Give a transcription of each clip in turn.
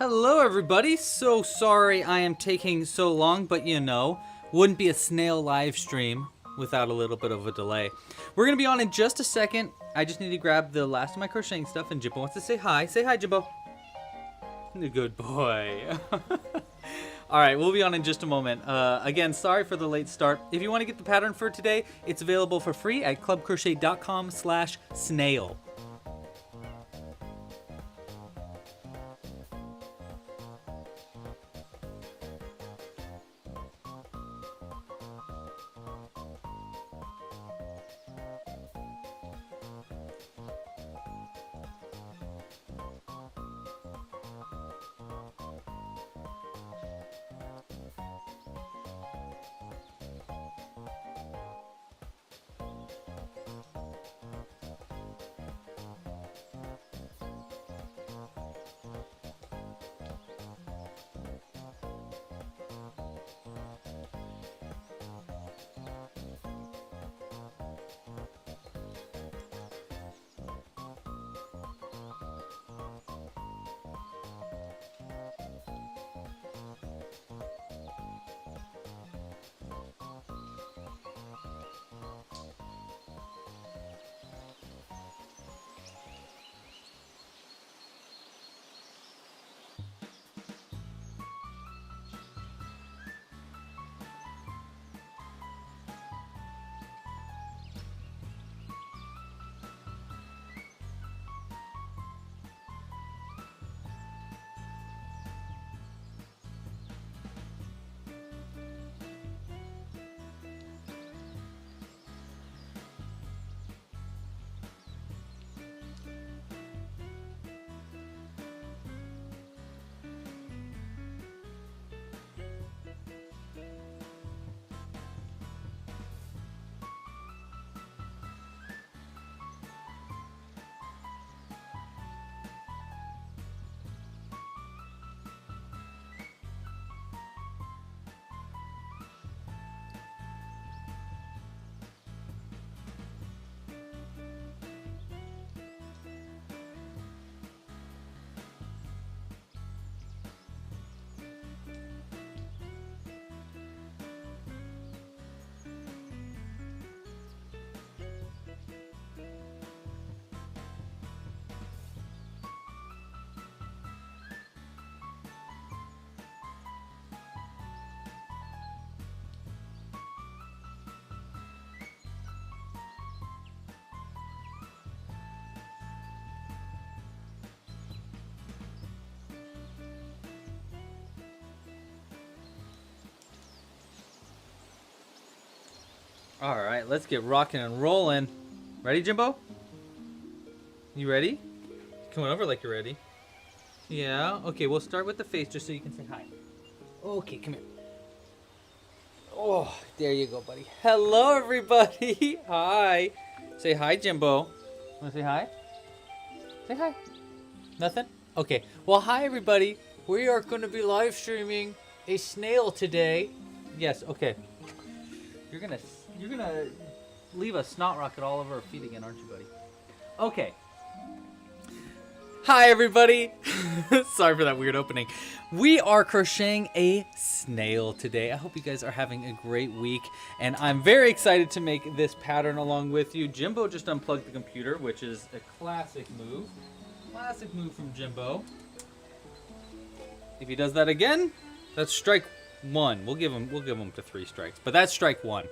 Hello everybody, so sorry I am taking so long, but you know, wouldn't be a snail live stream without a little bit of a delay. We're going to be on in just a second. I just need to grab the last of my crocheting stuff, and Jimbo wants to say hi. Say hi, Jimbo. Good boy. Alright, we'll be on in just a moment. Again, sorry for the late start. If you want to get the pattern for today, it's available for free at clubcrochet.com/snail. Alright, let's get rocking and rolling. Ready, Jimbo? You ready? Coming over like you're ready. Yeah, okay, we'll start with the face just so you can say hi. Okay, come here. Oh, there you go, buddy. Hello, everybody. Hi. Say hi, Jimbo. Want to say hi? Say hi. Nothing? Okay. Well, hi, everybody. We are going to be live streaming a snail today. Yes, okay. You're gonna leave a snot rocket all over our feet again, aren't you, buddy? Okay. Hi, everybody. Sorry for that weird opening. We are crocheting a snail today. I hope you guys are having a great week, and I'm very excited to make this pattern along with you. Jimbo just unplugged the computer, which is a classic move. Classic move from Jimbo. If he does that again, that's strike one. We'll give him to 3 strikes, but that's strike 1.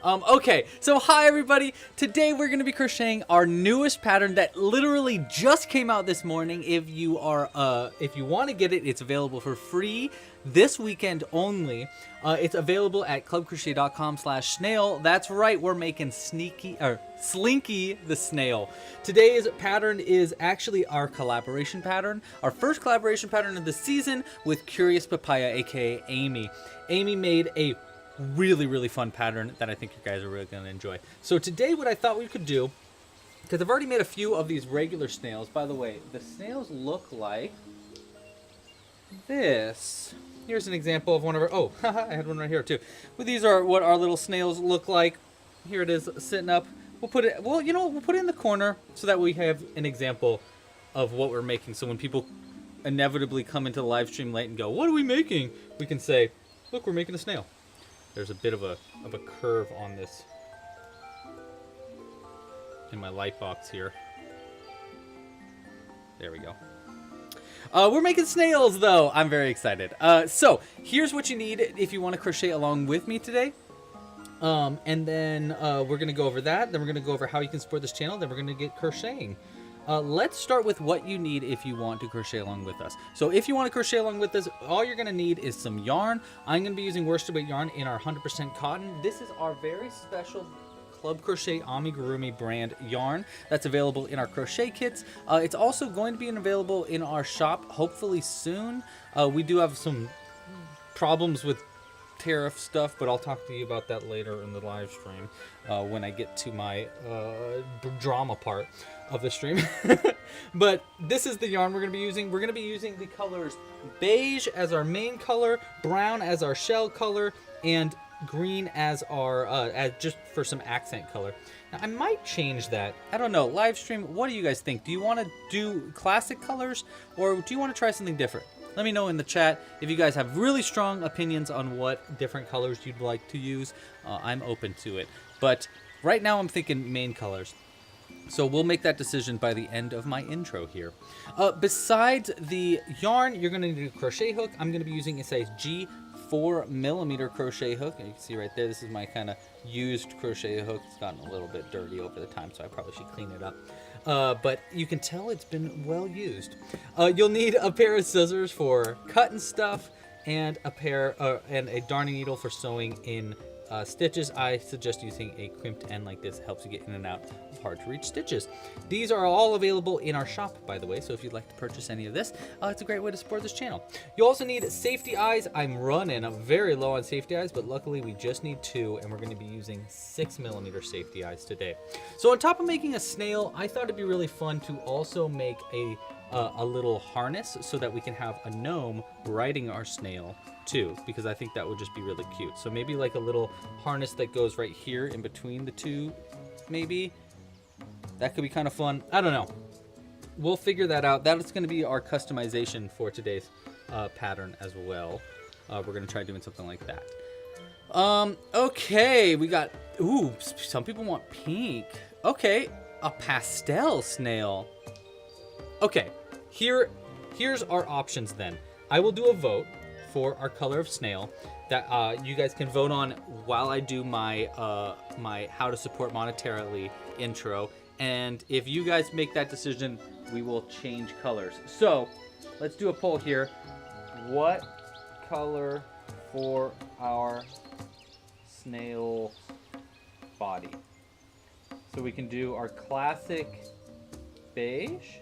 Okay, so hi everybody. Today we're going to be crocheting our newest pattern that literally just came out this morning. If you want to get it, it's available for free this weekend only. It's available at clubcrochet.com/snail. That's right, we're making Slinky the snail. Today's pattern is actually our collaboration pattern, our first collaboration pattern of the season with Curious Papaya, aka Amy. Amy made a really fun pattern that I think you guys are really going to enjoy. So today what I thought we could do, because I've already made a few of these regular snails. By the way, the snails look like this. Here's an example of one of our, oh, I had one right here too. Well, these are what our little snails look like. Here it is sitting up. We'll put it, we'll put it in the corner so that we have an example of what we're making. So when people inevitably come into the live stream late and go, what are we making? We can say, look, we're making a snail. There's a bit of a curve on this in my light box here. There we go. We're making snails, though. I'm very excited. So here's what you need if you want to crochet along with me today. And then we're going to go over that. Then we're going to go over how you can support this channel. Then we're going to get crocheting. Let's start with what you need if you want to crochet along with us. So if you want to crochet along with us, all you're going to need is some yarn. I'm going to be using worsted weight yarn in our 100% cotton. This is our very special Club Crochet Amigurumi brand yarn that's available in our crochet kits. It's also going to be available in our shop hopefully soon. We do have some problems with tariff stuff, but I'll talk to you about that later in the live stream when I get to my drama part of the stream. But this is the yarn we're going to be using. We're going to be using the colors beige as our main color, brown as our shell color, and green as our as just for some accent color. Now I might change that. I don't know. Live stream, what do you guys think? Do you want to do classic colors, or do you want to try something different? Let me know in the chat if you guys have really strong opinions on what different colors you'd like to use. I'm open to it. But right now I'm thinking main colors. So we'll make that decision by the end of my intro here. Besides the yarn, you're going to need a crochet hook. I'm going to be using a size G 4mm crochet hook. And you can see right there, this is my kind of used crochet hook. It's gotten a little bit dirty over the time, so I probably should clean it up. But you can tell it's been well used. You'll need a pair of scissors for cutting stuff, and a pair and a darning needle for sewing in stitches. I suggest using a crimped end like this. It helps you get in and out of hard to reach stitches. These are all available in our shop, by the way, so if you'd like to purchase any of this, it's a great way to support this channel. You also need safety eyes. I'm very low on safety eyes, but luckily we just need 2, and we're going to be using 6mm safety eyes today. So on top of making a snail, I thought it'd be really fun to also make a little harness so that we can have a gnome riding our snail too, because I think that would just be really cute. So maybe like a little harness that goes right here in between the two, maybe. That could be kind of fun. I don't know. We'll figure that out. That is going to be our customization for today's pattern as well. We're going to try doing something like that. Okay, we got, ooh, some people want pink. Okay, a pastel snail. Okay, here's our options then. I will do a vote for our color of snail that you guys can vote on while I do my my how to support monetarily intro. And if you guys make that decision, we will change colors. So let's do a poll here. What color for our snail body? So we can do our classic beige.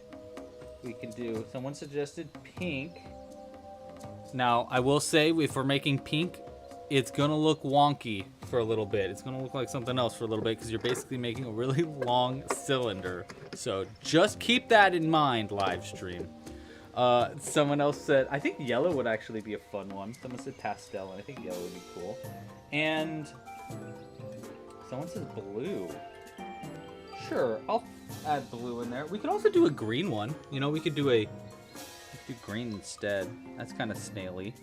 We can do, someone suggested pink. Now, I will say, if we're making pink, it's gonna look wonky for a little bit. It's gonna look like something else for a little bit, because you're basically making a really long cylinder. So just keep that in mind, live stream. Someone else said, I think yellow would actually be a fun one. Someone said pastel, and I think yellow would be cool. And someone says blue. Sure, I'll add blue in there. We could also do a green one. You know, we could do green instead. That's kind of snaily.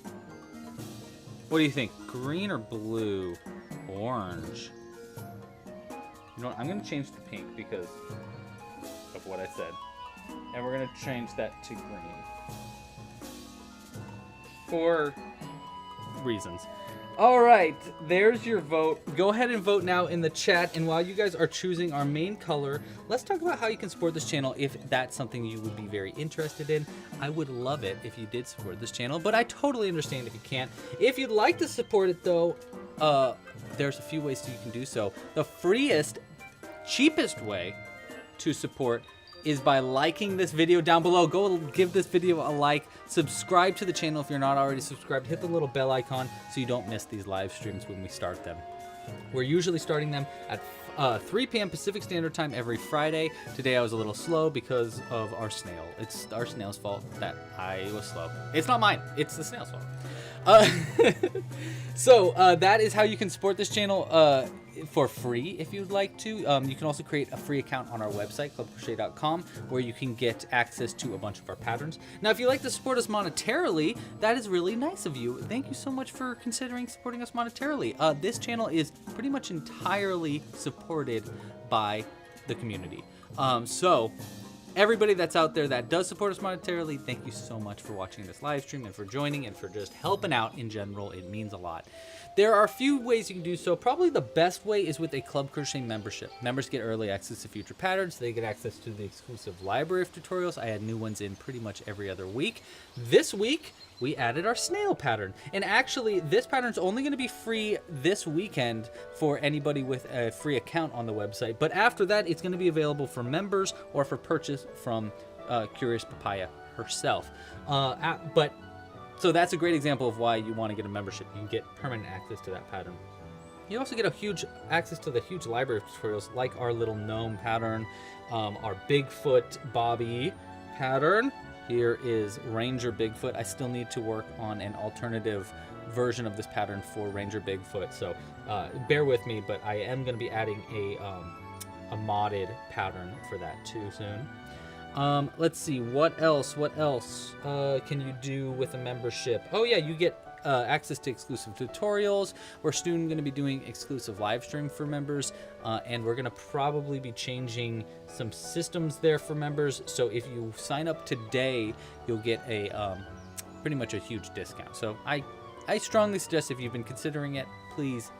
What do you think? Green or blue? Orange. You know what? I'm going to change to pink because of what I said. And we're going to change that to green. For reasons. All right, there's your vote. Go ahead and vote now in the chat. And while you guys are choosing our main color, let's talk about how you can support this channel if that's something you would be very interested in. I would love it if you did support this channel, but I totally understand if you can't. If you'd like to support it though, there's a few ways you can do so. The freest, cheapest way to support is by liking this video down below. Go give this video a like, subscribe to the channel if you're not already subscribed, hit the little bell icon so you don't miss these live streams when we start them. We're usually starting them at 3 p.m. Pacific Standard Time every Friday. Today I was a little slow because of our snail. It's our snail's fault that I was slow. It's not mine, it's the snail's fault. So that is how you can support this channel. for free if you'd like to. You can also create a free account on our website, clubcrochet.com, where you can get access to a bunch of our patterns. Now, if you'd like to support us monetarily, that is really nice of you. Thank you so much for considering supporting us monetarily. This channel is pretty much entirely supported by the community. So everybody that's out there that does support us monetarily, thank you so much for watching this live stream and for joining and for just helping out in general. It means a lot. There are a few ways you can do so. Probably the best way is with a Club Crochet membership. Members get early access to future patterns. They get access to the exclusive library of tutorials. I add new ones in pretty much every other week. This week, we added our snail pattern. And actually, this pattern is only going to be free this weekend for anybody with a free account on the website. But after that, it's going to be available for members or for purchase from Curious Papaya herself. So that's a great example of why you want to get a membership. You can get permanent access to that pattern. You also get a huge access to the huge library of tutorials, like our little gnome pattern, our Bigfoot Bobby pattern. Here is Ranger Bigfoot. I still need to work on an alternative version of this pattern for Ranger Bigfoot, so bear with me, but I am going to be adding a modded pattern for that too soon. Let's see, what else can you do with a membership? Oh yeah, you get access to exclusive tutorials. We're soon going to be doing exclusive live stream for members, and we're going to probably be changing some systems there for members. So if you sign up today, you'll get a pretty much a huge discount. So I strongly suggest, if you've been considering it, please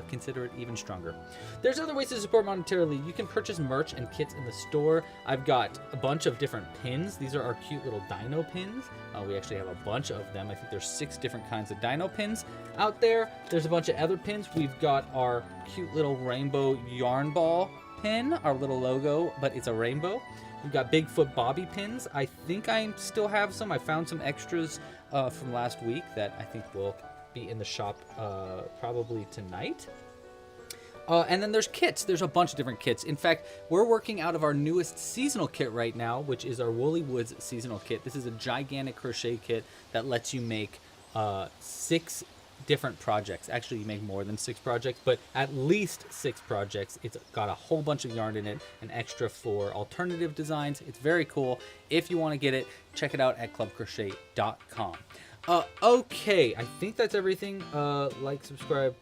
consider it even stronger. There's other ways to support monetarily. You can purchase merch and kits in the store. I've got a bunch of different pins. These are our cute little dino pins. We actually have a bunch of them. I think there's 6 different kinds of dino pins out there. There's a bunch of other pins. We've got our cute little rainbow yarn ball pin, our little logo, but it's a rainbow. We've got Bigfoot Bobby pins. I think I still have some. I found some extras from last week that I think will be in the shop probably tonight. And then there's kits. There's a bunch of different kits. In fact, we're working out of our newest seasonal kit right now, which is our Woolly Woods seasonal kit. This is a gigantic crochet kit that lets you make 6 different projects. Actually, you make more than 6 projects, but at least 6 projects. It's got a whole bunch of yarn in it, an extra for alternative designs. It's very cool. If you want to get it, check it out at clubcrochet.com. Okay, I think that's everything. Like, subscribe,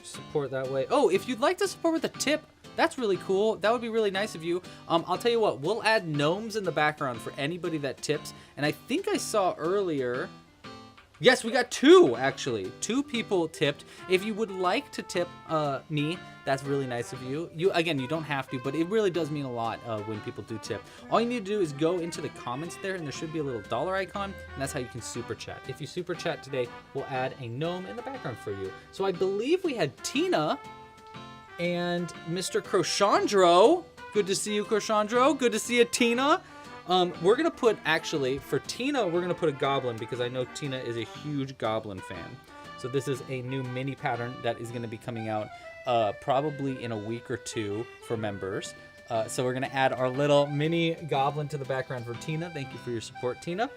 support that way. Oh, if you'd like to support with a tip, that's really cool. That would be really nice of you. I'll tell you what, we'll add gnomes in the background for anybody that tips. And I think I saw earlier, yes, we got 2, actually. 2 people tipped. If you would like to tip me, that's really nice of you. Again, you don't have to, but it really does mean a lot when people do tip. All you need to do is go into the comments there, and there should be a little dollar icon, and that's how you can super chat. If you super chat today, we'll add a gnome in the background for you. So I believe we had Tina and Mr. Crochandro. Good to see you, Crochandro. Good to see you, Tina. We're going to put, actually, for Tina, we're going to put a goblin, because I know Tina is a huge goblin fan. So this is a new mini pattern that is going to be coming out probably in a week or 2 for members. So we're going to add our little mini goblin to the background for Tina. Thank you for your support, Tina.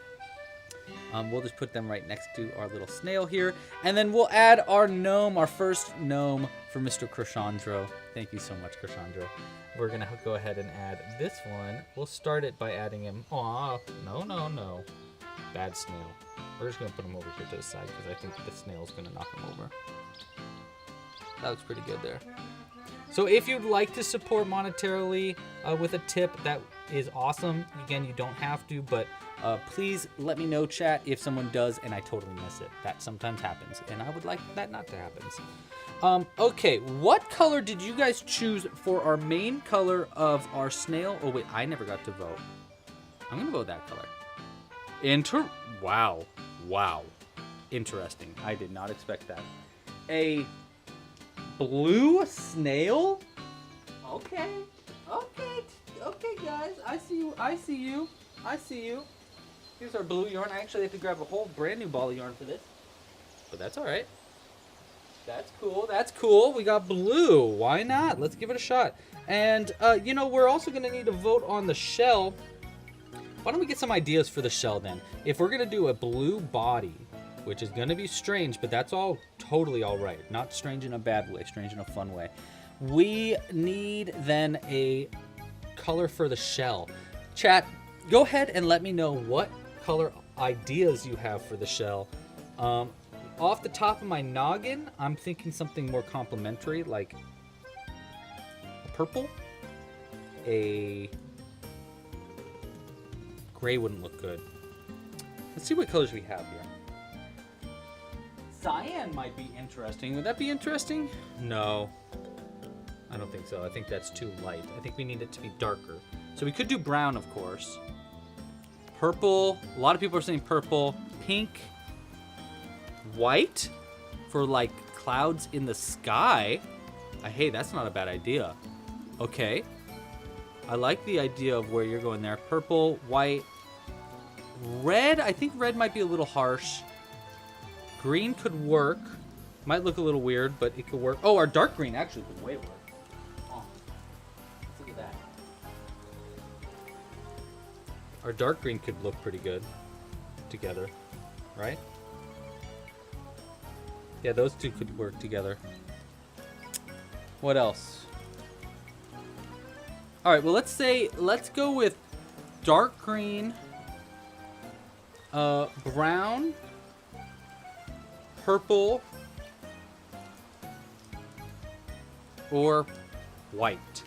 We'll just put them right next to our little snail here. And then we'll add our gnome, our first gnome for Mr. Crochandro. Thank you so much, Crochandro. We're going to go ahead and add this one. We'll start it by adding him. Aw, no. Bad snail. We're just going to put him over here to the side, because I think the snail's going to knock him over. That looks pretty good there. So if you'd like to support monetarily with a tip, that is awesome. Again, you don't have to, but please let me know, chat, if someone does and I totally miss it. That sometimes happens, and I would like that not to happen. Okay, what color did you guys choose for our main color of our snail? Oh wait, I never got to vote. I'm gonna go with that color. Wow. Interesting. I did not expect that. A blue snail? Okay, guys. I see you. Here's our blue yarn. I actually have to grab a whole brand new ball of yarn for this, but that's all right. That's cool. We got blue. Why not? Let's give it a shot. And, we're also going to need to vote on the shell. Why don't we get some ideas for the shell then? If we're going to do a blue body, which is going to be strange, but that's all totally all right. Not strange in a bad way, strange in a fun way. We need then a color for the shell. Chat, go ahead and let me know what color ideas you have for the shell. Off the top of my noggin, I'm thinking something more complementary, like a purple. A gray wouldn't look good. Let's see what colors we have here. Cyan might be interesting. Would that be interesting? No, I don't think so. I think that's too light. I think we need it to be darker. So we could do brown, of course. Purple. A lot of people are saying purple. Pink. White for like clouds in the sky. Hey, that's not a bad idea. Okay. I like the idea of where you're going there. Purple, white, red. I think red might be a little harsh. Green could work. Might look a little weird, but it could work. Oh, our dark green actually could way work. Oh, let's look at that. Our dark green could look pretty good together, right? Yeah, those two could work together. What else? All right, well, let's go with dark green, brown, purple, or white.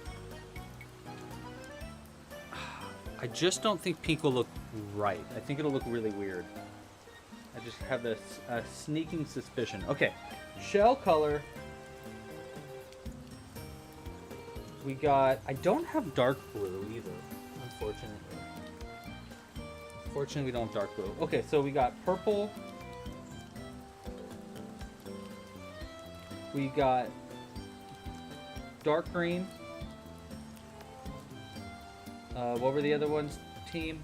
I just don't think pink will look right. I think it'll look really weird. I just have this sneaking suspicion. Okay, shell color. We got, I don't have dark blue either, unfortunately. Fortunately, we don't have dark blue. Okay, so we got purple. We got dark green. What were the other ones, team?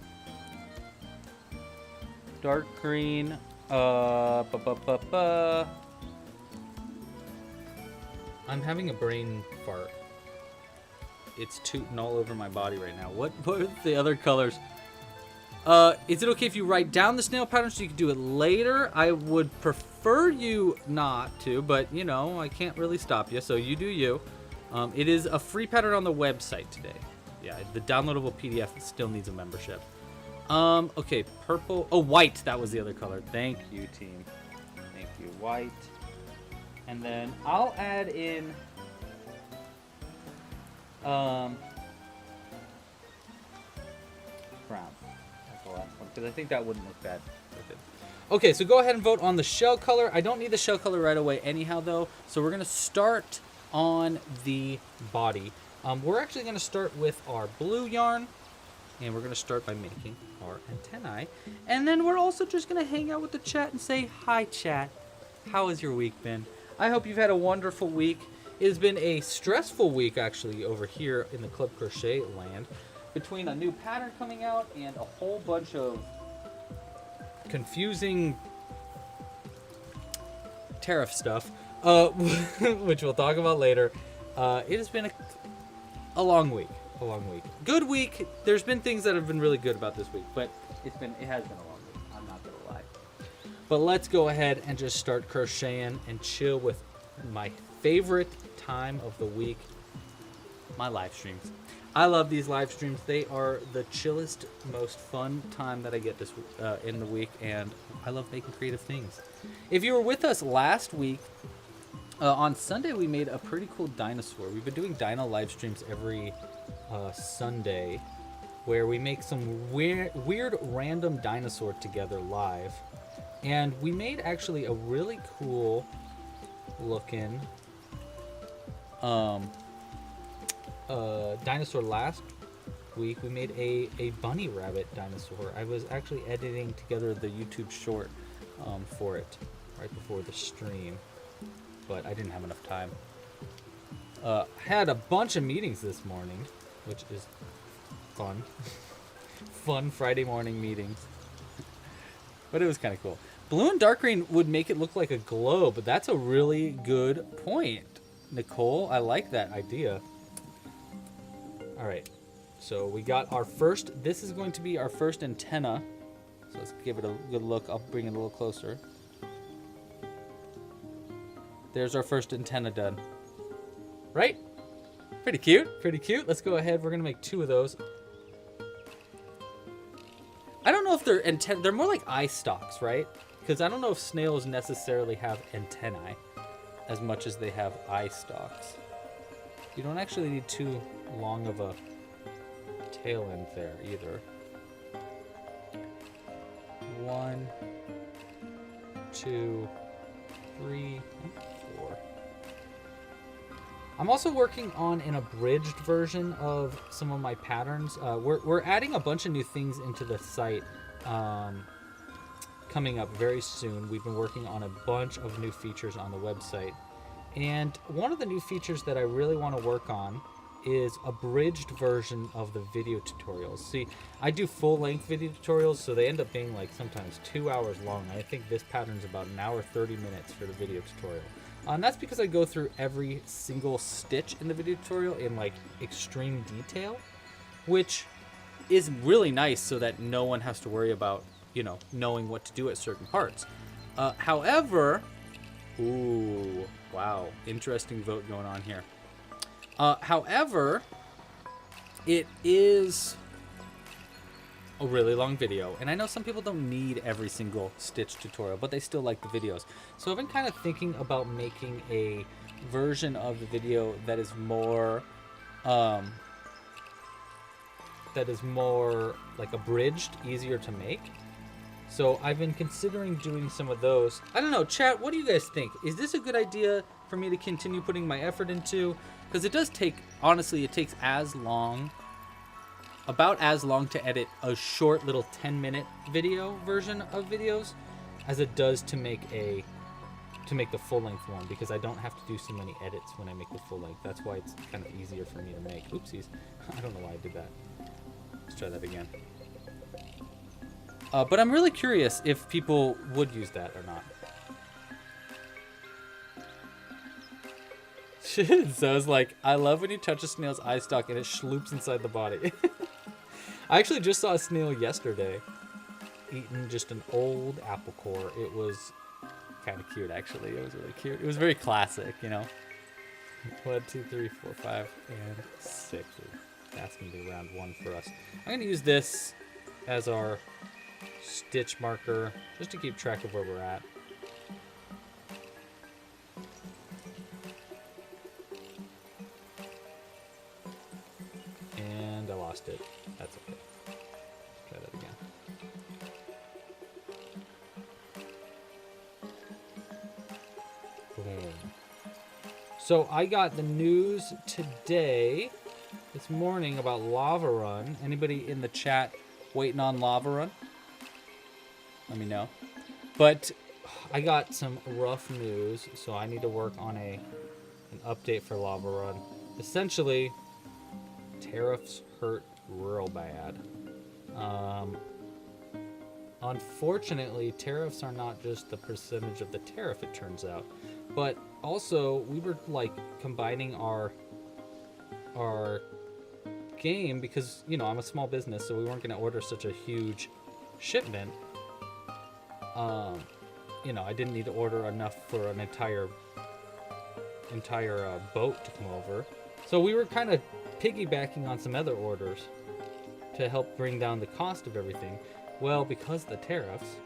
Dark green. I'm having a brain fart. It's tooting all over my body right now. What are the other colors? Is it okay if you write down the snail pattern so you can do it later? I would prefer you not to, but you know, I can't really stop you, so you do you. It is a free pattern on the website today. Yeah, the downloadable PDF still needs a membership. Okay, purple. Oh, white. That was the other color. Thank you, team. Thank you. White. And then I'll add in brown. That's the last one, because I think that wouldn't look bad with it. Okay, so go ahead and vote on the shell color. I don't need the shell color right away anyhow, though, so we're going to start on the body. We're actually going to start with our blue yarn, and we're going to start by making our antennae. And then we're also just going to hang out with the chat and say, hi, chat. How has your week been? I hope you've had a wonderful week. It has been a stressful week, actually, over here in the Club Crochet land. Between a new pattern coming out and a whole bunch of confusing tariff stuff, which we'll talk about later. It has been a long week. A long week. Good week. There's been things that have been really good about this week, but it has been a long week. I'm not going to lie. But let's go ahead and just start crocheting and chill with my favorite time of the week, my live streams. I love these live streams. They are the chillest, most fun time that I get this in the week, and I love making creative things. If you were with us last week, on Sunday we made a pretty cool dinosaur. We've been doing dino live streams every Sunday, where we make some weird random dinosaur together live, and we made actually a really cool looking dinosaur last week. We made a bunny rabbit dinosaur. I was actually editing together the YouTube short for it right before the stream, but I didn't have enough time. Had a bunch of meetings this morning, which is fun. Fun Friday morning meetings. But it was kind of cool. Blue and dark green would make it look like a globe, but that's a really good point, Nicole. I like that idea. All right, so we got our first, this is going to be our first antenna. So let's give it a good look. I'll bring it a little closer. There's our first antenna done. Right? Pretty cute. Pretty cute. Let's go ahead. We're going to make 2 of those. I don't know if they're they're more like eye stalks, right? Because I don't know if snails necessarily have antennae as much as they have eye stalks. You don't actually need too long of a tail end there either. 1, 2, 3, 4. I'm also working on an abridged version of some of my patterns. We're adding a bunch of new things into the site coming up very soon. We've been working on a bunch of new features on the website. And one of the new features that I really want to work on is abridged version of the video tutorials. See, I do full-length video tutorials, so they end up being like sometimes 2 hours long. I think this pattern's about 1 hour 30 minutes for the video tutorial. And that's because I go through every single stitch in the video tutorial in like extreme detail, which is really nice so that no one has to worry about, you know, knowing what to do at certain parts. However, ooh, wow, interesting vote going on here. However, it is a really long video, and I know some people don't need every single stitch tutorial, but they still like the videos. So I've been kind of thinking about making a version of the video that is more like abridged, easier to make. So I've been considering doing some of those. I don't know, chat, what do you guys think? Is this a good idea for me to continue putting my effort into? Because it does take, honestly, it takes about as long to edit a short little 10-minute video version of videos as it does to make the full-length one, because I don't have to do so many edits when I make the full length. That's why it's kind of easier for me to make. Oopsies. I don't know why I did that. Let's try that again. But I'm really curious if people would use that or not. So it's like, I love when you touch a snail's eye stalk and it schloops inside the body. I actually just saw a snail yesterday eating just an old apple core. It was kind of cute, actually. It was really cute. It was very classic, you know. 1, 2, 3, 4, 5, and 6. That's going to be round 1 for us. I'm going to use this as our stitch marker just to keep track of where we're at. And I lost it. That's okay. Try that again. Boom. So I got the news today, this morning, about Lava Run. Anybody in the chat waiting on Lava Run? Let me know. But I got some rough news, so I need to work on an update for Lava Run. Essentially, tariffs hurt real bad. Unfortunately, tariffs are not just the percentage of the tariff, it turns out, but also we were like combining our game because, you know, I'm a small business, so we weren't going to order such a huge shipment. You know, I didn't need to order enough for an entire boat to come over. So we were kind of piggybacking on some other orders to help bring down the cost of everything. Well, because of the tariffs,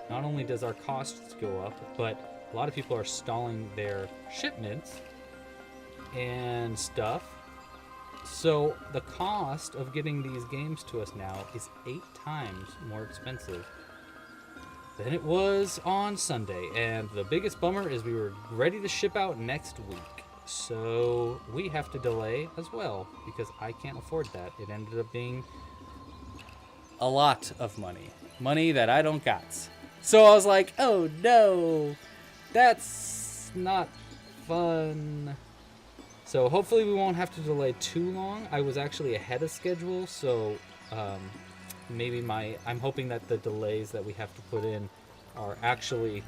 not only does our costs go up, but a lot of people are stalling their shipments and stuff. So the cost of getting these games to us now is 8 times more expensive than it was on Sunday. And the biggest bummer is we were ready to ship out next week. So we have to delay as well because I can't afford that. It ended up being a lot of money that I don't got. So I was like, oh no, that's not fun. So hopefully we won't have to delay too long. I was actually ahead of schedule, so maybe I'm hoping that the delays that we have to put in are actually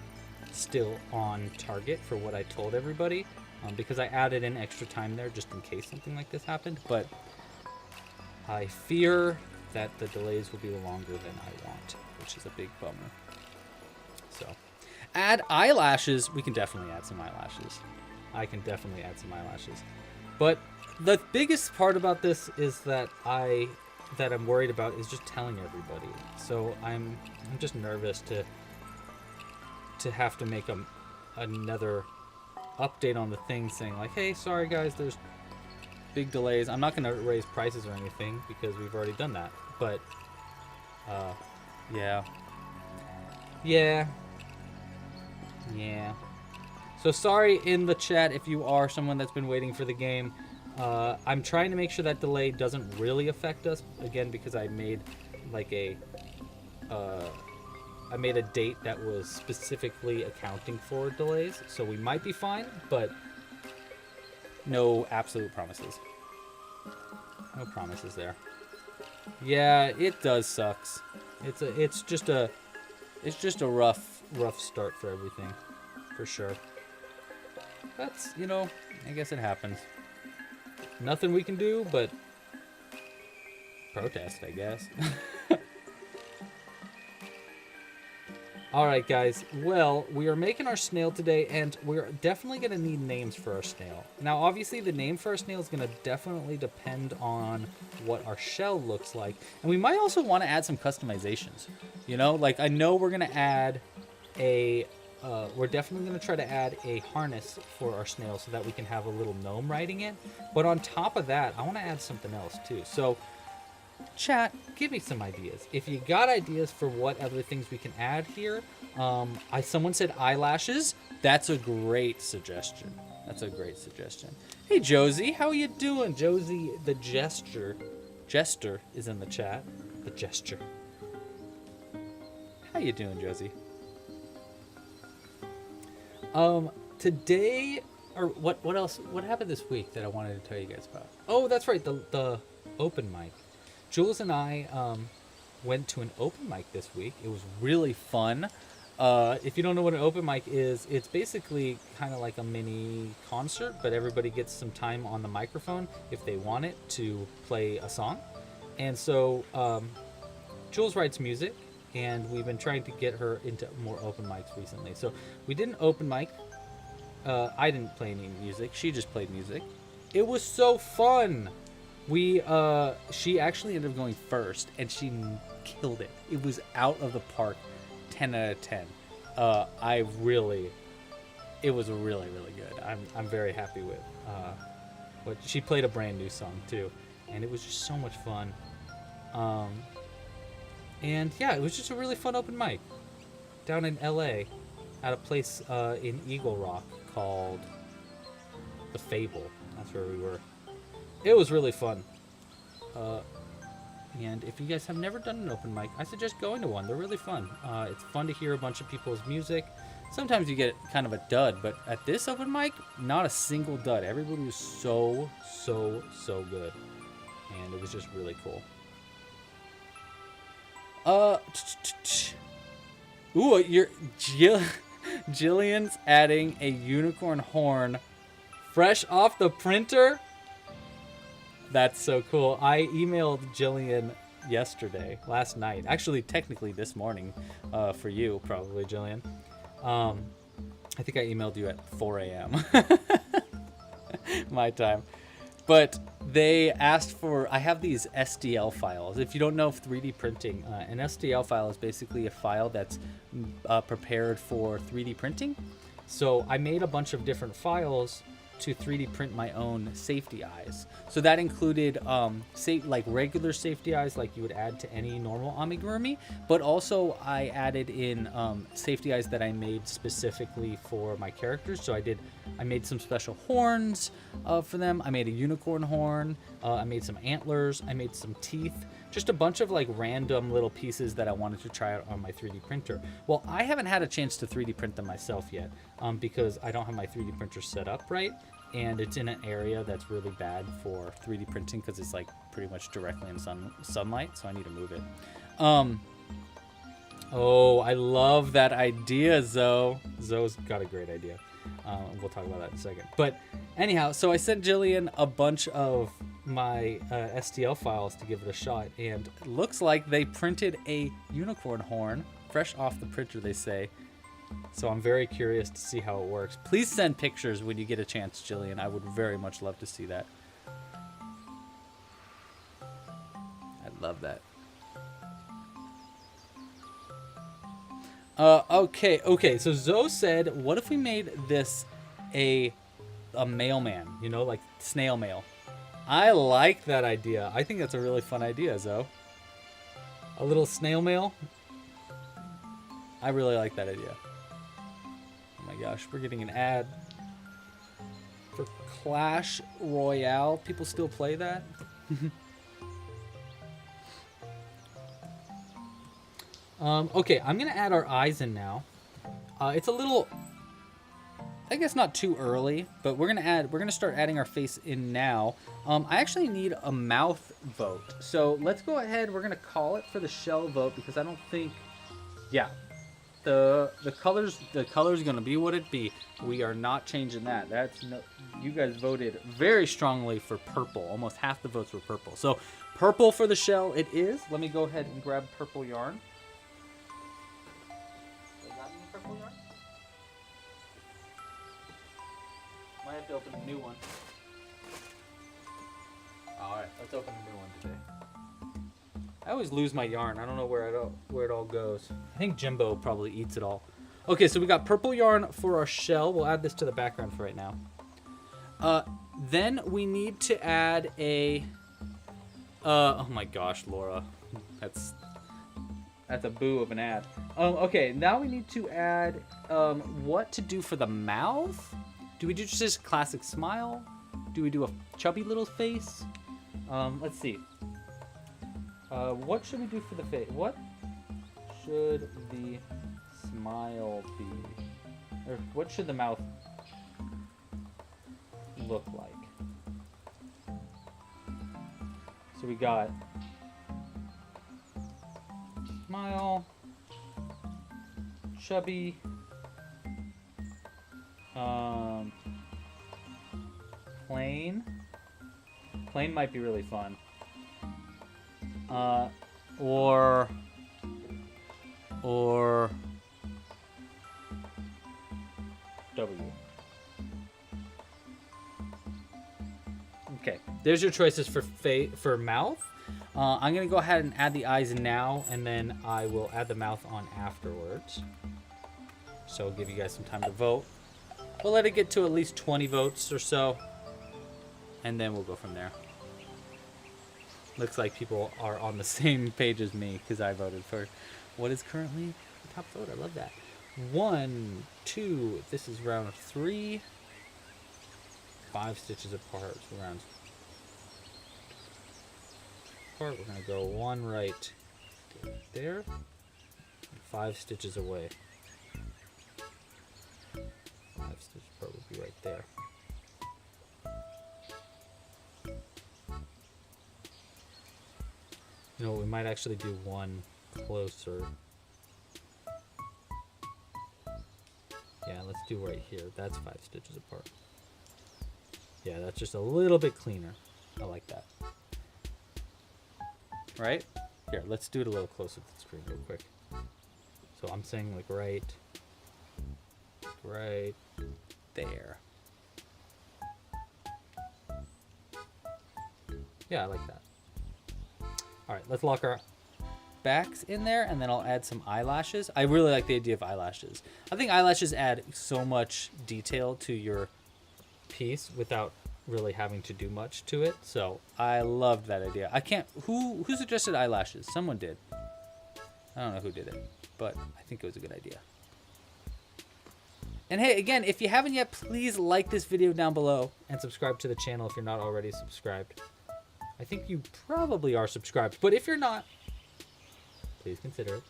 still on target for what I told everybody, because I added in extra time there just in case something like this happened. But I fear that the delays will be longer than I want, which is a big bummer. So add eyelashes. We can definitely add some eyelashes. I can definitely add some eyelashes. But The biggest part about this is that I'm worried about is just telling everybody. So I'm just nervous to have to make another update on the thing saying like, hey, sorry guys, there's big delays. I'm not going to raise prices or anything because we've already done that. But yeah. So sorry in the chat if you are someone that's been waiting for the game. I'm trying to make sure that delay doesn't really affect us, again, because I made like I made a date that was specifically accounting for delays, so we might be fine, but no absolute promises. No promises there. Yeah, it does sucks. It's just a rough start for everything, for sure. That's, you know, I guess it happens. Nothing we can do but protest, I guess. Alright guys, well, we are making our snail today, and we're definitely going to need names for our snail. Now obviously the name for our snail is going to definitely depend on what our shell looks like, and we might also want to add some customizations. You know, like I know we're going to add we're definitely going to try to add a harness for our snail so that we can have a little gnome riding it, but on top of that I want to add something else too. So chat, give me some ideas. If you got ideas for what other things we can add here, someone said eyelashes. That's a great suggestion. Hey Josie, how are you doing? Josie the Jester is in the chat. The Gesture. How you doing, Josie? Today, or what else? What happened this week that I wanted to tell you guys about? Oh, that's right, the open mic. Jules and I went to an open mic this week. It was really fun. If you don't know what an open mic is, it's basically kind of like a mini concert, but everybody gets some time on the microphone if they want it to play a song. And so Jules writes music, and we've been trying to get her into more open mics recently. So we did an open mic. I didn't play any music. She just played music. It was so fun. She actually ended up going first, and she killed it. It was out of the park, 10 out of 10. It was really, really good. I'm very happy with what she played. A brand new song too, and it was just so much fun. And yeah, it was just a really fun open mic down in LA at a place in Eagle Rock called The Fable. That's where we were. It was really fun. And if you guys have never done an open mic, I suggest going to one. They're really fun. It's fun to hear a bunch of people's music. Sometimes you get kind of a dud, but at this open mic, not a single dud. Everybody was so good. And it was just really cool. Ooh, Jillian's adding a unicorn horn fresh off the printer. That's so cool. I emailed Jillian last night. Actually, technically this morning, for you, probably, Jillian. I think I emailed you at 4 a.m. my time. But they asked for, I have these STL files. If you don't know 3D printing, an STL file is basically a file that's prepared for 3D printing. So I made a bunch of different files to 3D print my own safety eyes. So that included like regular safety eyes like you would add to any normal amigurumi, but also I added in safety eyes that I made specifically for my characters. So I made some special horns for them. I made a unicorn horn. I made some antlers. I made some teeth. Just a bunch of like random little pieces that I wanted to try out on my 3D printer. Well, I haven't had a chance to 3D print them myself yet because I don't have my 3D printer set up right, and it's in an area that's really bad for 3D printing because it's like pretty much directly in sunlight, so I need to move it. Oh, I love that idea, Zoe. Zoe's got a great idea. We'll talk about that in a second. But anyhow, so I sent Jillian a bunch of my STL files to give it a shot, and it looks like they printed a unicorn horn fresh off the printer, they say. So I'm very curious to see how it works. Please send pictures when you get a chance, Jillian. I would very much love to see that. love that. Okay. So Zoe said, what if we made this a mailman? You know, like snail mail. I like that idea. I think that's a really fun idea, Zoe. A little snail mail. I really like that idea. Oh my gosh, we're getting an ad for Clash Royale. People still play that? Okay, I'm gonna add our eyes in now. It's a little, I guess not too early, but we're gonna start adding our face in now. I actually need a mouth vote. So let's go ahead, we're gonna call it for the shell vote because I don't think, yeah. The color's gonna be what it be. We are not changing that. That's no, you guys voted very strongly for purple. Almost half the votes were purple. So purple for the shell it is. Let me go ahead and grab purple yarn. Does that mean purple yarn? Might have to open a new one. Alright, let's open a new one today. I always lose my yarn. I don't know where it all goes. I think Jimbo probably eats it all. Okay, so we got purple yarn for our shell. We'll add this to the background for right now. Then we need to add a... oh my gosh, Laura. That's a boo of an ad. Okay, now we need to add what to do for the mouth. Do we do just a classic smile? Do we do a chubby little face? Let's see. What should we do for the face? What should the smile be? Or what should the mouth look like? So we got smile, chubby, plain. Plain might be really fun. Or W. Okay, there's your choices for mouth. I'm gonna go ahead and add the eyes now, and then I will add the mouth on afterwards. So I'll give you guys some time to vote. We'll let it get to at least 20 votes or so, and then we'll go from there. Looks like people are on the same page as me because I voted for what is currently the top vote. I love that. 1, 2, this is round 3. 5 stitches apart. So round apart. We're going to go 1 right there, and 5 stitches away. 5 stitches apart would be right there. You know, we might actually do one closer. Yeah, let's do right here. That's 5 stitches apart. Yeah, that's just a little bit cleaner. I like that. Right? Here, let's do it a little closer to the screen real quick. So I'm saying like right there. Yeah, I like that. All right, let's lock our backs in there, and then I'll add some eyelashes. I really like the idea of eyelashes. I think eyelashes add so much detail to your piece without really having to do much to it. So I loved that idea. I can't, who suggested eyelashes? Someone did. I don't know who did it, but I think it was a good idea. And hey, again, if you haven't yet, please like this video down below and subscribe to the channel if you're not already subscribed. I think you probably are subscribed, but if you're not, please consider it.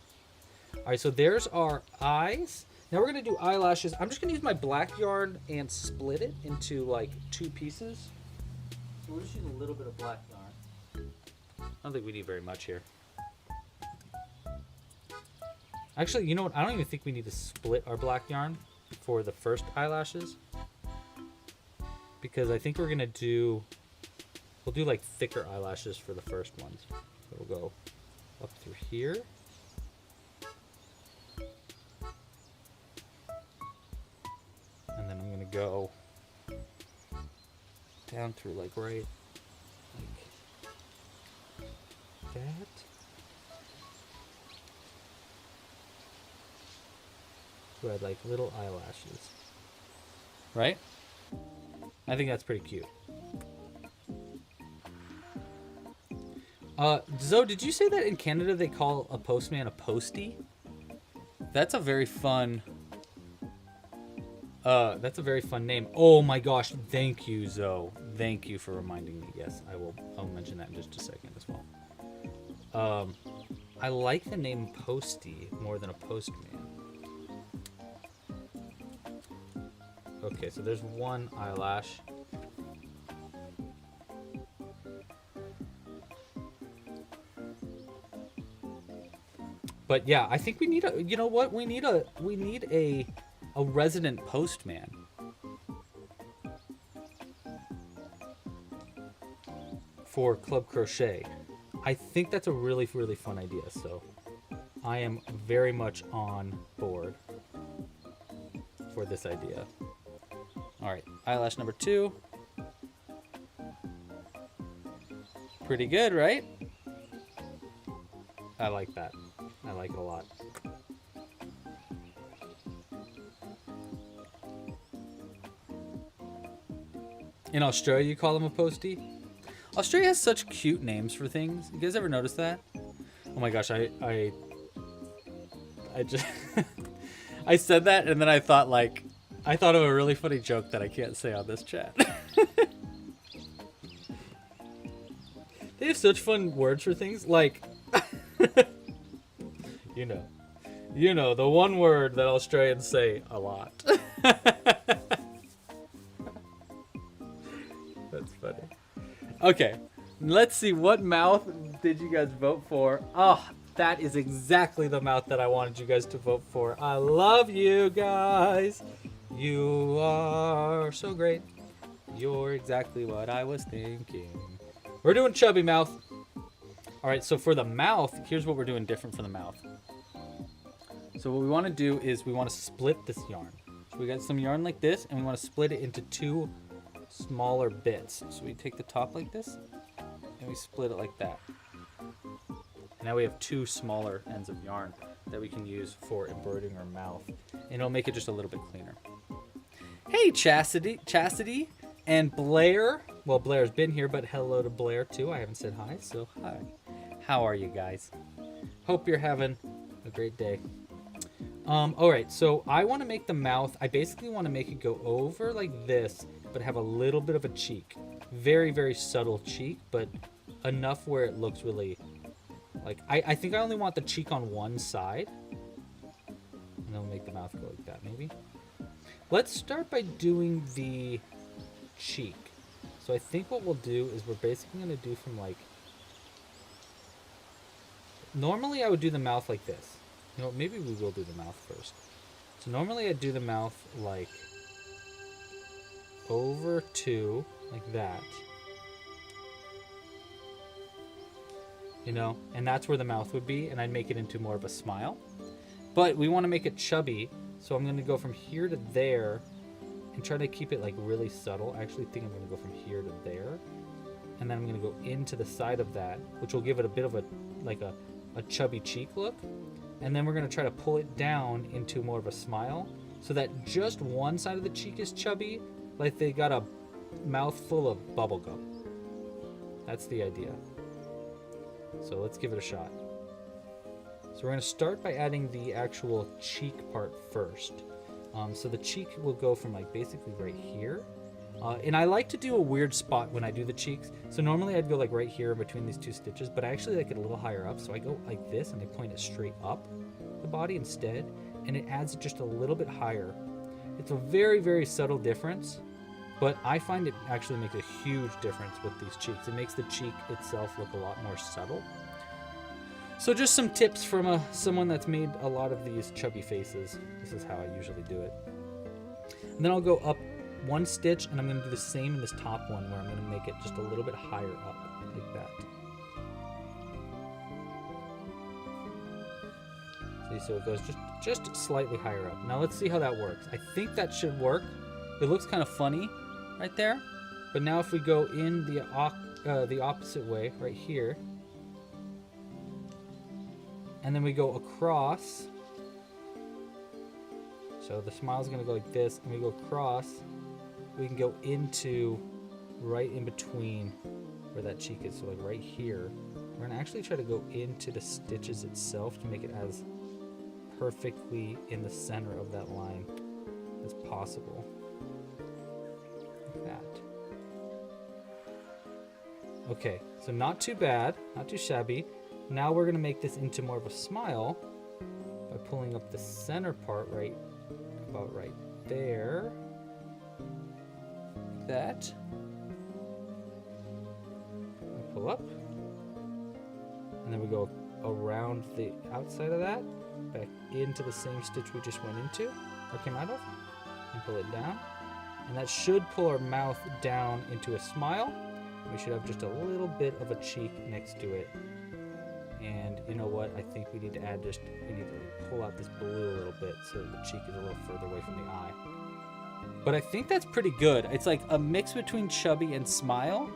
All right, so there's our eyes. Now we're gonna do eyelashes. I'm just gonna use my black yarn and split it into like 2 pieces. So we'll just use a little bit of black yarn. I don't think we need very much here. Actually, you know what? I don't even think we need to split our black yarn for the first eyelashes, because I think we're gonna do, we'll do like thicker eyelashes for the first ones. So we'll go up through here. And then I'm gonna go down through like right like that. to add like little eyelashes. Right? I think that's pretty cute. Zoe, did you say that in Canada they call a postman a postie? That's a very fun name. Oh my gosh, thank you, Zoe. Thank you for reminding me. Yes, I'll mention that in just a second as well. I like the name postie more than a postman. Okay, so there's one eyelash. But yeah, I think we need a, you know what? We need a resident postman. For Club Crochet. I think that's a really, really fun idea, so I am very much on board for this idea. All right, eyelash number 2. Pretty good, right? I like that. I like it a lot. In Australia, you call them a postie? Australia has such cute names for things. You guys ever notice that? Oh my gosh, I just I said that and then I thought of a really funny joke that I can't say on this chat. They have such fun words for things, like you know, the one word that Australians say a lot. That's funny. Okay, let's see, what mouth did you guys vote for? Oh, that is exactly the mouth that I wanted you guys to vote for. I love you guys. You are so great. You're exactly what I was thinking. We're doing chubby mouth. All right, so for the mouth, here's what we're doing different for the mouth. So what we want to do is we want to split this yarn. So we got some yarn like this, and we want to split it into 2 smaller bits. So we take the top like this, and we split it like that. And now we have 2 smaller ends of yarn that we can use for embroidering our mouth. And it'll make it just a little bit cleaner. Hey, Chastity and Blair. Well, Blair's been here, but hello to Blair too. I haven't said hi, so hi. How are you guys? Hope you're having a great day. All right, so I want to make the mouth, I basically want to make it go over like this, but have a little bit of a cheek. Very, very subtle cheek, but enough where it looks really, like, I think I only want the cheek on one side. And then we'll make the mouth go like that, maybe. Let's start by doing the cheek. So I think what we'll do is we're basically going to do from like, normally I would do the mouth like this. You know, maybe we will do the mouth first. So normally I'd do the mouth like over 2, like that. You know, and that's where the mouth would be, and I'd make it into more of a smile. But we want to make it chubby, so I'm going to go from here to there and try to keep it like really subtle. I actually think I'm going to go from here to there. And then I'm going to go into the side of that, which will give it a bit of a, like a chubby cheek look. And then we're going to try to pull it down into more of a smile so that just one side of the cheek is chubby, like they got a mouth full of bubble gum. That's the idea. So let's give it a shot. So we're going to start by adding the actual cheek part first. So the cheek will go from like basically right here. And I like to do a weird spot when I do the cheeks. So normally I'd go like right here in between these 2 stitches, but I actually like it a little higher up. So I go like this and I point it straight up the body instead. And it adds just a little bit higher. It's a very, very subtle difference, but I find it actually makes a huge difference with these cheeks. It makes the cheek itself look a lot more subtle. So just some tips from someone that's made a lot of these chubby faces. This is how I usually do it. And then I'll go up 1 stitch, and I'm going to do the same in this top one, where I'm going to make it just a little bit higher up, like that. See, so it goes just slightly higher up. Now let's see how that works. I think that should work. It looks kind of funny right there. But now if we go in the opposite way, right here, and then we go across, So the smile is going to go like this, and we go across. We can go into right in between where that cheek is, so like right here. We're going to actually try to go into the stitches itself to make it as perfectly in the center of that line as possible. Like that. Okay, so not too bad, not too shabby. Now we're going to make this into more of a smile by pulling up the center part right about right there. Like that. And pull up. And then we go around the outside of that, back into the same stitch we just went into, or came out of, and pull it down. And that should pull our mouth down into a smile. We should have just a little bit of a cheek next to it. And you know what? I think we need to add we need to pull out this blue a little bit so that the cheek is a little further away from the eye. But I think that's pretty good. It's like a mix between chubby and smile,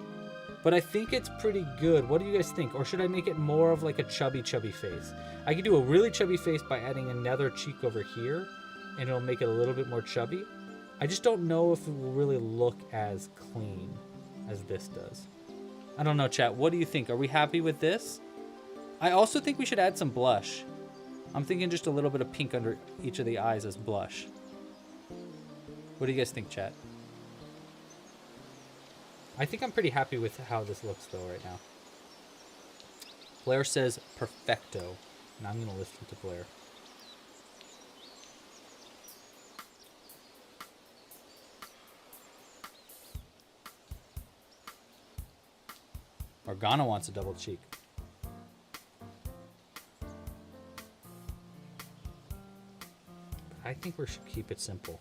but I think it's pretty good. What do you guys think? Or should I make it more of like a chubby face? I could do a really chubby face by adding another cheek over here, and it'll make it a little bit more chubby. I just don't know if it will really look as clean as this does. I don't know, chat. What do you think? Are we happy with this? I also think we should add some blush. I'm thinking just a little bit of pink under each of the eyes as blush. What do you guys think, chat? I think I'm pretty happy with how this looks, though, right now. Blair says perfecto, and I'm going to listen to Blair. Organa wants a double cheek. I think we should keep it simple.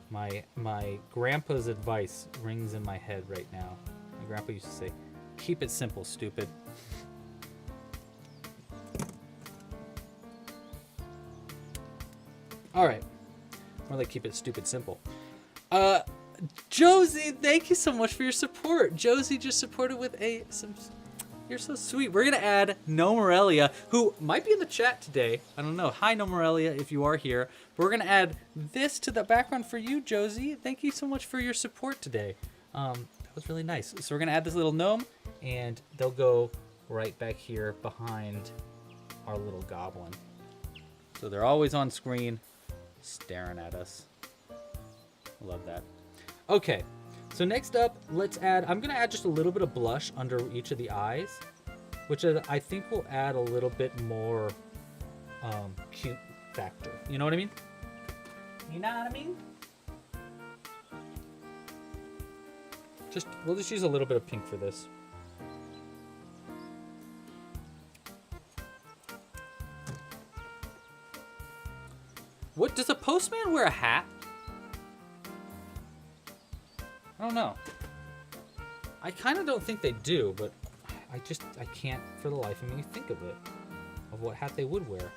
My grandpa's advice rings in my head right now. My grandpa used to say, keep it simple, stupid. All right. More like keep it stupid simple. Josie, thank you so much for your support. Josie just supported with some. You're so sweet. We're gonna add Gnomerelia, who might be in the chat today. I don't know. Hi, Gnomerelia, if you are here. But we're gonna add this to the background for you, Josie. Thank you so much for your support today. That was really nice. So we're gonna add this little gnome, and they'll go right back here behind our little goblin. So they're always on screen, staring at us. Love that. Okay, so next up, let's add, I'm gonna add just a little bit of blush under each of the eyes, which I think will add a little bit more cute factor. You know what I mean? You know what I mean? We'll just use a little bit of pink for this. What, does a postman wear a hat? I don't know. I kind of don't think they do, but I can't for the life of me think of it, of what hat they would wear.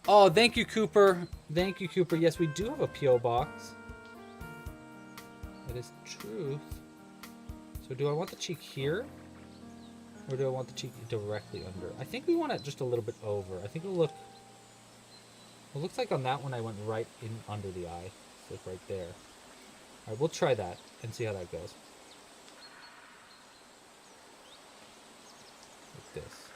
Oh, thank you, Cooper. Thank you, Cooper. Yes, we do have a P.O. box. That is truth. So do I want the cheek here? Or do I want the cheek directly under? I think we want it just a little bit over. I think it'll look... It looks like on that one I went right in under the eye. So it's right there. Alright, we'll try that and see how that goes. Like this.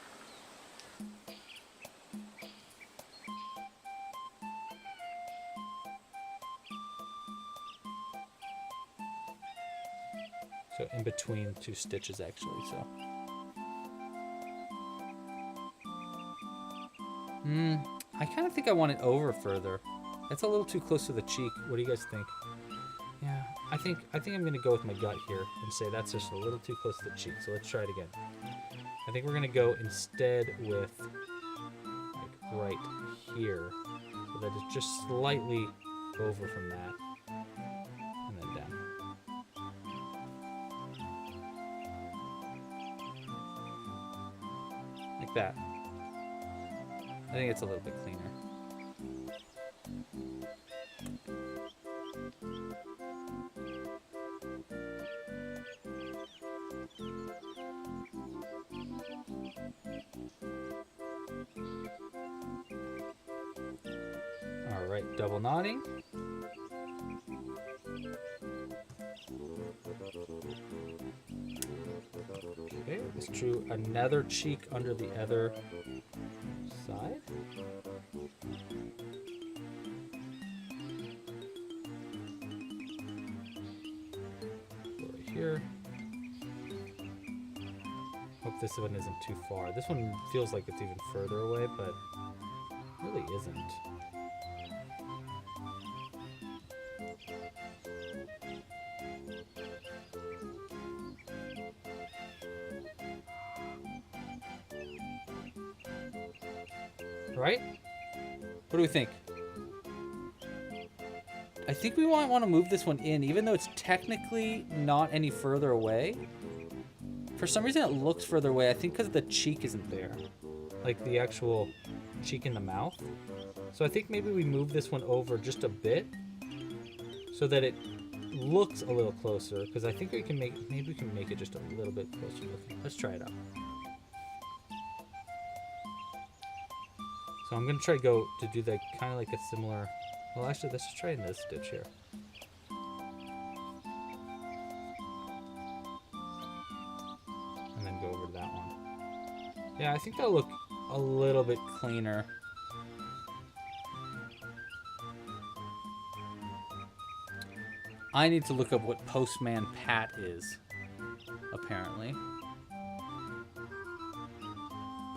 So in between two stitches actually, so. I kind of think I want it over further. That's a little too close to the cheek. What do you guys think? Yeah, I think I'm gonna go with my gut here and say that's just a little too close to the cheek. So let's try it again. I think we're gonna go instead with like right here, so that it's just slightly over from that, and then down. Like that. I think it's a little bit cleaner. right, double knotting. Okay, let's do another cheek under the other side. Right here. Hope this one isn't too far. This one feels like it's even further away, but really isn't. Right? What do we think? I think we might want to move this one in, even though it's technically not any further away. For some reason, it looks further away. I think because the cheek isn't there. Like the actual cheek in the mouth. So I think maybe we move this one over just a bit so that it looks a little closer. Because I think we can maybe we can make it just a little bit closer looking. Let's try it out. So I'm going to try to do that kind of like a similar... Well, actually, let's just try in this stitch here. And then go over to that one. Yeah, I think that'll look a little bit cleaner. I need to look up what Postman Pat is, apparently.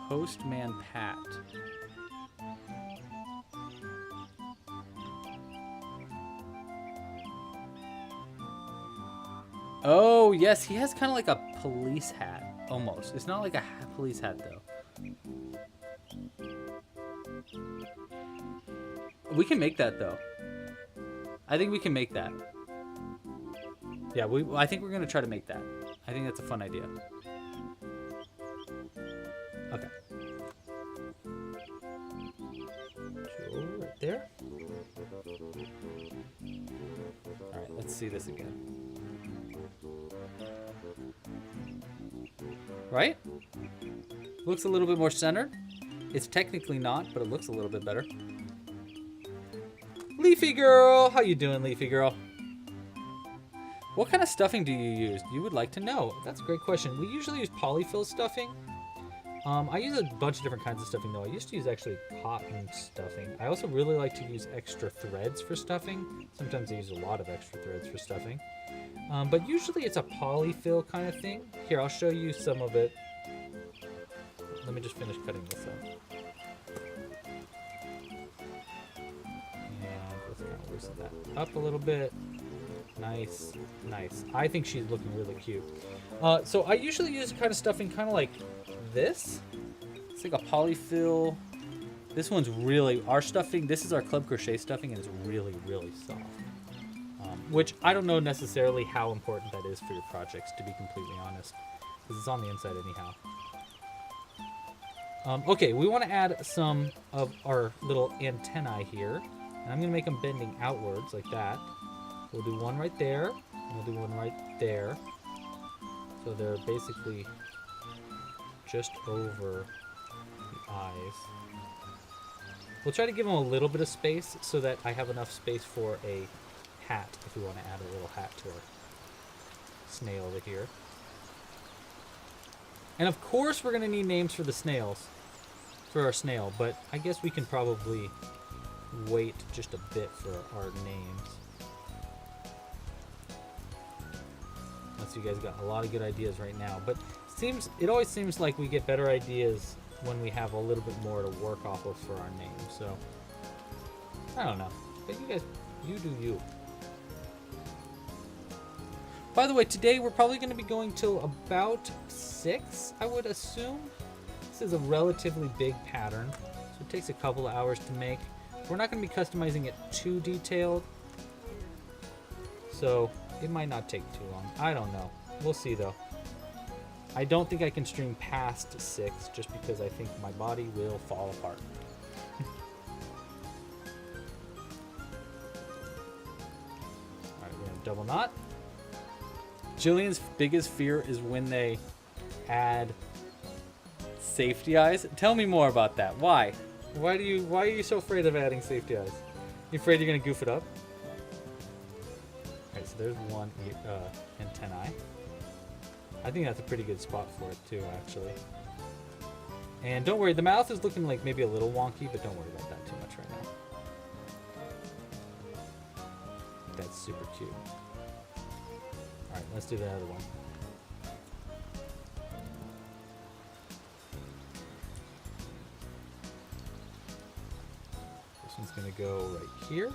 Postman Pat. Oh, yes, he has kind of like a police hat, almost. It's not like a police hat, though. We can make that, though. I think we can make that. Yeah, I think we're going to try to make that. I think that's a fun idea. Okay. Sure, right there. All right, let's see this again. Right? Looks a little bit more centered. It's technically not, but it looks a little bit better. Leafy girl! How you doing, Leafy girl? What kind of stuffing do you use? You would like to know. That's a great question. We usually use polyfill stuffing. I use a bunch of different kinds of stuffing, though. I used to use actually cotton stuffing. I also really like to use extra threads for stuffing. Sometimes I use a lot of extra threads for stuffing. But usually it's a polyfill kind of thing. Here, I'll show you some of it. Let me just finish cutting this up. And let's kind of loosen that up a little bit. Nice, nice. I think she's looking really cute. So I usually use kind of stuffing kind of like this. It's like a polyfill. This one's really, our stuffing, this is our Club Crochet stuffing, and it's really, really soft. Which I don't know necessarily how important that is for your projects, to be completely honest, because it's on the inside anyhow. Okay, we want to add some of our little antennae here, and I'm going to make them bending outwards like that. We'll do one right there, and we'll do one right there. So they're basically just over the eyes. We'll try to give them a little bit of space so that I have enough space for a hat, if we want to add a little hat to our snail over here. And of course we're going to need names for the snails, for our snail, but I guess we can probably wait just a bit for our names. Unless you guys got a lot of good ideas right now, but it always seems like we get better ideas when we have a little bit more to work off of for our names. So I don't know, but you guys, you do you. By the way, today we're probably going to be going till about 6, I would assume. This is a relatively big pattern, so it takes a couple of hours to make. We're not going to be customizing it too detailed, so it might not take too long. I don't know. We'll see, though. I don't think I can stream past 6, just because I think my body will fall apart. Alright, we're going to double knot. Jillian's biggest fear is when they add safety eyes. Tell me more about that. Why? Why are you so afraid of adding safety eyes? You afraid you're gonna goof it up? Alright, so there's one antennae. I think that's a pretty good spot for it too, actually. And don't worry, the mouth is looking like maybe a little wonky, but don't worry about that too much right now. That's super cute. Alright, let's do the other one. This one's gonna go right here.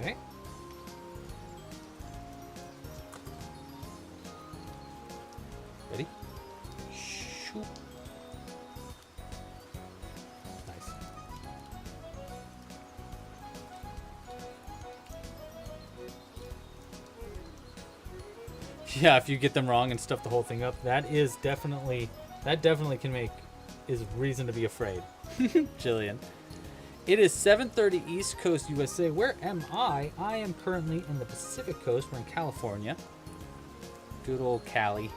Okay. Ready? Shoop. Nice. Yeah, if you get them wrong and stuff the whole thing up, that definitely can make is reason to be afraid. Jillian. It is 7:30 East Coast, USA. Where am I? I am currently in the Pacific Coast. We're in California. Good old Cali.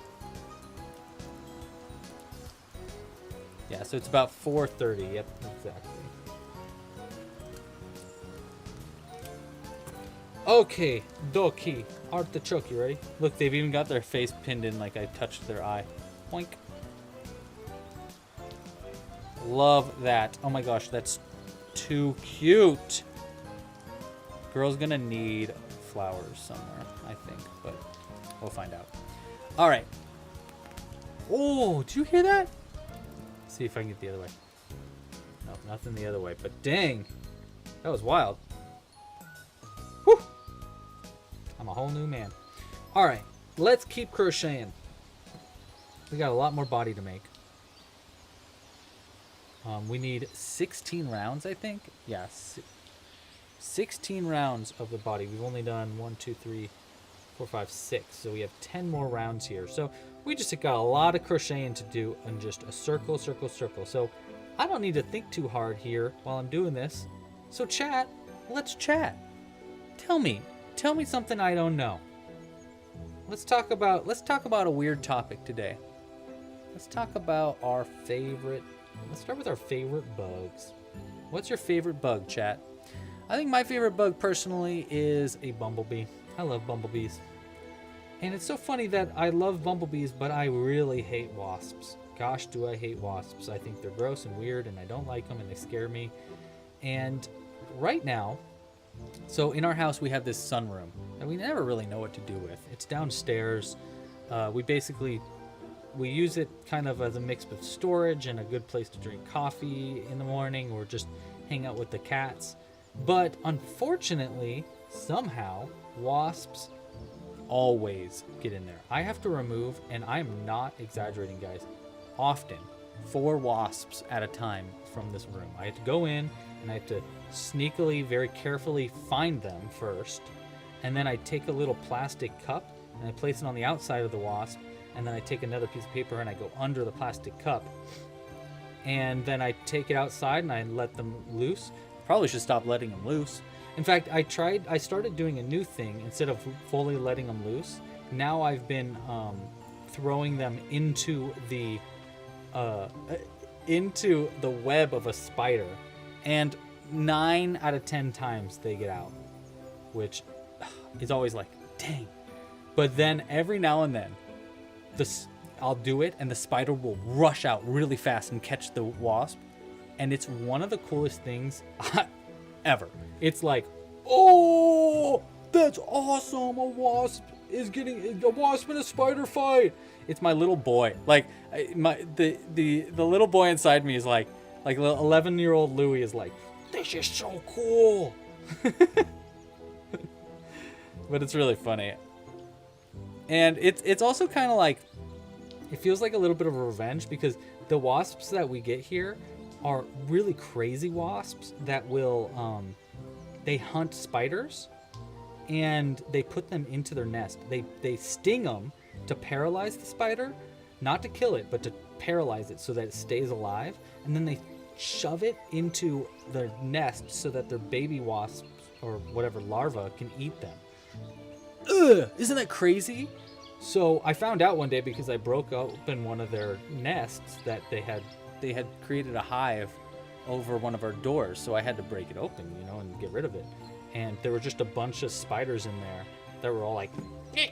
Yeah, so it's about 4:30. Yep, exactly. Okay, Doki. Artichoke, you ready? Look, they've even got their face pinned in like I touched their eye. Boink. Love that. Oh my gosh, that's too cute. Girl's gonna need flowers somewhere, I think, but we'll find out. All right. Oh, did you hear that? See if I can get the other way. No, nothing the other way, but dang, that was wild. Whew. I'm a whole new man. All right, let's keep crocheting. We got a lot more body to make. We need 16 rounds, I think. Yeah, 16 rounds of the body. We've only done 1, 2, 3, 4, 5, 6. So we have 10 more rounds here. So we just got a lot of crocheting to do in just a circle, circle, circle. So I don't need to think too hard here while I'm doing this. So chat, let's chat. Tell me something I don't know. Let's talk about a weird topic today. Let's talk about our favorite. Let's start with our favorite bugs. What's your favorite bug, chat? I think my favorite bug personally is a bumblebee. I love bumblebees. And it's so funny that I love bumblebees, but I really hate wasps. Gosh, do I hate wasps. I think they're gross and weird, and I don't like them, and they scare me. And right now, so in our house, we have this sunroom that we never really know what to do with. It's downstairs. We use it kind of as a mix of storage and a good place to drink coffee in the morning or just hang out with the cats. But unfortunately, somehow, wasps always get in there. I have to remove, and I'm not exaggerating, guys, often 4 wasps at a time from this room. I have to go in and I have to sneakily, very carefully find them first. And then I take a little plastic cup and I place it on the outside of the wasp. And then I take another piece of paper and I go under the plastic cup. And then I take it outside and I let them loose. Probably should stop letting them loose. In fact, I started doing a new thing. Instead of fully letting them loose, now I've been throwing them into the web of a spider. And 9 out of 10 times they get out. Which is always like, dang. But then every now and then, I'll do it and the spider will rush out really fast and catch the wasp, and it's one of the coolest things ever. It's like, oh, that's awesome! A wasp in a spider fight. It's my little boy. Like the little boy inside me is like 11-year-old Louie is like, this is so cool. But it's really funny. And it's also kind of like, it feels like a little bit of a revenge because the wasps that we get here are really crazy wasps that will, they hunt spiders and they put them into their nest. They sting them to paralyze the spider, not to kill it, but to paralyze it so that it stays alive. And then they shove it into their nest so that their baby wasps or whatever larva can eat them. Ugh, isn't that crazy? So I found out one day because I broke open one of their nests that they had created a hive over one of our doors. So I had to break it open, you know, and get rid of it. And there were just a bunch of spiders in there that were all like, eh.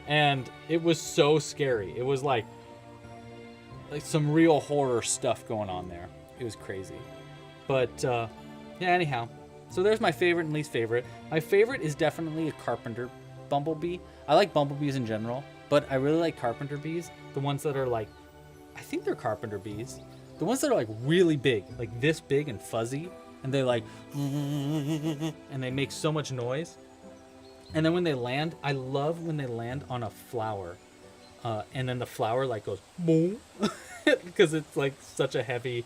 And it was so scary. It was like some real horror stuff going on there. It was crazy. But yeah, anyhow. So there's my favorite and least favorite. My favorite is definitely a carpenter bumblebee. I like bumblebees in general, but I really like carpenter bees. The ones that are like, I think they're carpenter bees. The ones that are like really big, like this big and fuzzy, and they like, and they make so much noise. And then when they land, I love when they land on a flower, and then the flower like goes boom, because it's like such a heavy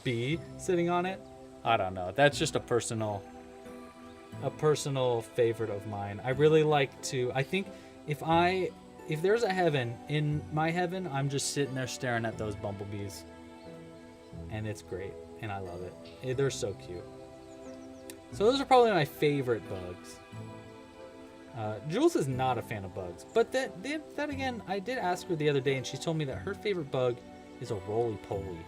bee sitting on it. I don't know. That's just a personal favorite of mine. I really like to. I think if there's a heaven, in my heaven, I'm just sitting there staring at those bumblebees, and it's great, and I love it. They're so cute. So those are probably my favorite bugs. Jules is not a fan of bugs, but that again, I did ask her the other day, and she told me that her favorite bug is a roly-poly,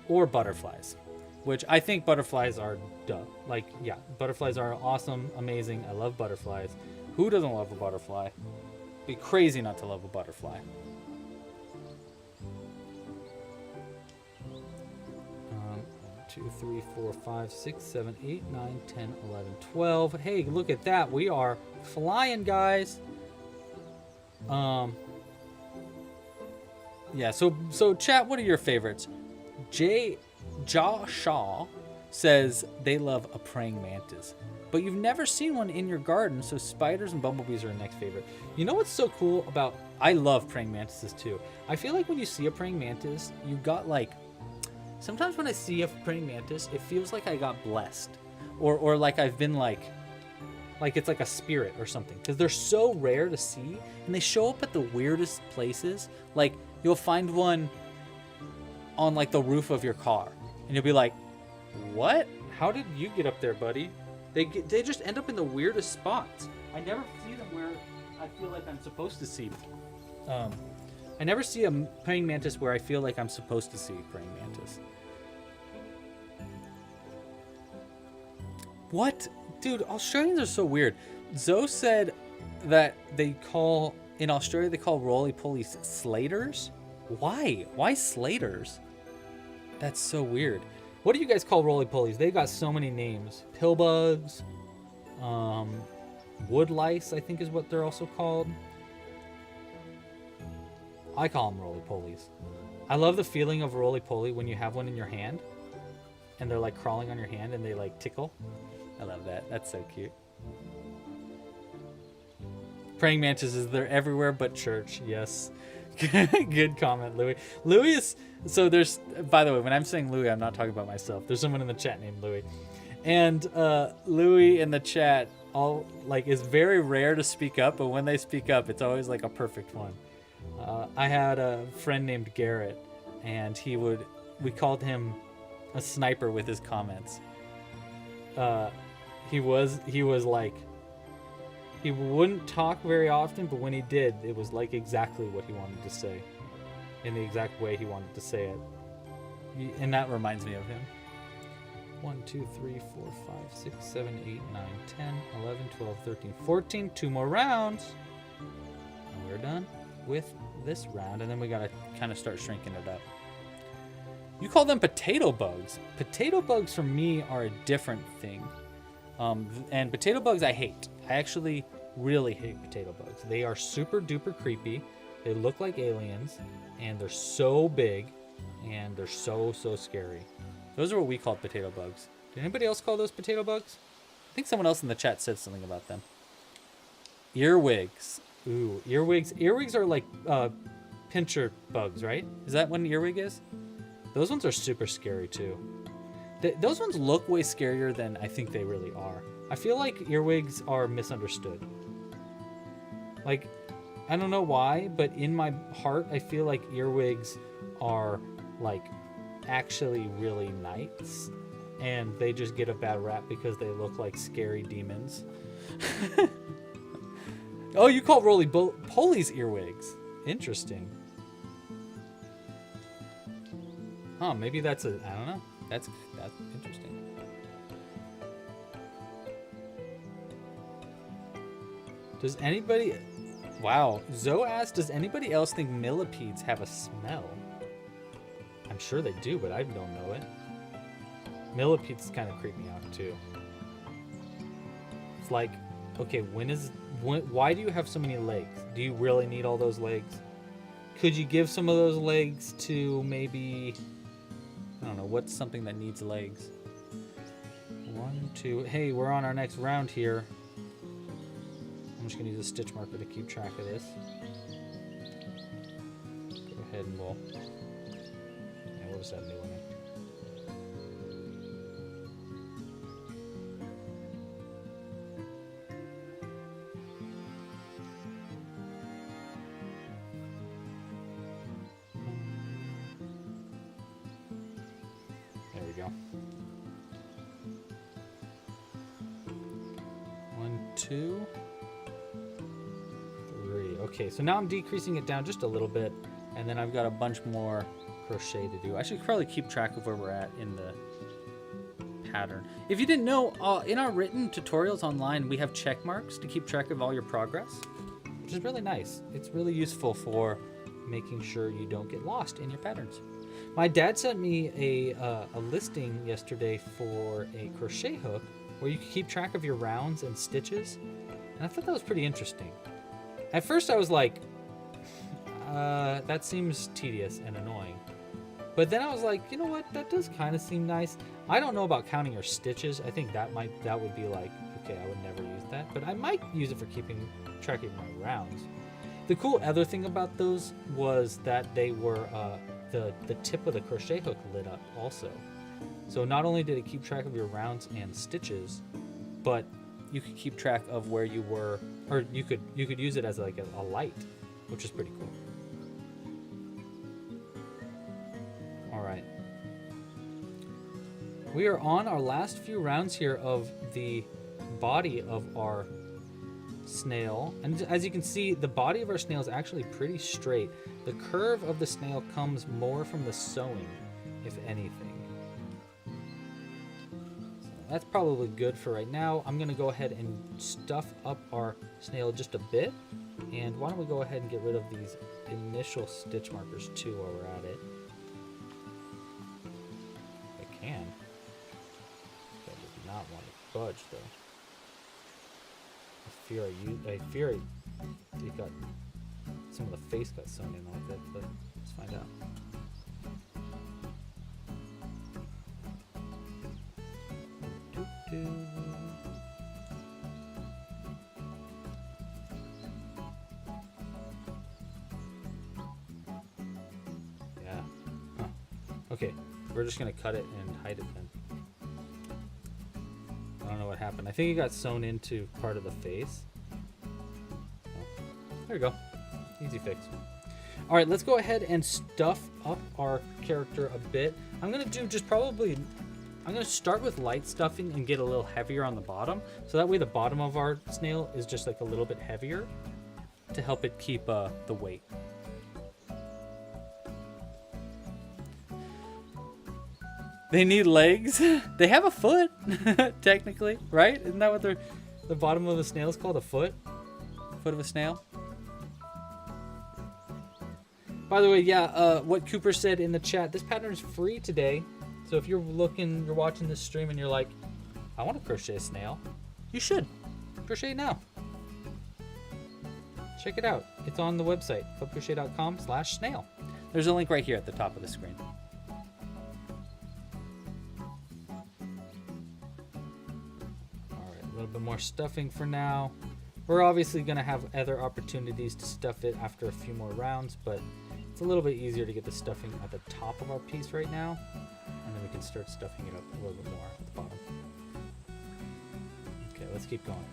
or butterflies, which I think butterflies are duh. Like, yeah, butterflies are awesome, amazing. I love butterflies. Who doesn't love a butterfly? Be crazy not to love a butterfly. 2, 3, 4, 5, 6, 7, 8, 9, 10, 11, 12. Hey, look at that. We are flying, guys. Yeah, so chat, what are your favorites? Ja Shaw says they love a praying mantis, but you've never seen one in your garden, so spiders and bumblebees are your next favorite. You know what's so cool about, I love praying mantises too. I feel like when you see a praying mantis, you got like, sometimes when I see a praying mantis, it feels like I got blessed, or like I've been like it's like a spirit or something, because they're so rare to see, and they show up at the weirdest places. Like, you'll find one on like the roof of your car, and you'll be like, what? How did you get up there, buddy? They just end up in the weirdest spots. I never see them where I feel like I'm supposed to see them. I never see a praying mantis where I feel like I'm supposed to see praying mantis. What? Dude, Australians are so weird. Zoe said that in Australia they call roly-polies slaters. Why? Why slaters? That's so weird. What do you guys call roly-polies? They got so many names. Pillbugs, wood lice, I think is what they're also called. I call them roly-polies. I love the feeling of roly-poly when you have one in your hand and they're like crawling on your hand and they like tickle. I love that. That's so cute. Praying mantises, they're everywhere but church. Yes. Good comment, Louie. Louie is, so there's, by the way, when I'm saying Louie, I'm not talking about myself. There's someone in the chat named Louie. And Louie in the chat is very rare to speak up, but when they speak up, it's always like a perfect one. I had a friend named Garrett, and we called him a sniper with his comments. He was like, he wouldn't talk very often, but when he did, it was like exactly what he wanted to say, in the exact way he wanted to say it. And that reminds me of him. 1, 2, 3, 4, 5, 6, 7, 8, 9, 10, 11, 12, 13, 14. 2 more rounds. And we're done with this round. And then we got to kind of start shrinking it up. You call them potato bugs. Potato bugs for me are a different thing. And potato bugs I hate. I actually really hate potato bugs. They are super duper creepy. They look like aliens. And they're so big. And they're so scary. Those are what we called potato bugs. Did anybody else call those potato bugs? I think someone else in the chat said something about them. Earwigs. Ooh, earwigs. Earwigs are like pincher bugs, right? Is that what an earwig is? Those ones are super scary too. Those ones look way scarier than I think they really are. I feel like earwigs are misunderstood. Like, I don't know why, but in my heart, I feel like earwigs are like actually really nice. and they just get a bad rap because they look like scary demons. Oh, you call roly-polies earwigs. Interesting. Huh, maybe that's a, I don't know. That's interesting. Does anybody, wow, Zoe asked, does anybody else think millipedes have a smell? I'm sure they do, but I don't know it. Millipedes kind of creep me out too. It's like, okay, why do you have so many legs? Do you really need all those legs? Could you give some of those legs to maybe, I don't know, what's something that needs legs? 1, 2, hey, we're on our next round here. I'm just gonna use a stitch marker to keep track of this. Go ahead and we'll, yeah, what was that new one? There we go. 1, 2, 3. Okay, so now I'm decreasing it down just a little bit, and then I've got a bunch more crochet to do. I should probably keep track of where we're at in the pattern. If you didn't know, in our written tutorials online, we have check marks to keep track of all your progress, which is really nice. It's really useful for making sure you don't get lost in your patterns. My dad sent me a listing yesterday for a crochet hook where you can keep track of your rounds and stitches, and I thought that was pretty interesting. At first I was like, that seems tedious and annoying. But then I was like, you know what, that does kind of seem nice. I don't know about counting your stitches. I think that would be like, okay, I would never use that, but I might use it for keeping track of my rounds. The cool other thing about those was that they were, the tip of the crochet hook lit up also. So not only did it keep track of your rounds and stitches, but you could keep track of where you were, or you could use it as like a light, which is pretty cool. All right. We are on our last few rounds here of the body of our snail, and as you can see, the body of our snail is actually pretty straight. The curve of the snail comes more from the sewing, if anything. So that's probably good for right now. I'm gonna go ahead and stuff up our snail just a bit, and why don't we go ahead and get rid of these initial stitch markers too while we're at it. If I can. I do not want to budge though. I fear it got some of the face got sewn in with it, but let's find out. Yeah. Huh. Okay, we're just gonna cut it and hide it then. I don't know what happened. I think it got sewn into part of the face. Oh, there we go. Easy fix. All right, let's go ahead and stuff up our character a bit. I'm gonna do just probably, I'm gonna start with light stuffing and get a little heavier on the bottom. So that way the bottom of our snail is just like a little bit heavier to help it keep the weight. They need legs. They have a foot, technically, right? Isn't that what the bottom of a snail is called? A foot? Foot of a snail? By the way, yeah, what Cooper said in the chat, this pattern is free today. So if you're watching this stream and you're like, I want to crochet a snail, you should. Crochet now. Check it out. It's on the website, clubcrochet.com/snail. There's a link right here at the top of the screen. A little bit more stuffing for now. We're obviously going to have other opportunities to stuff it after a few more rounds, but it's a little bit easier to get the stuffing at the top of our piece right now, and then we can start stuffing it up a little bit more at the bottom. Okay, let's keep going.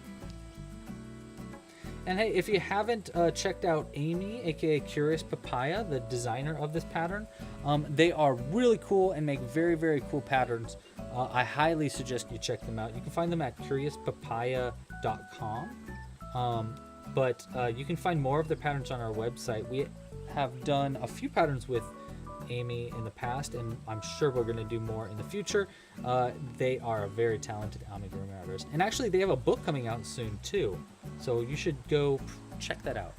And hey, if you haven't checked out Amy, aka Curious Papaya, the designer of this pattern, they are really cool and make very, very cool patterns. I highly suggest you check them out. You can find them at curiouspapaya.com. But you can find more of the patterns on our website. We have done a few patterns with Amy in the past, and I'm sure we're going to do more in the future. They are a very talented amigurumi artist. And actually, they have a book coming out soon, too. So you should go check that out.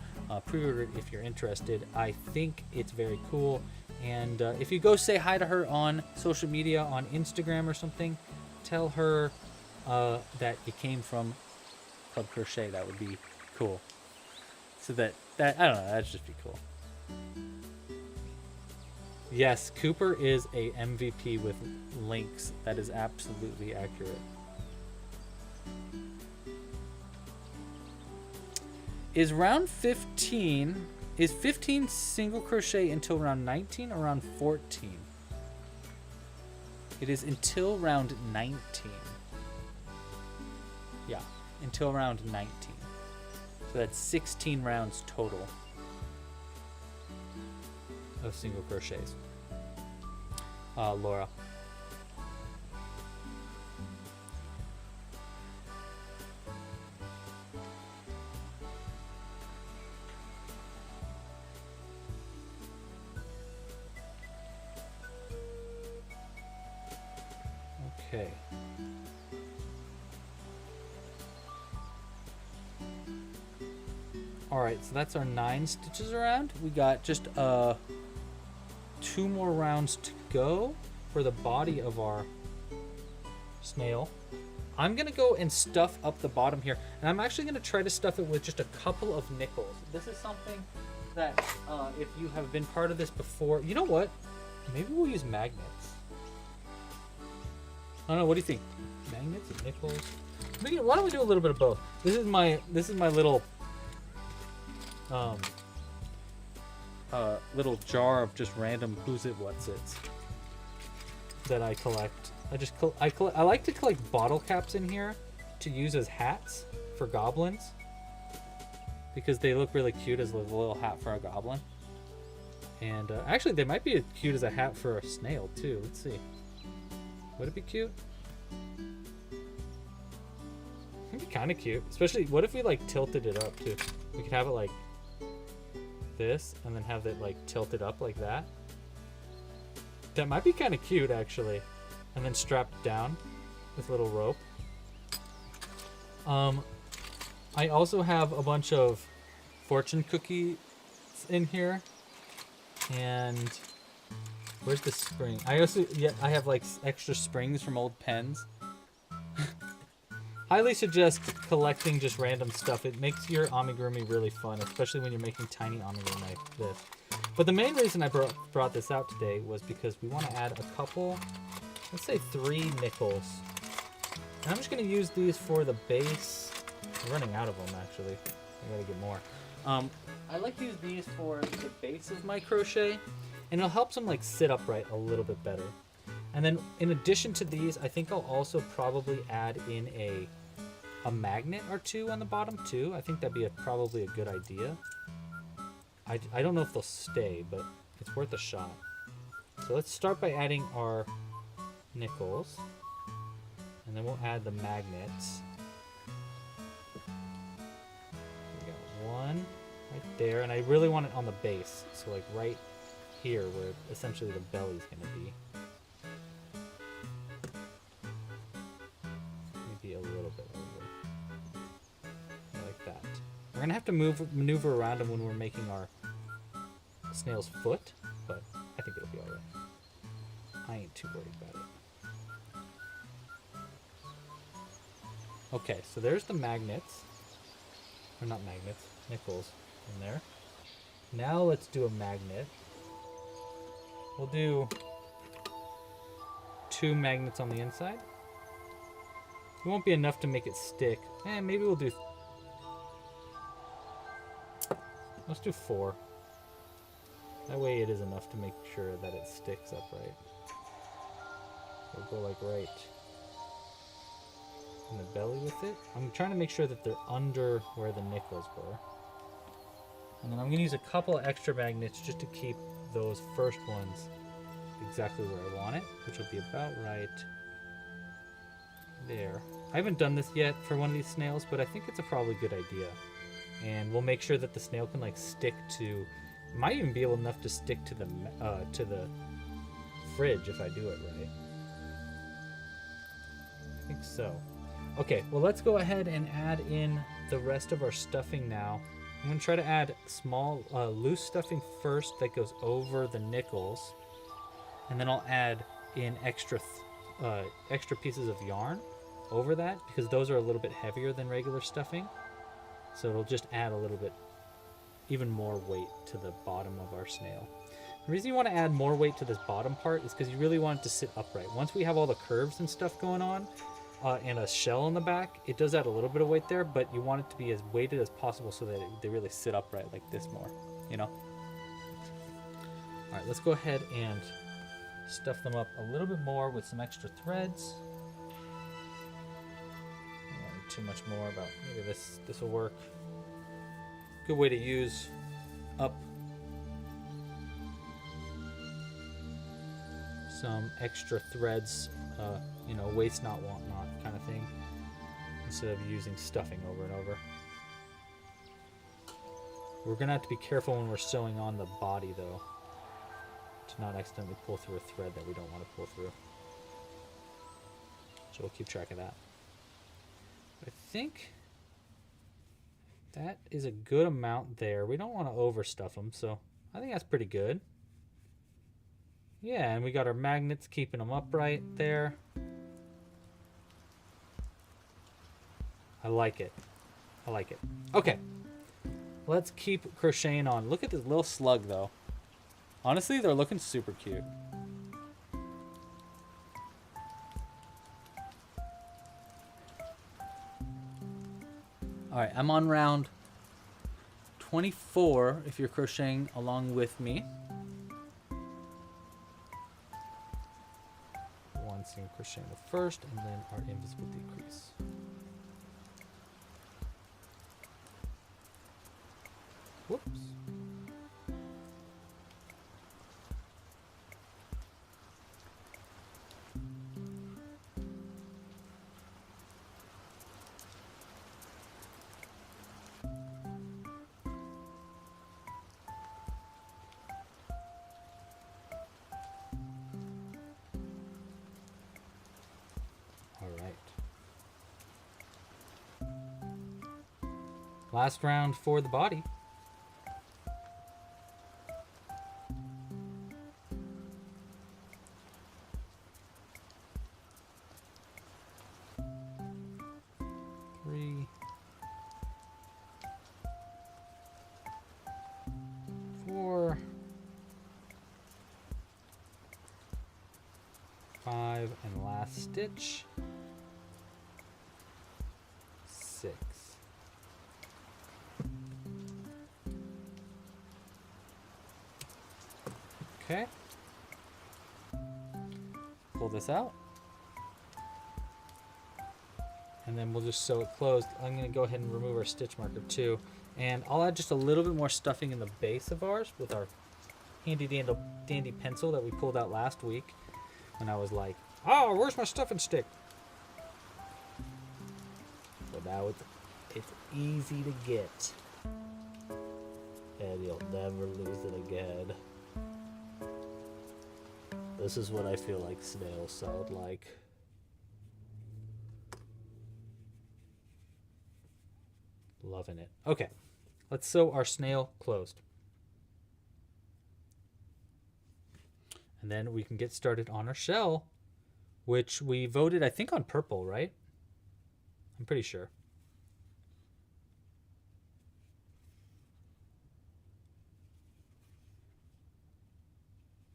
Pre-order it if you're interested. I think it's very cool. And if you go say hi to her on social media, on Instagram or something, tell her that it came from Club Crochet. That would be cool. So that I don't know, that'd just be cool. Yes, Cooper is a MVP with links. That is absolutely accurate. Is 15 single crochet until round 19 or round 14? It is until round 19. Yeah, until round 19. So that's 16 rounds total of single crochets. Laura. Okay. All right, so that's our 9 stitches around. We got just 2 more rounds to go for the body of our snail. I'm gonna go and stuff up the bottom here, and I'm actually gonna try to stuff it with just a couple of nickels. This is something that if you have been part of this before, you know what? Maybe we'll use magnets. I don't know. What do you think? Magnets and nickels. Why don't we do a little bit of both? This is my little little jar of just random who's it what's it's that I collect. I like to collect bottle caps in here to use as hats for goblins because they look really cute as a little hat for a goblin. And actually, they might be cute as a hat for a snail too. Let's see. Would it be cute? It'd be kind of cute. Especially, what if we like tilted it up too? We could have it like this and then have it like tilted up like that. That might be kind of cute actually. And then strapped down with a little rope. I also have a bunch of fortune cookies in here. And where's the spring? I have like extra springs from old pens. Highly suggest collecting just random stuff. It makes your amigurumi really fun, especially when you're making tiny amigurumi like this. But the main reason I brought this out today was because we want to add a couple, let's say 3 nickels. And I'm just going to use these for the base. I'm running out of them actually. I gotta get more. I like to use these for the base of my crochet, and it'll help them like sit upright a little bit better. And then in addition to these, I think I'll also probably add in a magnet or 2 on the bottom too. I think that'd be probably a good idea. I don't know if they'll stay, but it's worth a shot. So let's start by adding our nickels, and then we'll add the magnets. We got 1 right there, and I really want it on the base, so like right here where essentially the belly's gonna be. Maybe a little bit over. Like that. We're gonna have to maneuver around them when we're making our snail's foot, but I think it'll be alright. I ain't too worried about it. Okay, so there's the magnets. Or not magnets, nickels in there. Now let's do a magnet. We'll do 2 magnets on the inside. It won't be enough to make it stick. Maybe we'll do... Let's do 4. That way it is enough to make sure that it sticks upright. We'll go like right in the belly with it. I'm trying to make sure that they're under where the nickels were. And then I'm going to use a couple of extra magnets just to keep those first ones exactly where I want it, which will be about right there. I haven't done this yet for one of these snails, but I think it's a probably good idea. And we'll make sure that the snail can like stick to, might even be able enough to stick to the fridge if I do it right. I think so. Okay, well let's go ahead and add in the rest of our stuffing now. I'm going to try to add small loose stuffing first that goes over the nickels, and then I'll add in extra pieces of yarn over that because those are a little bit heavier than regular stuffing. So it'll just add a little bit, even more weight to the bottom of our snail. The reason you want to add more weight to this bottom part is because you really want it to sit upright. Once we have all the curves and stuff going on, and a shell in the back, it does add a little bit of weight there, but you want it to be as weighted as possible so that they really sit upright like this more, you know? All right, let's go ahead and stuff them up a little bit more with some extra threads. Too much more, about maybe this will work. Good way to use up some extra threads, you know, waste not, want not kind of thing, instead of using stuffing over and over. We're gonna have to be careful when we're sewing on the body though, to not accidentally pull through a thread that we don't want to pull through. So we'll keep track of that. I think that is a good amount there. We don't want to overstuff them, so I think that's pretty good. Yeah, and we got our magnets keeping them upright there. I like it. I like it. Okay, let's keep crocheting on. Look at this little slug, though. Honestly, they're looking super cute. All right, I'm on round 24 if you're crocheting along with me. One single crochet in the first, and then our invisible decrease. Whoops. Last round for the body. Three, 4, 5, and last stitch. 6. Okay. Pull this out. And then we'll just sew it closed. I'm going to go ahead and remove our stitch marker too. And I'll add just a little bit more stuffing in the base of ours with our handy dandy pencil that we pulled out last week when I was like, oh, where's my stuffing stick? But now it's easy to get. And you'll never lose it again. This is what I feel like snails sound like. Loving it. Okay, let's sew our snail closed. And then we can get started on our shell, which we voted, I think, on purple, right? I'm pretty sure.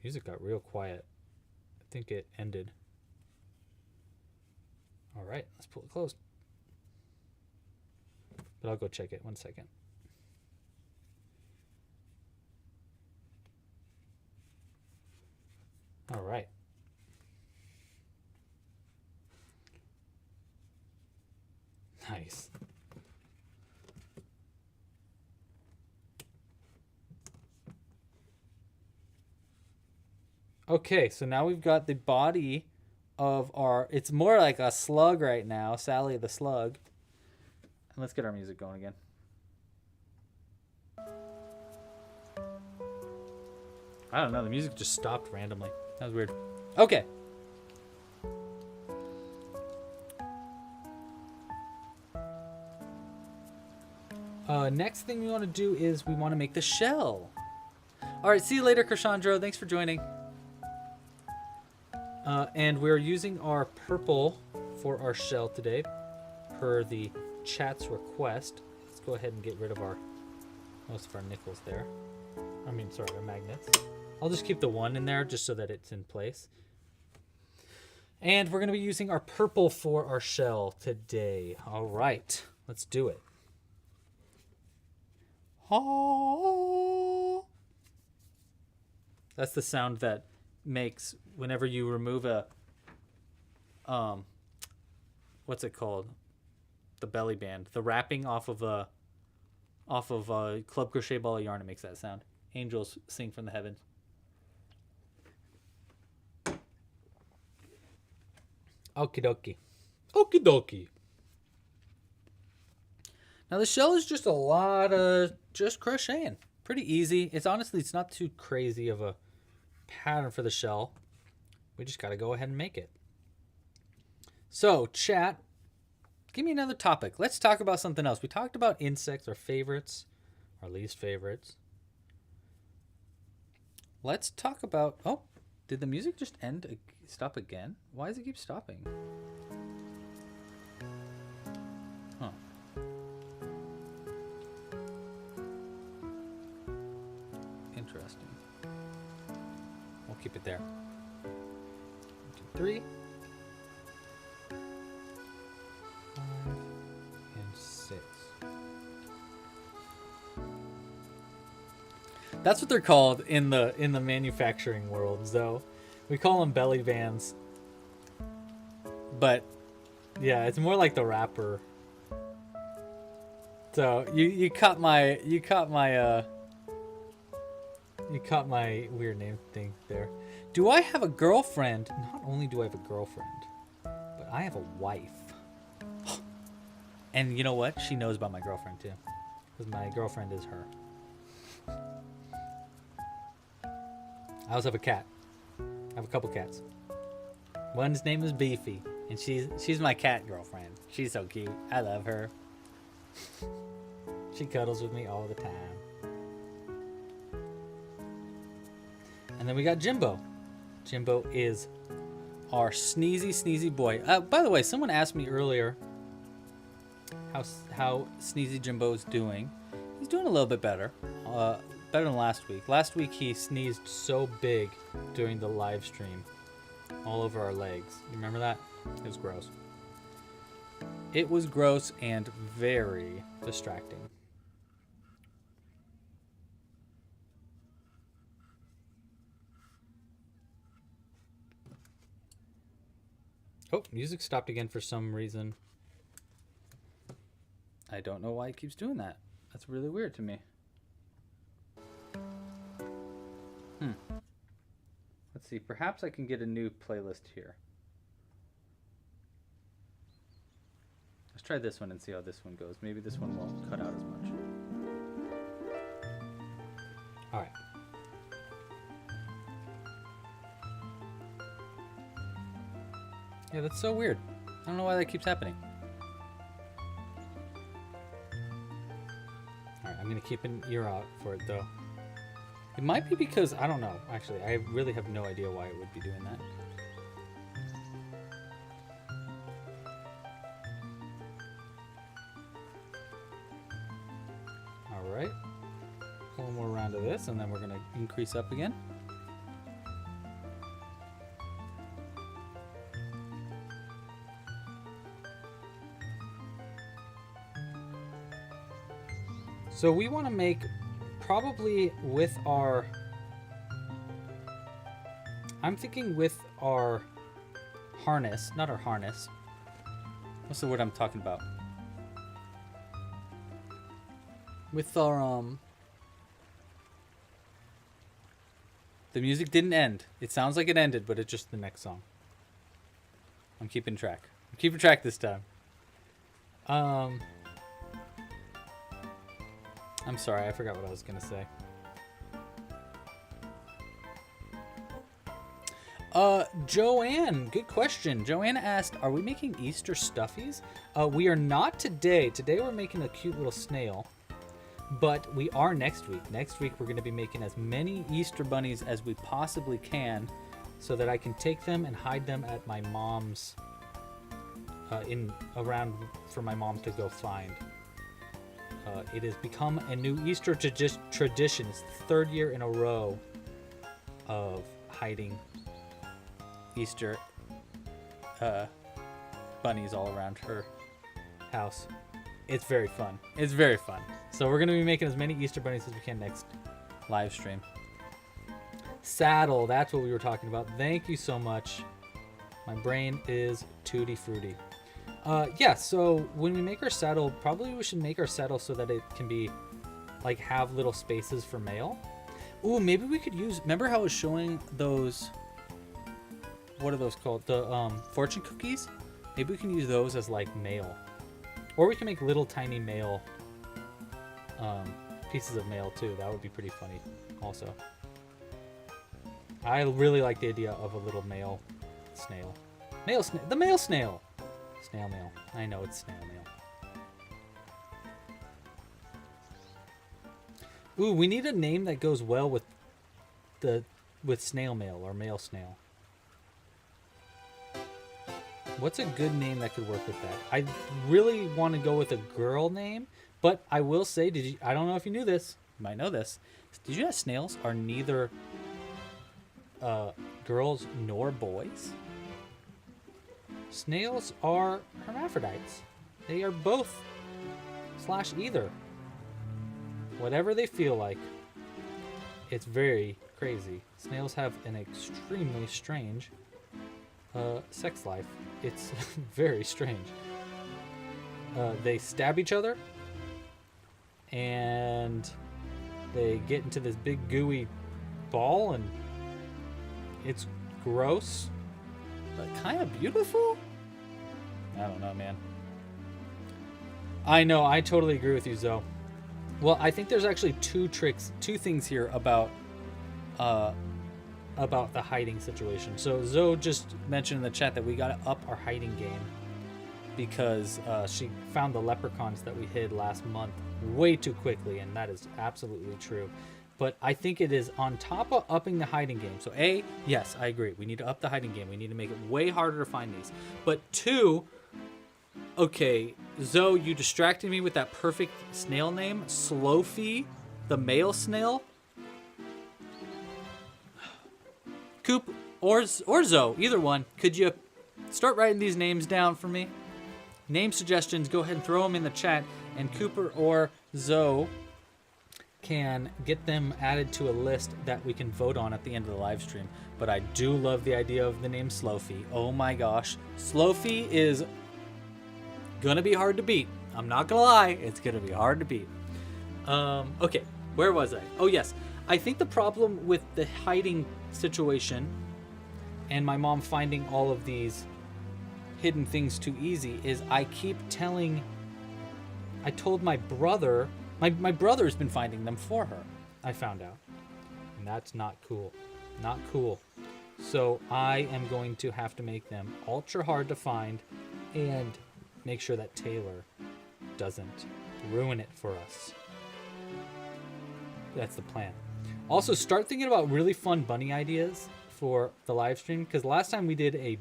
Music got real quiet. I think it ended. All right, let's pull it closed. But I'll go check it. 1 second. All right. Nice. Okay, so now we've got the body of our, it's more like a slug right now, Sally the slug. And let's get our music going again. I don't know, the music just stopped randomly. That was weird. Okay. Next thing we want to do is we want to make the shell. All right, see you later, Krishandro. Thanks for joining. And we're using our purple for our shell today, per the chat's request. Let's go ahead and get rid of most of our nickels there. Our magnets. I'll just keep the one in there just so that it's in place. And we're going to be using our purple for our shell today. All right, let's do it. Oh. That's the sound that makes whenever you remove a what's it called, the belly band, the wrapping off of a club crochet ball of yarn. It makes that sound. Angels sing from the heavens. Okie dokie. Okie dokie. Now the shell is just a lot of just crocheting. Pretty easy. It's not too crazy of a pattern for the shell. We just got to go ahead and make it. So chat, give me another topic. Let's talk about something else. We talked about insects, our favorites, our least favorites. Let's talk about, oh, did the music just stop again? Why does it keep stopping? Huh. Interesting. We'll keep it there. 1, 2, 3. 5 and 6. That's what they're called in the manufacturing world, though. We call them belly bands. But yeah, it's more like the wrapper. So you caught my weird name thing there. Do I have a girlfriend? Not only do I have a girlfriend, but I have a wife. And you know what? She knows about my girlfriend too. Because my girlfriend is her. I also have a cat. I have a couple cats. One's name is Beefy, and she's my cat girlfriend. She's so cute. I love her. She cuddles with me all the time. And then we got Jimbo. Jimbo is our sneezy boy. By the way, someone asked me earlier how Sneezy Jimbo's doing. He's doing a little bit better. Better than last week. Last week he sneezed so big during the live stream, all over our legs. You remember that? It was gross. It was gross and very distracting. Oh, music stopped again for some reason. I don't know why it keeps doing that. That's really weird to me. Let's see, perhaps I can get a new playlist here. Let's try this one and see how this one goes. Maybe this one won't cut out as much. All right. Yeah, that's so weird. I don't know why that keeps happening. All right, I'm gonna keep an ear out for it though. It might be because, I don't know, actually. I really have no idea why it would be doing that. All right. One more round of this, and then we're going to increase up again. So we want to make... Probably with our... I'm thinking with our harness, not our harness. What's the word I'm talking about? With our, The music didn't end. It sounds like it ended, but it's just the next song. I'm keeping track. I'm keeping track this time. I'm sorry, I forgot what I was gonna say. Joanne, good question. Joanne asked, are we making Easter stuffies? We are not today. Today we're making a cute little snail, but we are next week. Next week we're going to be making as many Easter bunnies as we possibly can so that I can take them and hide them at my mom's, around for my mom to go find. It has become a new Easter tradition. It's the third year in a row of hiding Easter bunnies all around her house. It's very fun. It's very fun. So we're going to be making as many Easter bunnies as we can next live stream. Saddle, that's what we were talking about. Thank you so much. My brain is tutti frutti. Yeah, so when we make our saddle, probably we should make our saddle so that it can be, like, have little spaces for mail. Ooh, maybe we could use, remember how I was showing those, what are those called? The fortune cookies? Maybe we can use those as, like, mail. Or we can make little tiny mail, pieces of mail, too. That would be pretty funny, also. I really like the idea of a little mail snail. The mail snail! Snail mail. I know it's snail mail. Ooh, we need a name that goes well with snail mail or mail snail. What's a good name that could work with that? I really want to go with a girl name, but I will say, I don't know if you knew this. You might know this. Did you know snails are neither girls nor boys? Snails are hermaphrodites. They are both / either. Whatever they feel like. It's very crazy. Snails have an extremely strange sex life. It's very strange. They stab each other and they get into this big gooey ball and it's gross, but kind of beautiful. I don't know, man. I know, I totally agree with you, Zoe. Well, I think there's actually two things here about the hiding situation. So Zoe just mentioned in the chat that we got to up our hiding game because she found the leprechauns that we hid last month way too quickly, and that is absolutely true. But I think it is on top of upping the hiding game. So A, yes, I agree. We need to up the hiding game. We need to make it way harder to find these. But 2, okay, Zoe, you distracted me with that perfect snail name, Slowfie, the male snail. Coop or Zoe, either one, could you start writing these names down for me? Name suggestions, go ahead and throw them in the chat, and Cooper or Zoe can get them added to a list that we can vote on at the end of the live stream. But I do love the idea of the name Slowfie. Oh my gosh. Slowfie is gonna be hard to beat. I'm not gonna lie, it's gonna be hard to beat. Okay, where was I? Oh yes, I think the problem with the hiding situation and my mom finding all of these hidden things too easy is I told my brother, my brother's been finding them for her, I found out. And that's not cool. Not cool. So I am going to have to make them ultra hard to find and make sure that Taylor doesn't ruin it for us. That's the plan. Also, start thinking about really fun bunny ideas for the live stream, because last time we did a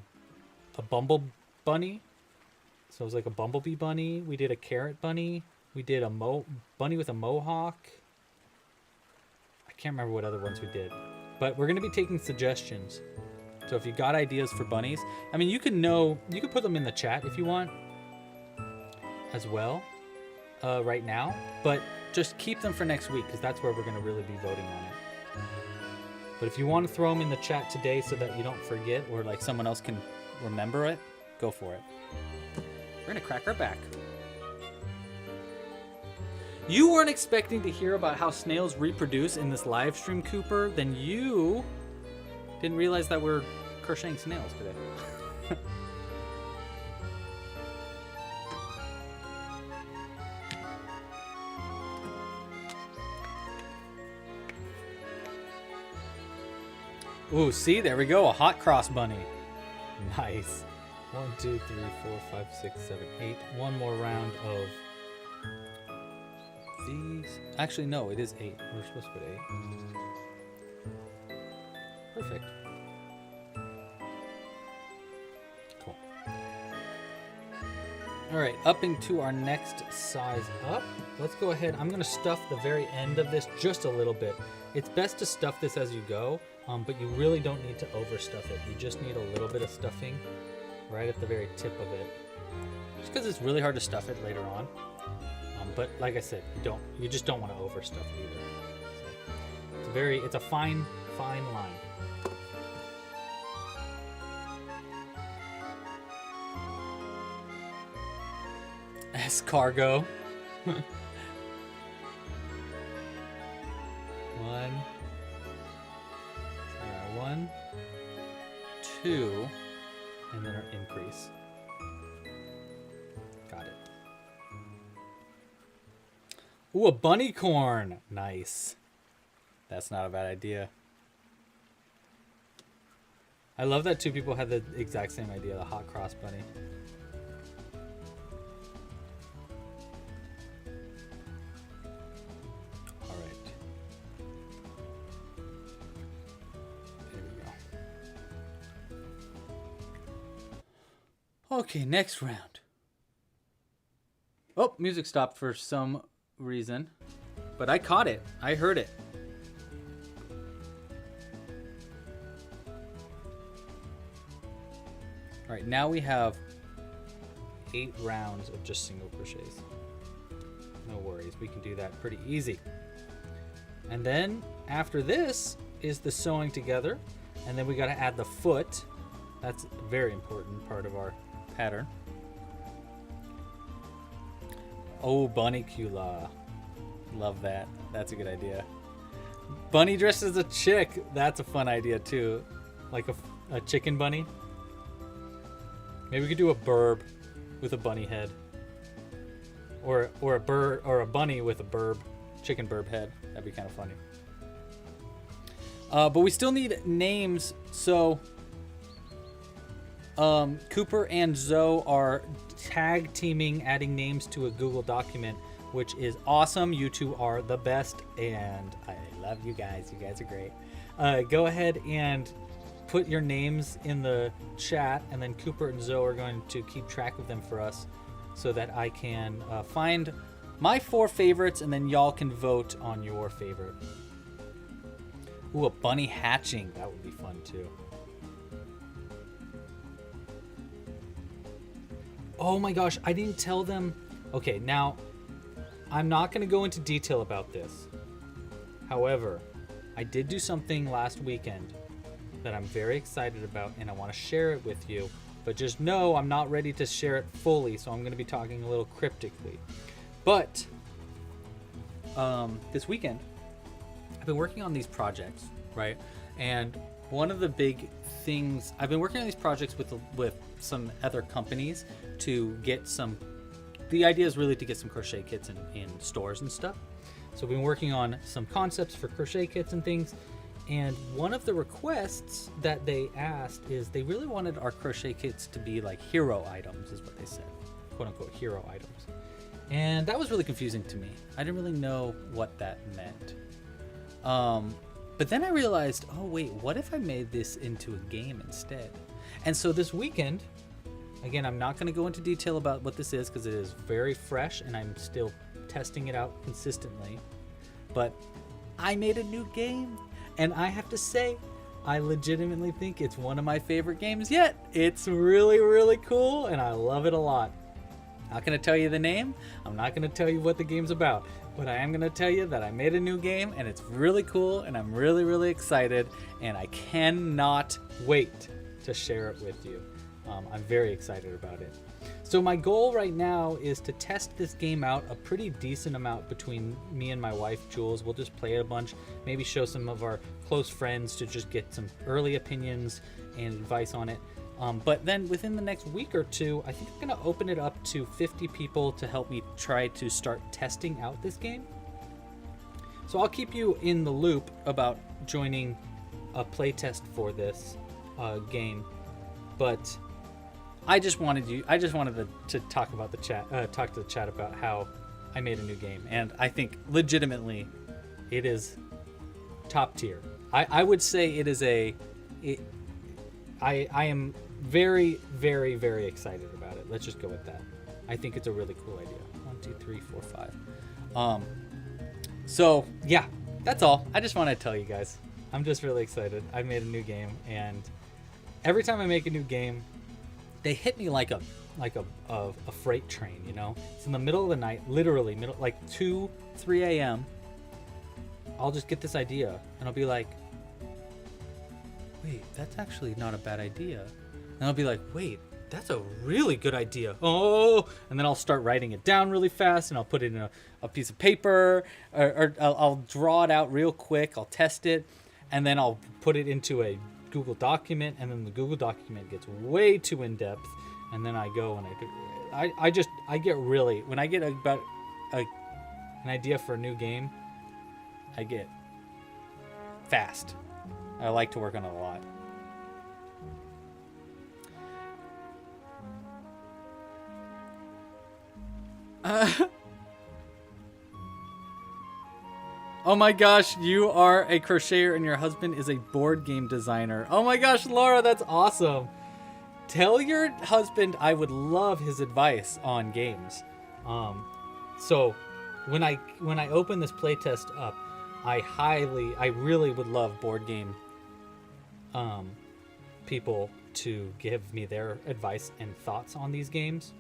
bumble bunny. So it was like a bumblebee bunny. We did a carrot bunny. We did a bunny with a mohawk. I can't remember what other ones we did. But we're going to be taking suggestions. So if you got ideas for bunnies, I mean, you can put them in the chat if you want as well right now. But just keep them for next week, because that's where we're going to really be voting on it. But if you want to throw them in the chat today so that you don't forget, or like someone else can remember it, go for it. We're going to crack our back. You weren't expecting to hear about how snails reproduce in this live stream, Cooper? Then you didn't realize that we're crocheting snails today. Ooh, see, there we go. A hot cross bunny. Nice. 1, 2, 3, 4, 5, 6, 7, 8. One more round of these. Actually, no, it is 8. We're supposed to put 8. Perfect. Cool. All right, upping to our next size up. Let's go ahead. I'm going to stuff the very end of this just a little bit. It's best to stuff this as you go, but you really don't need to overstuff it. You just need a little bit of stuffing right at the very tip of it, just because it's really hard to stuff it later on. But like I said, you just don't want to overstuff it either. So it's a fine line. Escargot. One, 2, and then our increase. Got it. Ooh, a bunny corn. Nice. That's not a bad idea. I love that 2 people had the exact same idea, the hot cross bunny. All right. There we go. Okay, next round. Oh, music stopped for some reason, but I caught it. I heard it. All right, now we have 8 rounds of just single crochets. No worries, we can do that pretty easy. And then after this is the sewing together, and then we got to add the foot. That's a very important part of our pattern. Oh, bunnicula. Love that. That's a good idea. Bunny dressed as a chick. That's a fun idea too. Like a chicken bunny. Maybe we could do a burb with a bunny head. Or a bird or a bunny with a chicken burb head. That'd be kind of funny. But we still need names, so Cooper and Zoe are tag teaming, adding names to a Google document, which is awesome. You two are the best, and I love you guys. You guys are great. Go ahead and put your names in the chat, and then Cooper and Zoe are going to keep track of them for us so that I can find my 4 favorites, and then y'all can vote on your favorite. Ooh, a bunny hatching. That would be fun too. Oh my gosh, I didn't tell them. Okay, now I'm not going to go into detail about this. However, I did do something last weekend that I'm very excited about, and I want to share it with you. But just know I'm not ready to share it fully, so I'm going to be talking a little cryptically. But this weekend, I've been working on these projects, right? And one of the big things, I've been working on these projects with some other companies to get some, the idea is really to get some crochet kits in stores and stuff. So we've been working on some concepts for crochet kits and things. And one of the requests that they asked is they really wanted our crochet kits to be like hero items, is what they said, quote unquote hero items. And that was really confusing to me. I didn't really know what that meant. But then I realized, oh wait, what if I made this into a game instead? And so this weekend, again, I'm not going to go into detail about what this is because it is very fresh and I'm still testing it out consistently. But I made a new game, and I have to say, I legitimately think it's one of my favorite games yet. It's really, really cool, and I love it a lot. Not going to tell you the name. I'm not going to tell you what the game's about. But I am going to tell you that I made a new game, and it's really cool, and I'm really, really excited, and I cannot wait to share it with you. I'm very excited about it. So my goal right now is to test this game out a pretty decent amount between me and my wife, Jules. We'll just play it a bunch, maybe show some of our close friends to just get some early opinions and advice on it. But then within the next week or two, I think I'm going to open it up to 50 people to help me try to start testing out this game. So I'll keep you in the loop about joining a playtest for this game, but I just wanted to talk about the chat, talk to the chat about how I made a new game, and I think legitimately it is top tier. I would say it is I am very, very, very excited about it. Let's just go with that. I think it's a really cool idea. 1, 2, 3, 4, 5. So yeah, that's all. I just want to tell you guys, I'm just really excited. I made a new game, and every time I make a new game, they hit me like a freight train, you know? It's in the middle of the night, literally like 2, 3 a.m. I'll just get this idea, and I'll be like, wait, that's actually not a bad idea. And I'll be like, wait, that's a really good idea. Oh, and then I'll start writing it down really fast, and I'll put it in a piece of paper, or I'll draw it out real quick. I'll test it, and then I'll put it into a Google document, and then the Google document gets way too in depth, and then I go and I get really, when I get about an idea for a new game, I get fast. I like to work on it a lot. Oh my gosh, you are a crocheter and your husband is a board game designer. Oh my gosh, Laura, that's awesome. Tell your husband I would love his advice on games. So when I open this playtest up, I really would love board game people to give me their advice and thoughts on these games,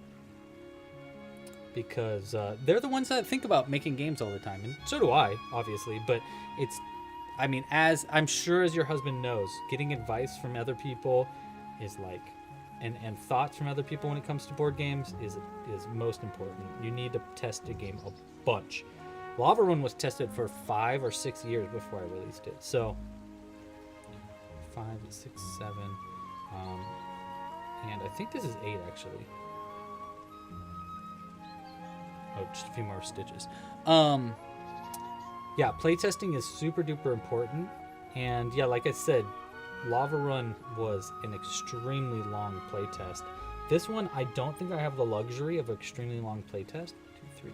because they're the ones that think about making games all the time, and so do I, obviously. But it's, I mean, as I'm sure as your husband knows, getting advice from other people is like, and thoughts from other people when it comes to board games is most important. You need to test a game a bunch. Lava Run was tested for 5 or 6 years before I released it. So 5, 6, 7, and I think this is 8 actually. Oh, just a few more stitches. Yeah, playtesting is super duper important. And yeah, like I said, Lava Run was an extremely long playtest. This one, I don't think I have the luxury of an extremely long playtest. 2, 3,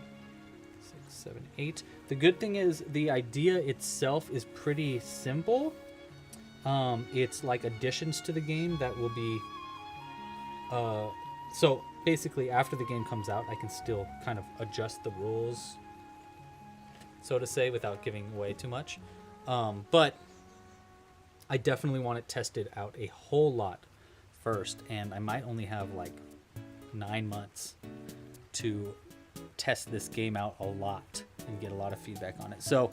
6, 7, 8. The good thing is the idea itself is pretty simple. It's like additions to the game that will be... So basically, after the game comes out, I can still kind of adjust the rules, so to say, without giving away too much. But I definitely want it tested out a whole lot first, and I might only have like 9 months to test this game out a lot and get a lot of feedback on it. So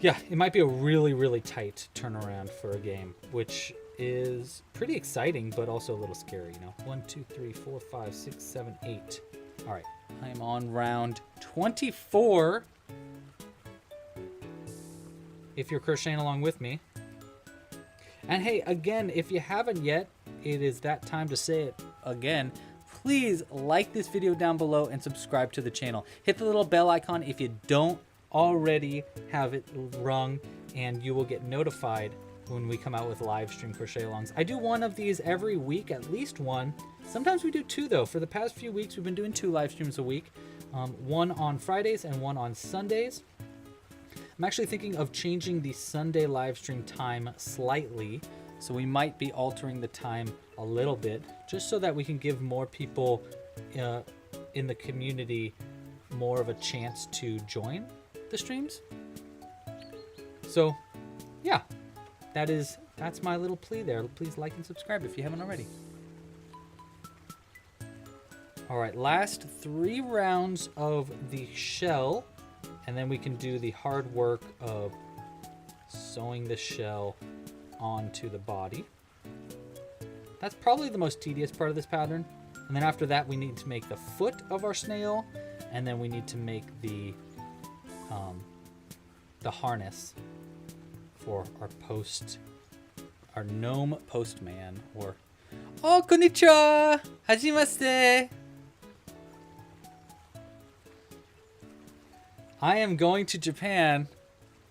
yeah, it might be a really, really tight turnaround for a game, which is pretty exciting, but also a little scary, you know. 1, 2, 3, 4, 5, 6, 7, 8. All right, I am on round 24. If you're crocheting along with me. And hey, again, if you haven't yet, it is that time to say it again. Please like this video down below and subscribe to the channel. Hit the little bell icon if you don't already have it rung, and you will get notified when we come out with live stream crochet alongs. I do one of these every week, at least one. Sometimes we do 2 though. For the past few weeks, we've been doing 2 live streams a week. One on Fridays and one on Sundays. I'm actually thinking of changing the Sunday live stream time slightly. So we might be altering the time a little bit, just so that we can give more people in the community more of a chance to join the streams. So yeah, that's my little plea there. Please like and subscribe if you haven't already. All right, last 3 rounds of the shell, and then we can do the hard work of sewing the shell onto the body. That's probably the most tedious part of this pattern. And then after that, we need to make the foot of our snail, and then we need to make the harness for our gnome postman, or... Oh, konnichiwa! Hajimashite! I am going to Japan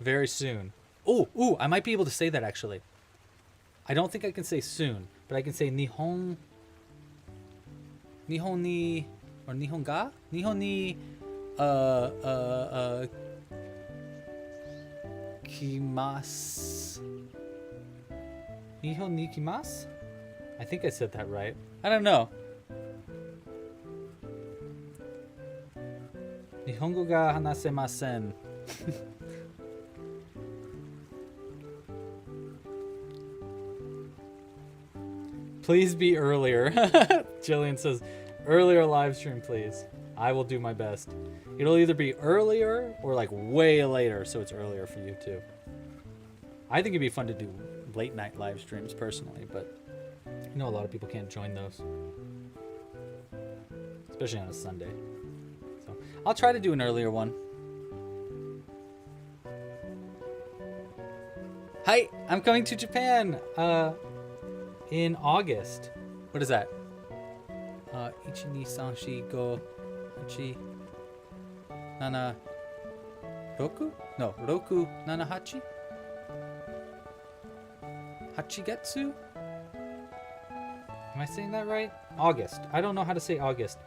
very soon. Oh, ooh, I might be able to say that actually. I don't think I can say soon, but I can say Nihon ni or Nihon ga? Nihon ni kimasu. Nihon ni kimasu? I think I said that right. I don't know. Nihongo ga hanasemasen. Please be earlier. Jillian says, earlier live stream, please. I will do my best. It'll either be earlier or like way later, so it's earlier for you too. I think it'd be fun to do late night live streams personally, but you know a lot of people can't join those. Especially on a Sunday. So I'll try to do an earlier one. Hi, I'm coming to Japan in August. What is that? 1, 2, 3, 4, 5, 6, 7, 6? No, 6, 7, 8? Hachigetsu? Am I saying that right? August. I don't know how to say August.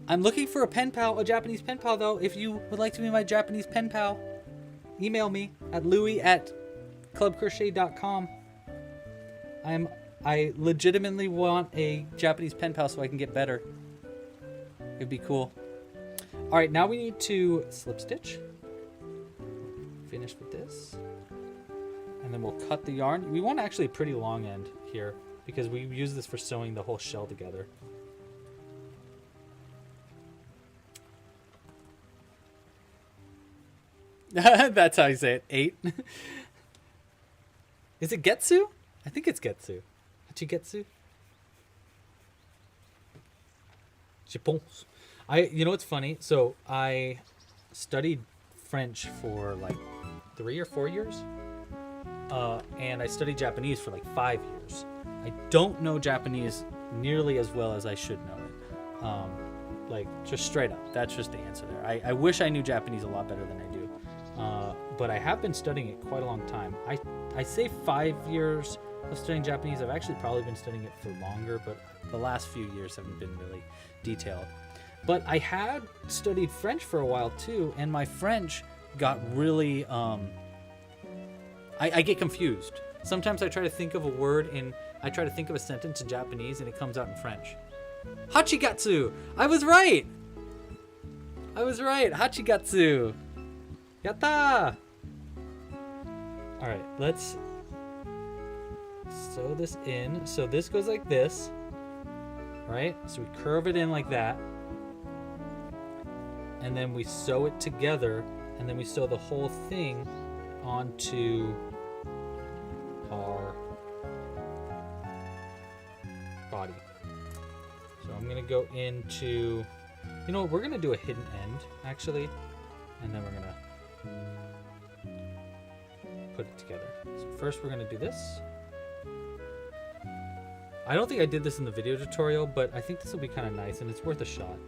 I'm looking for a pen pal, a Japanese pen pal though. If you would like to be my Japanese pen pal, email me at Louie at clubcrochet.com. I legitimately want a Japanese pen pal so I can get better. It'd be cool. All right, now we need to slip stitch. Finish with this. And then we'll cut the yarn. We want actually a pretty long end here because we use this for sewing the whole shell together. That's how you say it. 8. Is it Getsu? I think it's Getsu. Hachigetsu? Japons. You know what's funny? So I studied French for like 3 or 4 years. And I studied Japanese for like 5 years. I don't know Japanese nearly as well as I should know it. Like, just straight up. That's just the answer there. I wish I knew Japanese a lot better than I do. But I have been studying it quite a long time. I say 5 years of studying Japanese. I've actually probably been studying it for longer, but the last few years haven't been really detailed. But I had studied French for a while too, and my French got really... I get confused. Sometimes I try to think of a word I try to think of a sentence in Japanese and it comes out in French. Hachigatsu! I was right! Hachigatsu! Yatta! Alright, let's sew this in. So this goes like this. Right? So we curve it in like that. And then we sew it together. And then we sew the whole thing onto our body. So I'm gonna go into, you know, we're gonna do a hidden end actually, and then we're gonna put it together. So first we're gonna do this. I don't think I did this in the video tutorial, but I think this will be kind of nice and it's worth a shot.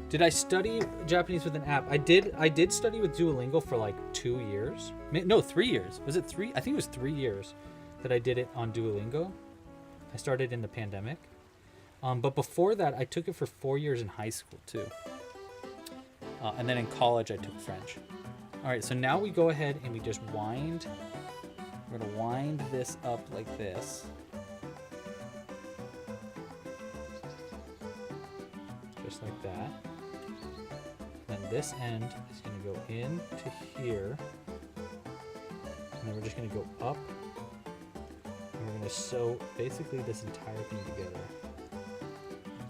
Did I study Japanese with an app? I did study with Duolingo for like 2 years. No, 3 years. Was it 3? I think it was 3 years that I did it on Duolingo. I started in the pandemic. But before that, I took it for 4 years in high school too. And then in college, I took French. All right, so now we go ahead and we just wind. We're gonna wind this up like this. Just like that. Then this end is going to go in to here. And then we're just going to go up. And we're going to sew basically this entire thing together.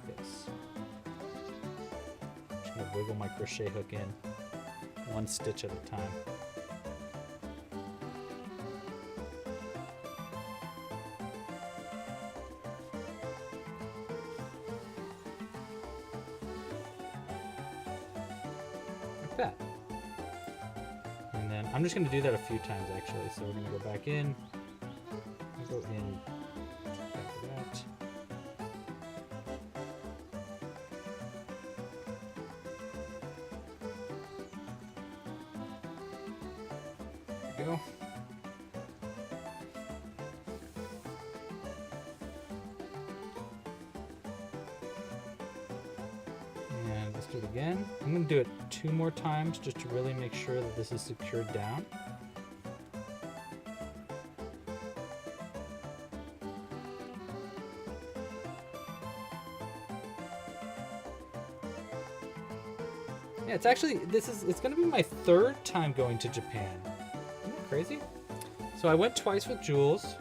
Like this. Just going to wiggle my crochet hook in. 1 stitch at a time. That. And then I'm just going to do that a few times actually. So we're going to go back in, go in, back to that. go. And let's do it again. I'm going to do it 2 more times just to really make sure that this is secured down. Yeah, it's actually, it's going to be my 3rd time going to Japan. Isn't that crazy? So I went twice with Jules.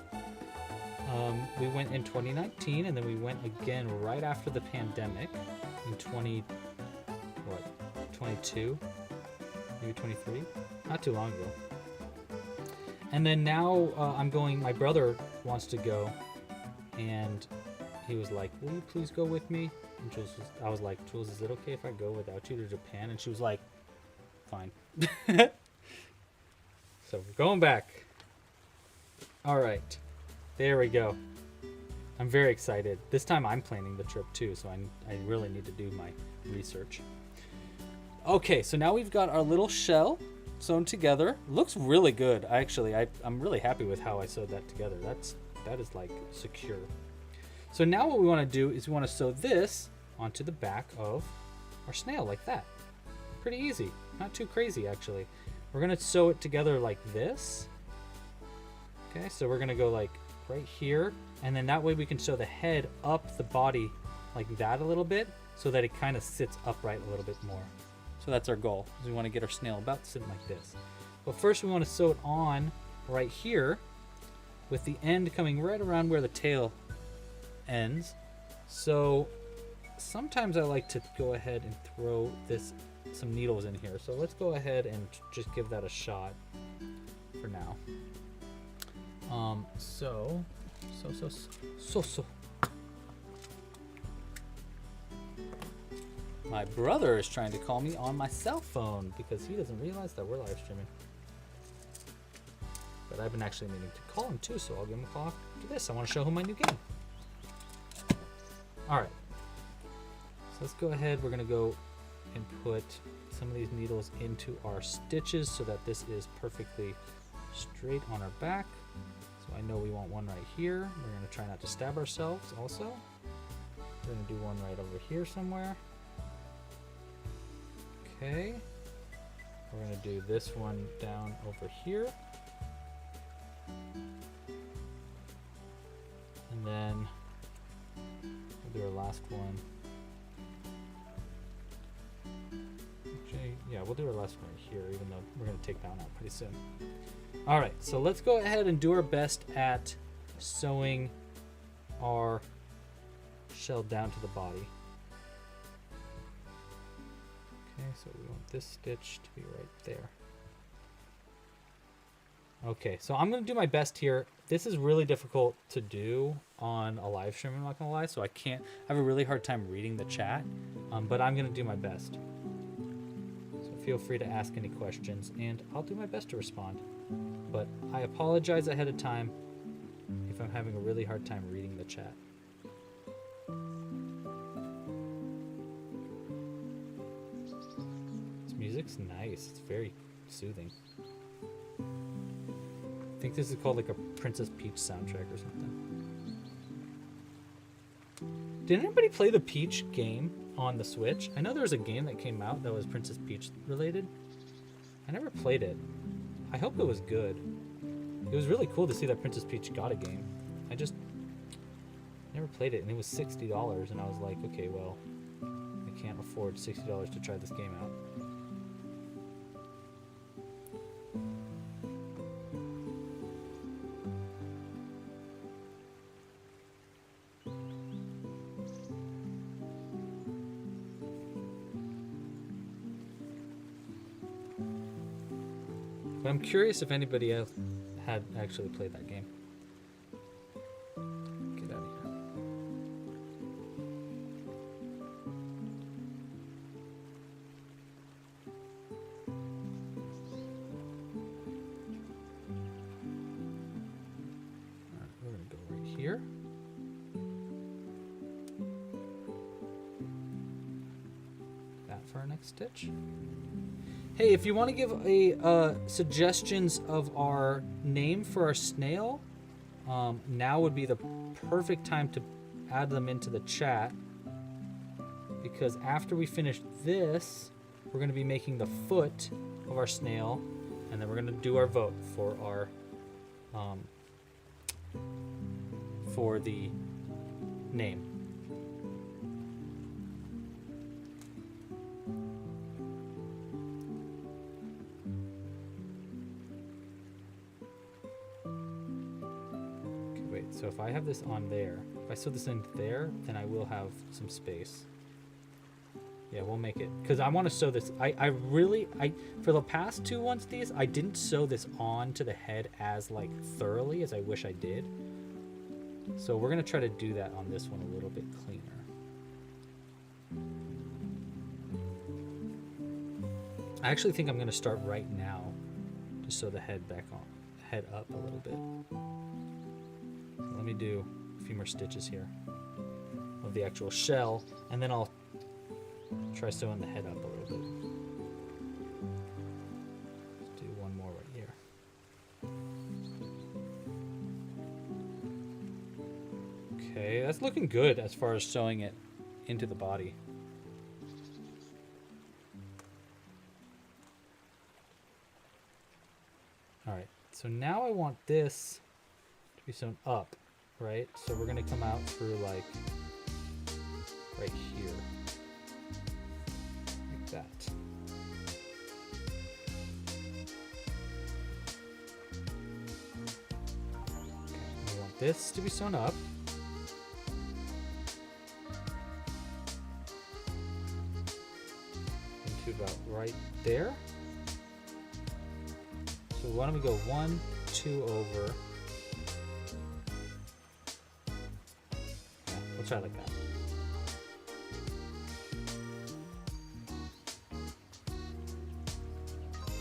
We went in 2019, and then we went again right after the pandemic in 22, maybe 23, not too long ago. And then now I'm going, my brother wants to go, and he was like, will you please go with me? And I was like, Jules, is it okay if I go without you to Japan? And she was like, fine. So we're going back. All right, there we go. I'm very excited. This time I'm planning the trip too, so I really need to do my research. Okay, so now we've got our little shell sewn together. Looks really good. I'm really happy with how I sewed that together. That is like secure. So now what we want to do is we want to sew this onto the back of our snail like that. Pretty easy, not too crazy actually. We're gonna sew it together like this. Okay, so we're gonna go like right here, and then that way we can sew the head up the body like that a little bit so that it kind of sits upright a little bit more. So that's our goal, is we want to get our snail about sitting like this. But first we want to sew it on right here with the end coming right around where the tail ends. So sometimes I like to go ahead and throw some needles in here. So let's go ahead and just give that a shot for now. So. My brother is trying to call me on my cell phone because he doesn't realize that we're live streaming. But I've been actually meaning to call him too, so I'll give him a call after this. I want to show him my new game. All right. So let's go ahead. We're going to go and put some of these needles into our stitches so that this is perfectly straight on our back. So I know we want one right here. We're going to try not to stab ourselves also. We're going to do one right over here somewhere. Okay. We're going to do this one down over here. And then we'll do our last one. Actually, yeah, we'll do our last one right here, even though we're going to take that one out pretty soon. All right, so let's go ahead and do our best at sewing our shell down to the body. Okay, so we want this stitch to be right there. Okay, so I'm going to do my best here. This is really difficult to do on a live stream, I'm not going to lie, so I have a really hard time reading the chat, but I'm going to do my best. So feel free to ask any questions, and I'll do my best to respond. But I apologize ahead of time if I'm having a really hard time reading the chat. This music's nice. It's very soothing. I think this is called like a Princess Peach soundtrack or something. Did anybody play the Peach game on the Switch? I know there was a game that came out that was Princess Peach related. I never played it. I hope it was good. It was really cool to see that Princess Peach got a game. I just never played it, and it was $60, and I was like, okay, well, I can't afford $60 to try this game out. But I'm curious if anybody else had actually played that game. Get out of here. Alright, we're going to go right here. That for our next stitch. Hey, if you want to give a suggestions of our name for our snail, now would be the perfect time to add them into the chat. Because after we finish this, we're going to be making the foot of our snail, and then we're going to do our vote for our for the name. Okay, wait, so if I have this on there, if I sew this in there, then I will have some space. Yeah, we'll make it, because I want to sew this. I for the past two ones these, I didn't sew this on to the head as like thoroughly as I wish I did. So we're going to try to do that on this one a little bit cleaner. I actually think I'm going to start right now to sew the head back on, head up a little bit. Let me do a few more stitches here of the actual shell, and then I'll try sewing the head up a little bit. Let's do one more right here. Okay, that's looking good as far as sewing it into the body. Alright, so now I want this to be sewn up, right? So we're going to come out through like right here. Like that. Okay, we want this to be sewn up. About right there. So why don't we go 1, 2 over. Yeah, we'll try like that.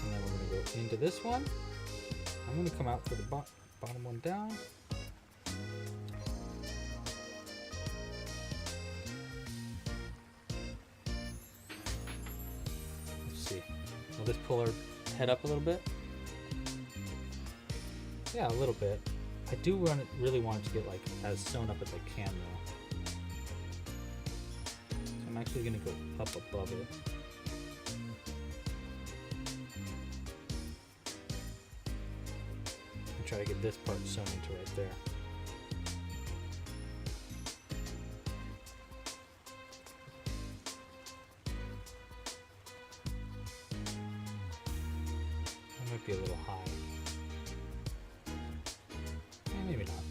And then we're going to go into this one. I'm going to come out for the bottom one down. Will this pull our head up a little bit? Yeah, a little bit. I do really want it to get like as sewn up as I can though. So I'm actually going to go up above it. And try to get this part sewn into right there. Be a little high. Maybe not.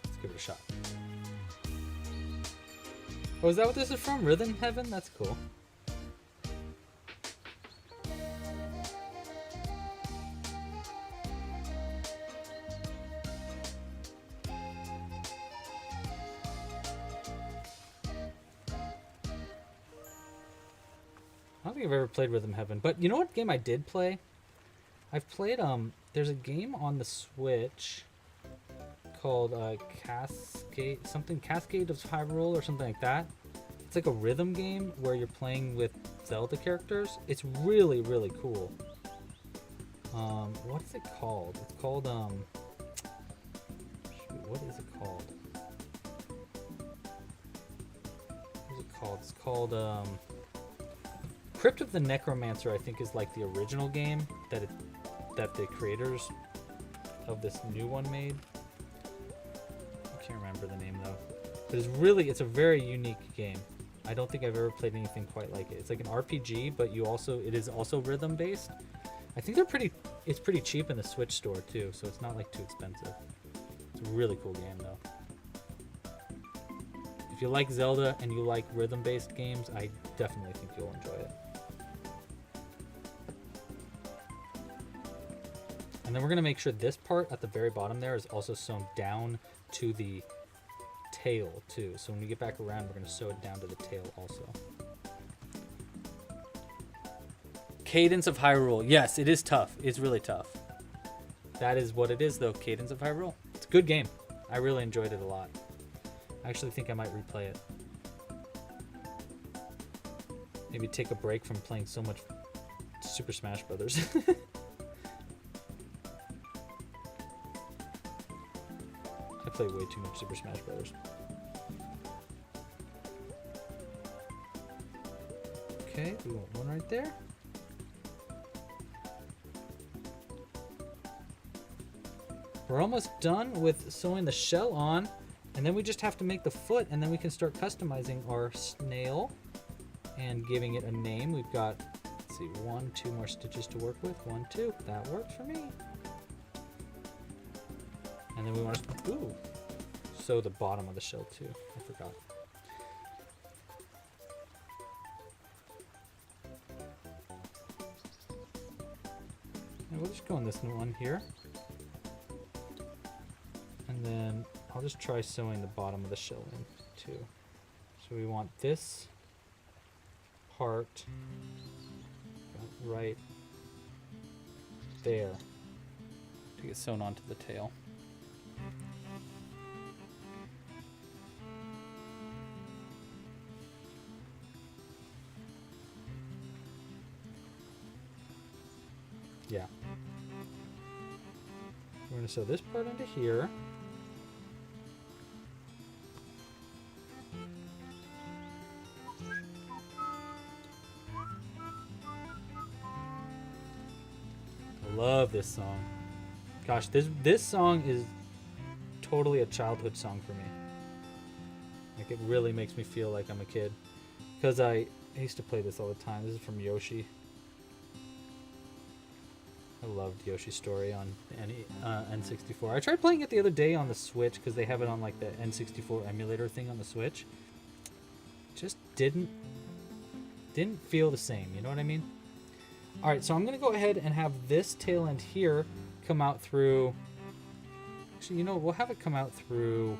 Let's give it a shot. Oh, is that what this is from? Rhythm Heaven? That's cool. I don't think I've ever played Rhythm Heaven, but you know what game I did play? I've played, there's a game on the Switch called Cascade of Hyrule or something like that. It's like a rhythm game where you're playing with Zelda characters. It's really, really cool. What is it called? It's called, shoot, what is it called? What is it called? It's called, Crypt of the Necromancer, I think, is like the original game that the creators of this new one made. I can't remember the name though, but it's a very unique game. I don't think I've ever played anything quite like it. It's like an RPG, but it is also rhythm based. I think it's pretty cheap in the Switch store too, so it's not like too expensive. It's a really cool game though. If you like Zelda and you like rhythm based games, I definitely think you'll enjoy it. And then we're going to make sure this part at the very bottom there is also sewn down to the tail too. So when we get back around, we're going to sew it down to the tail also. Cadence of Hyrule. Yes, it is tough. It's really tough. That is what it is though, Cadence of Hyrule. It's a good game. I really enjoyed it a lot. I actually think I might replay it. Maybe take a break from playing so much Super Smash Brothers. I play way too much Super Smash Brothers. Okay, we want one right there. We're almost done with sewing the shell on, and then we just have to make the foot, and then we can start customizing our snail and giving it a name. We've got, let's see, 1, 2 more stitches to work with. 1, 2, that works for me. And then we want to, ooh, sew the bottom of the shell too. I forgot. And we'll just go on this one here. And then I'll just try sewing the bottom of the shell in too. So we want this part right there to get sewn onto the tail. Yeah. We're going to sew this part into here. I love this song. Gosh, this song is totally a childhood song for me. Like, it really makes me feel like I'm a kid. Because I used to play this all the time. This is from Yoshi. I loved Yoshi's Story on N64. I tried playing it the other day on the Switch because they have it on like the N64 emulator thing on the Switch. Just didn't feel the same, you know what I mean? All right, so I'm gonna go ahead and have this tail end here come out through, actually, you know, we'll have it come out through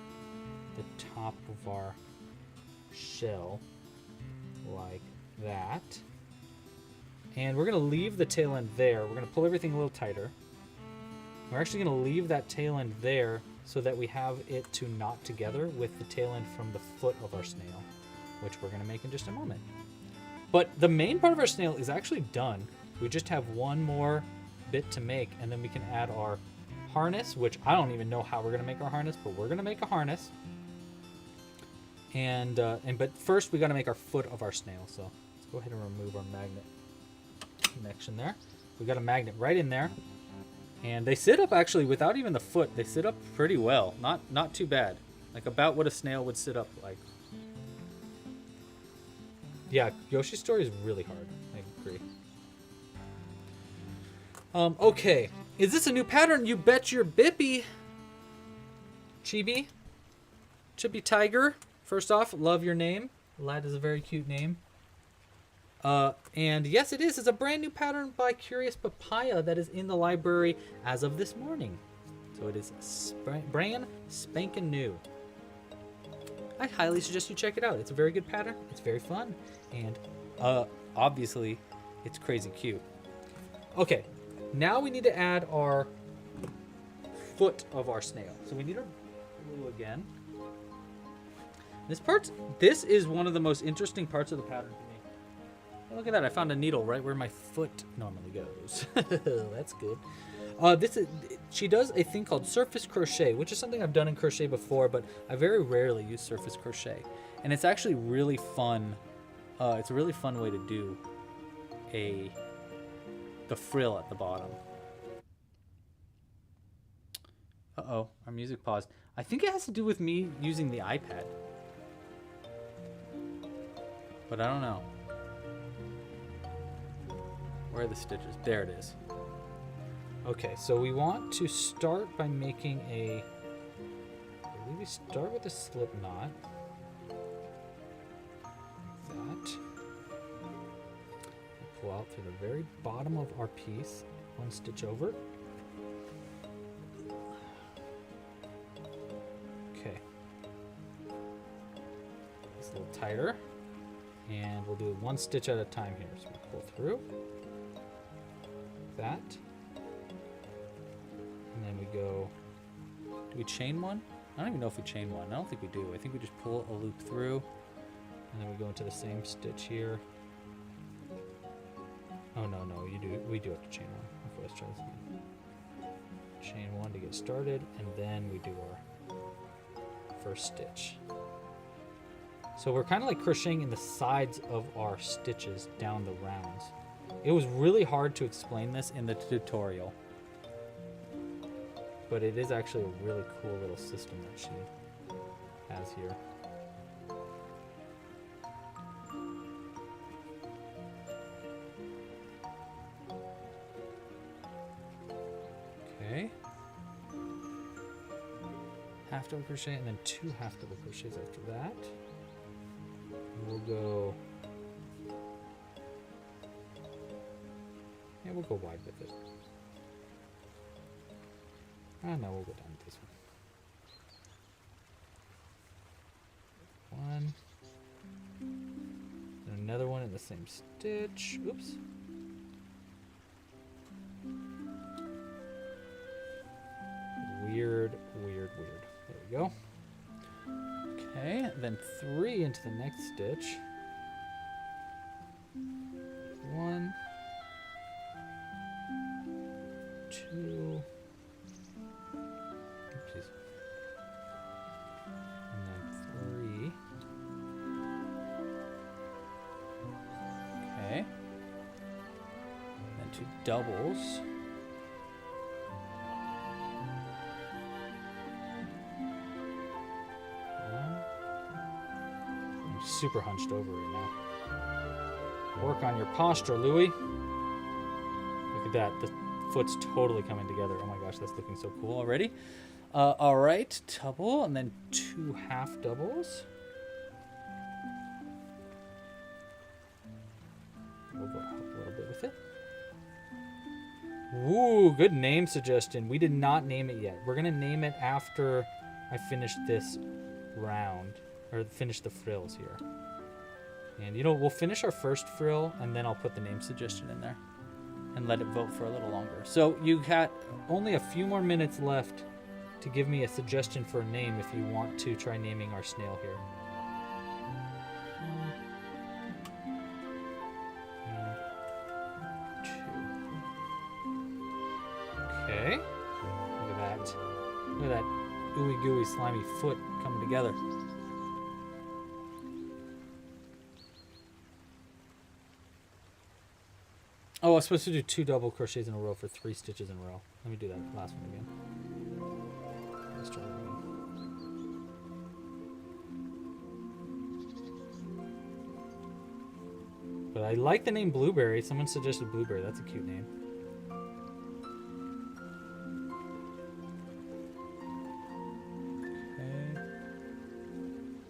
the top of our shell like that. And we're going to leave the tail end there. We're going to pull everything a little tighter. We're actually going to leave that tail end there so that we have it to knot together with the tail end from the foot of our snail, which we're going to make in just a moment. But the main part of our snail is actually done. We just have one more bit to make, and then we can add our harness, which I don't even know how we're going to make our harness, but we're going to make a harness. But first we got to make our foot of our snail. So let's go ahead and remove our magnet connection there. We got a magnet right in there, and they sit up actually without even the foot. They sit up pretty well, not too bad, like about what a snail would sit up like. Yeah, Yoshi's Story is really hard. I agree. Okay, is this a new pattern? You bet your bippy. Chibi Tiger. First off, love your name. Lad is a very cute name. And yes, it is. It's a brand new pattern by Curious Papaya that is in the library as of this morning. So it is brand spanking new. I highly suggest you check it out. It's a very good pattern. It's very fun. And obviously, it's crazy cute. Okay, now we need to add our foot of our snail. So we need our glue again. This is one of the most interesting parts of the pattern for me. Oh, look at that, I found a needle right where my foot normally goes. That's good. She does a thing called surface crochet, which is something I've done in crochet before, but I very rarely use surface crochet. And it's actually really fun. It's a really fun way to do the frill at the bottom. Uh-oh, our music paused. I think it has to do with me using the iPad. But I don't know. Where are the stitches? There it is. Okay, so we want to start by making I believe we start with a slip knot. That. Pull out through the very bottom of our piece. One stitch over. Okay. It's a little tighter. And we'll do one stitch at a time here. So we pull through. That. And then we go, do we chain one? I don't even know if we chain one. I don't think we do. I think we just pull a loop through, and then we go into the same stitch here, Oh no, we do have to chain one. Okay, let's try this again. Chain one to get started, and then we do our first stitch. So we're kind of like crocheting in the sides of our stitches down the rounds. It was really hard to explain this in the tutorial, but it is actually a really cool little system that she has here. Okay. Half double crochet and then 2 half double crochets after that. We'll go, yeah, we'll go wide with it. Ah, no, we'll go down with this one. One. And another one in the same stitch. Oops. Weird. There we go. Okay, then 3 into the next stitch. 1, 2, oopsies, and then 3. Okay, then 2 doubles. Super hunched over right now. Work on your posture, Louie. Look at that. The foot's totally coming together. Oh my gosh, that's looking so cool already. All right, double, and then 2 half doubles. We'll go up a little bit with it. Ooh, good name suggestion. We did not name it yet. We're going to name it after I finish this round. Or finish the frills here. And we'll finish our first frill and then I'll put the name suggestion in there and let it vote for a little longer. So you got only a few more minutes left to give me a suggestion for a name if you want to try naming our snail here. And 2. Okay. Look at that. Look at that ooey gooey slimy foot coming together. Oh, I was supposed to do 2 double crochets in a row for 3 stitches in a row. Let me do that last one again. Let's try that again. But I like the name Blueberry. Someone suggested Blueberry. That's a cute name. Okay.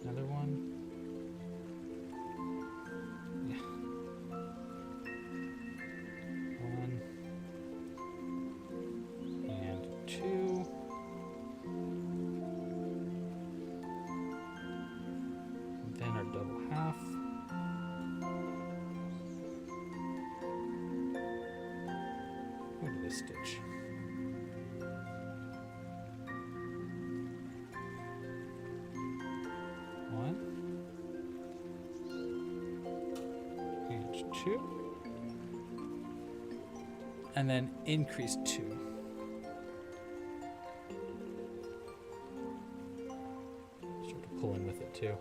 Another one. Stitch. One and 2, and then increase 2. Start to pull in with it too.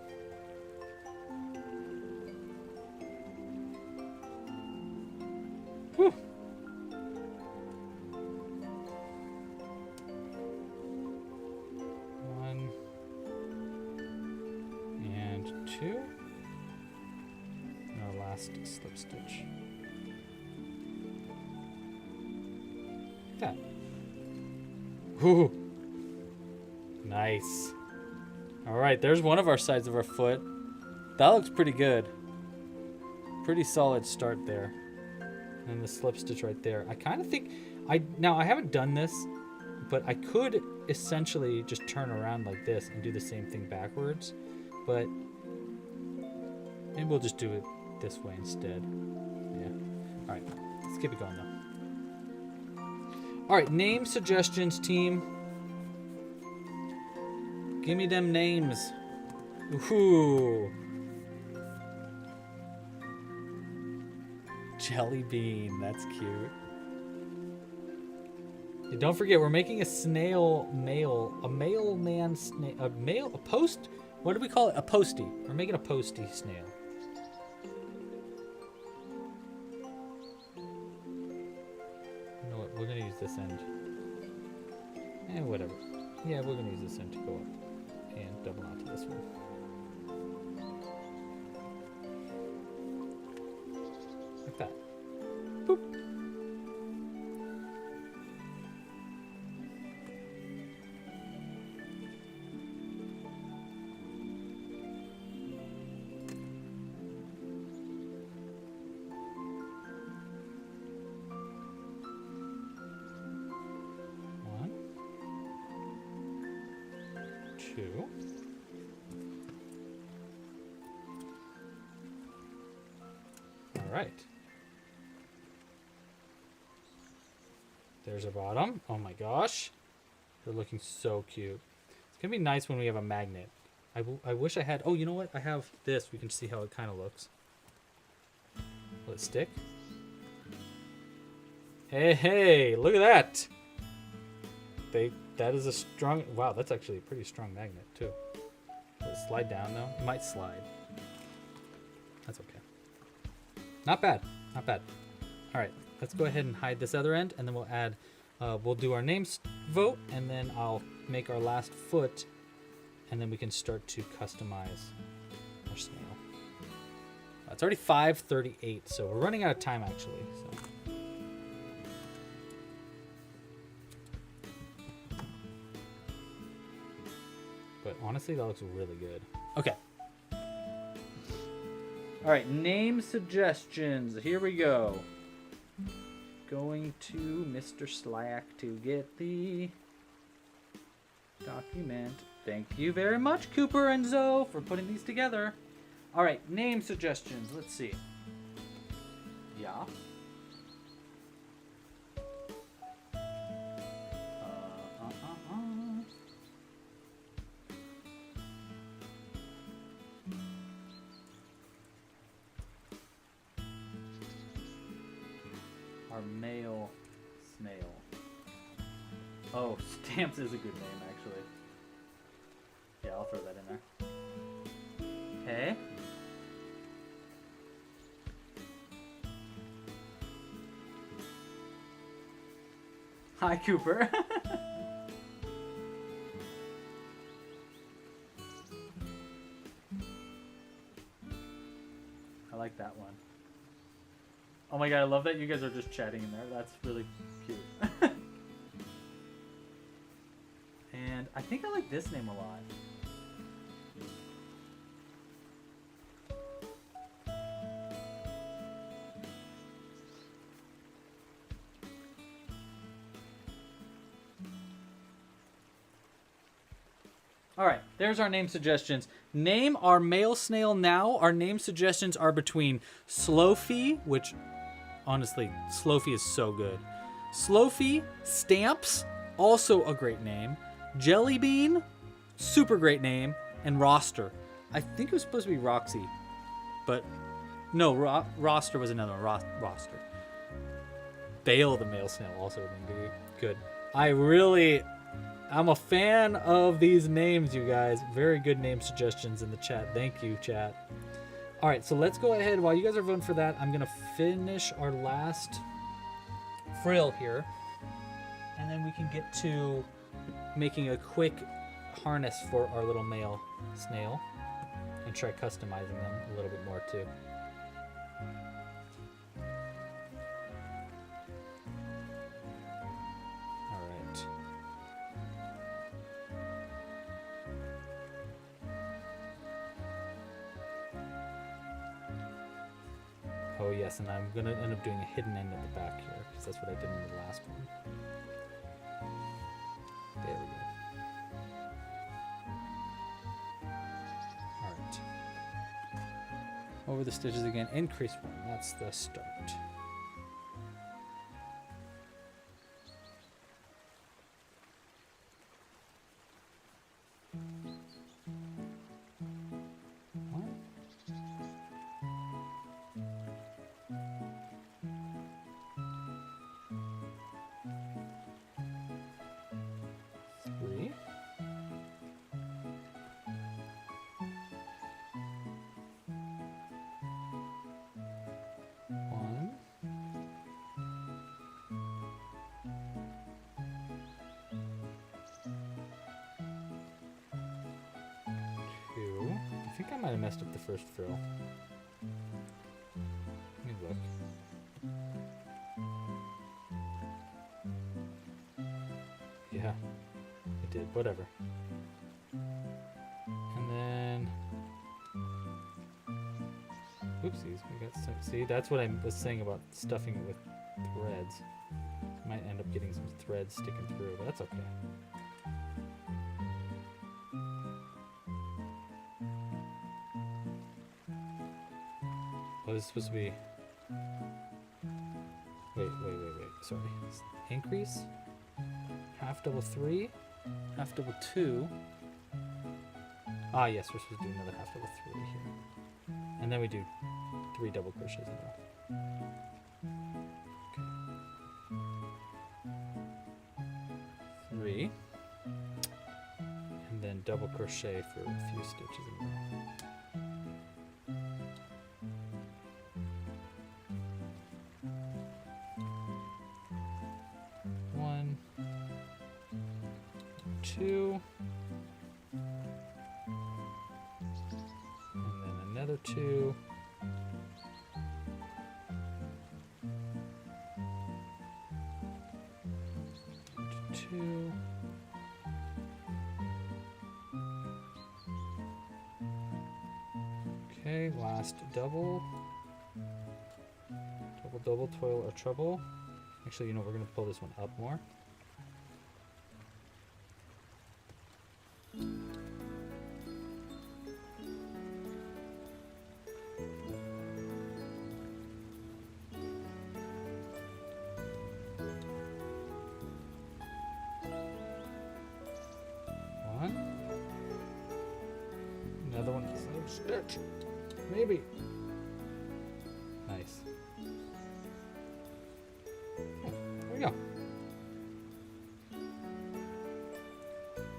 Whew. Slip stitch. That. Ooh. Nice. All right, there's one of our sides of our foot. That looks pretty good. Pretty solid start there. And the slip stitch right there. I kind of think now I haven't done this, but I could essentially just turn around like this and do the same thing backwards, but maybe we'll just do it this way instead. Yeah. All right, let's keep it going though. All right, name suggestions, team. Give me them names. Ooh. Jelly bean. That's cute. And don't forget, we're making a snail male. A mailman snail. A post? What do we call it? A postie. We're making a postie snail. You know what? We're going to use this end. Whatever. Yeah, we're going to use this end to go up. And double knot to this one. Like that. Boop. One. Two. All right. There's our bottom. Oh my gosh. They're looking so cute. It's going to be nice when we have a magnet. I wish I had... Oh, you know what? I have this. We can see how it kind of looks. Will it stick? Hey, hey! Look at that! That is a strong... Wow, that's actually a pretty strong magnet, too. Will it slide down, though? It might slide. That's okay. Not bad. Not bad. All right. Let's go ahead and hide this other end, and then we'll add, we'll do our names vote, and then I'll make our last foot, and then we can start to customize our snail. It's already 5:38, so we're running out of time, actually. So. But honestly, that looks really good. Okay. All right, name suggestions. Here we go. Going to Mr. Slack to get the document. Thank you very much, Cooper and Zoe, for putting these together. All right, name suggestions. Let's see. Yeah. Our male snail. Oh, Stamps is a good name, actually. Yeah, I'll throw that in there. Okay. Hi, Cooper. I like that one. Oh my god, I love that you guys are just chatting in there. That's really cute. And I think I like this name a lot. Alright, there's our name suggestions. Name our male snail now. Our name suggestions are between Slowfie, which... Honestly, Slowfie is so good. Slowfie, Stamps, also a great name. Jellybean, super great name. And Roster. I think it was supposed to be Roxy. But, no, Roster was another one. Roster. Bale the male snail also would be good. I'm a fan of these names, you guys. Very good name suggestions in the chat. Thank you, chat. All right, so let's go ahead. While you guys are voting for that, I'm going to finish our last frill here. And then we can get to making a quick harness for our little male snail. And try customizing them a little bit more, too. All right. Oh yes, and I'm going to end up doing a hidden end at the back here, because that's what I did in the last one. There we go. Alright. Over the stitches again, increase one, that's the start. might have messed up the first frill. Let me look. Yeah, it did. Whatever. And then, oopsies, we got some. See, that's what I was saying about stuffing it with threads. Might end up getting some threads sticking through, but that's okay. Oh, this is supposed to be. Wait. Sorry. Increase. Half double 3. Half double 2. Ah, yes, we're supposed to do another half double 3 here. And then we do 3 double crochets in a row. 3. And then double crochet for a few stitches in a row. Two, and then another 2, and 2, okay, last double, toil or trouble. Actually, you know, we're going to pull this one up more. Another one, same stitch. Maybe. Nice. There we go.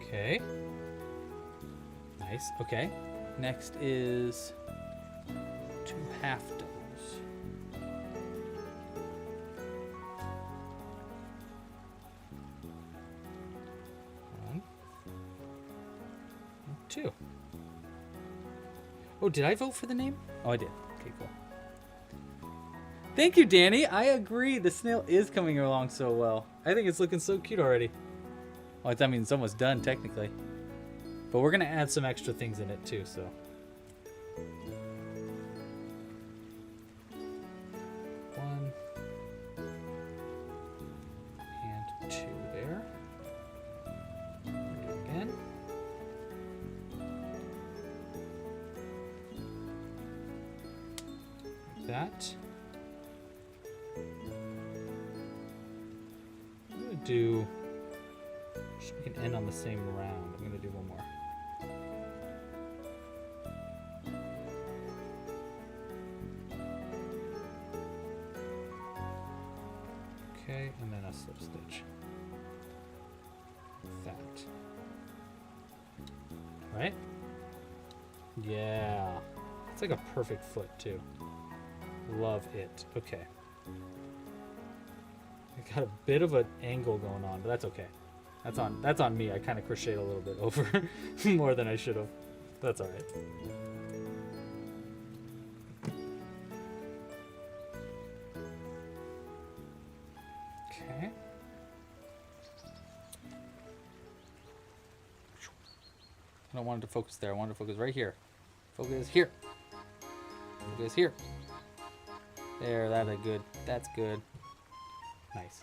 Okay. Nice. Okay. Next is 2 half doubles. 1 and 2. Oh, did I vote for the name? Oh, I did. Okay, cool. Thank you, Danny. I agree. The snail is coming along so well. I think it's looking so cute already. Well, I mean, it's almost done, technically. But we're going to add some extra things in it, too, so. 1 and 2 there. Do it again. That. I'm going to do, we can end on the same round. I'm going to do one more. Okay, and then a slip stitch. Like that. Right? Yeah. It's like a perfect foot, too. Love it. Okay. I got a bit of an angle going on, but that's okay. That's on me. I kind of crocheted a little bit over more than I should have. That's all right. Okay. I don't want it to focus there. I want it to focus right here. Focus here. Focus here. There, that's good. That's good. Nice.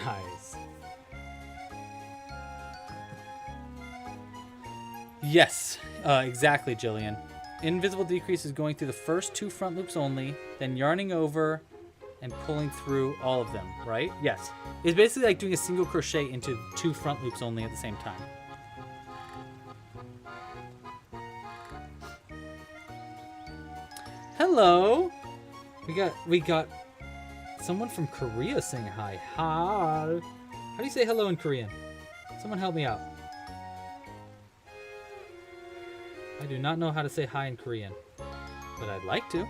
Nice. Yes, exactly, Jillian. Invisible decrease is going through the first 2 front loops only, then yarning over and pulling through all of them, right? Yes. It's basically like doing a single crochet into 2 front loops only at the same time. Hello. We got someone from Korea saying hi. Hi. How do you say hello in Korean? Someone help me out. I do not know how to say hi in Korean, but I'd like to.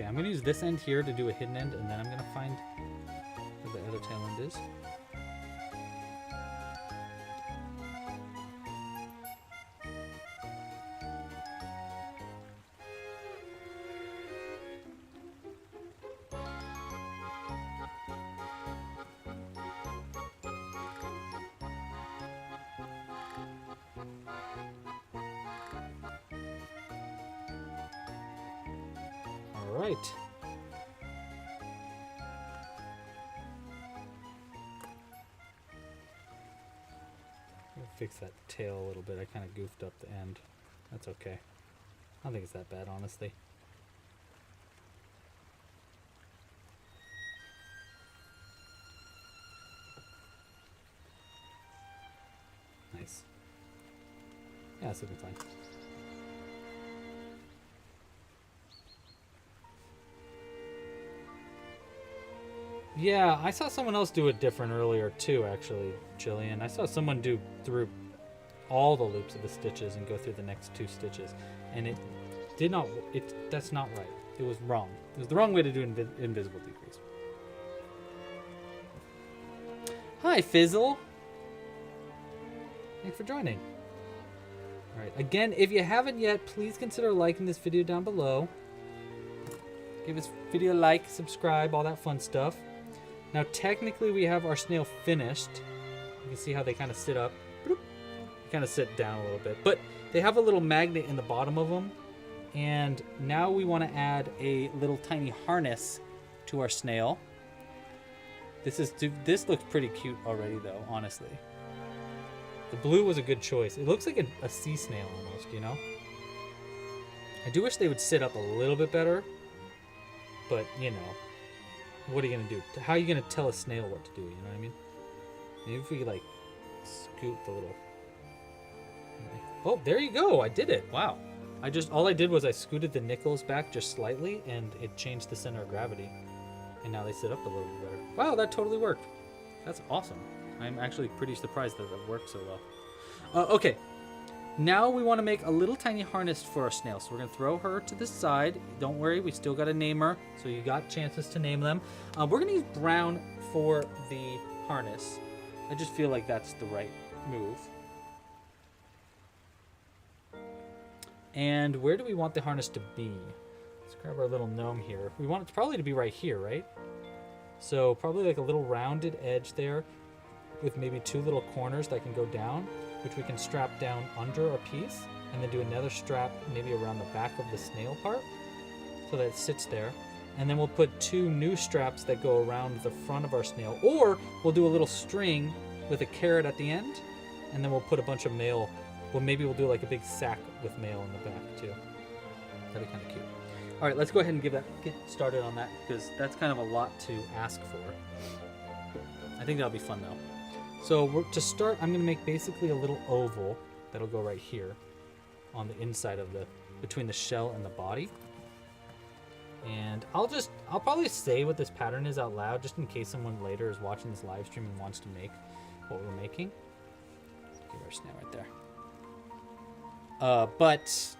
Okay, I'm gonna use this end here to do a hidden end, and then I'm gonna find where the other tail end is. All right. I'll fix that tail a little bit. I kind of goofed up the end. That's okay. I don't think it's that bad, honestly. Nice. Yeah, it's looking fine. Yeah, I saw someone else do it different earlier too, actually, Jillian. I saw someone do through all the loops of the stitches and go through the next 2 stitches. And it did not, that's not right. It was wrong. It was the wrong way to do invisible decrease. Hi, Fizzle. Thanks for joining. All right, again, if you haven't yet, please consider liking this video down below. Give this video a like, subscribe, all that fun stuff. Now, technically, we have our snail finished. You can see how they kind of sit up. Bloop. Kind of sit down a little bit. But they have a little magnet in the bottom of them. And now we want to add a little tiny harness to our snail. This looks pretty cute already, though, honestly. The blue was a good choice. It looks like a sea snail almost, you know? I do wish they would sit up a little bit better. But, you know, what are you going to do? How are you going to tell a snail what to do, you know what I mean? Maybe if we could, like, scoot the little... Oh, there you go. I did it. Wow. All I did was I scooted the nickels back just slightly, and it changed the center of gravity. And now they sit up a little bit better. Wow, that totally worked. That's awesome. I'm actually pretty surprised that that worked so well. Okay. Now we want to make a little tiny harness for our snail. So we're going to throw her to the side. Don't worry, we still got to name her. So you got chances to name them. We're going to use brown for the harness. I just feel like that's the right move. And where do we want the harness to be? Let's grab our little gnome here. We want it probably to be right here, right? So probably like a little rounded edge there with maybe 2 little corners that can go down, which we can strap down under our piece, and then do another strap maybe around the back of the snail part so that it sits there. And then we'll put 2 new straps that go around the front of our snail, or we'll do a little string with a carrot at the end, and then we'll put a bunch of mail. Well, maybe we'll do like a big sack with mail in the back too. That'd be kind of cute. All right, let's go ahead and get started on that, because that's kind of a lot to ask for. I think that'll be fun though. So to start, I'm going to make basically a little oval that'll go right here on the inside of between the shell and the body. And I'll probably say what this pattern is out loud, just in case someone later is watching this live stream and wants to make what we're making. Give our snail right there. But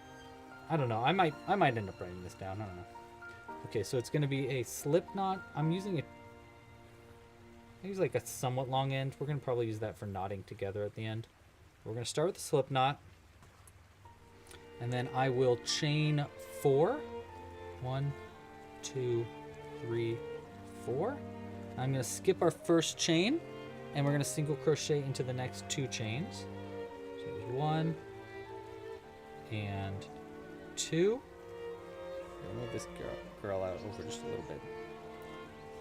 I don't know. I might end up writing this down. I don't know. Okay, so it's going to be a slip knot. I use like a somewhat long end. We're going to probably use that for knotting together at the end. We're going to start with the slip knot. And then I will chain 4. 1, 2, 3, 4. I'm going to skip our first chain, and we're going to single crochet into the next 2 chains. So there's 1 and 2. I'll move this girl out over just a little bit.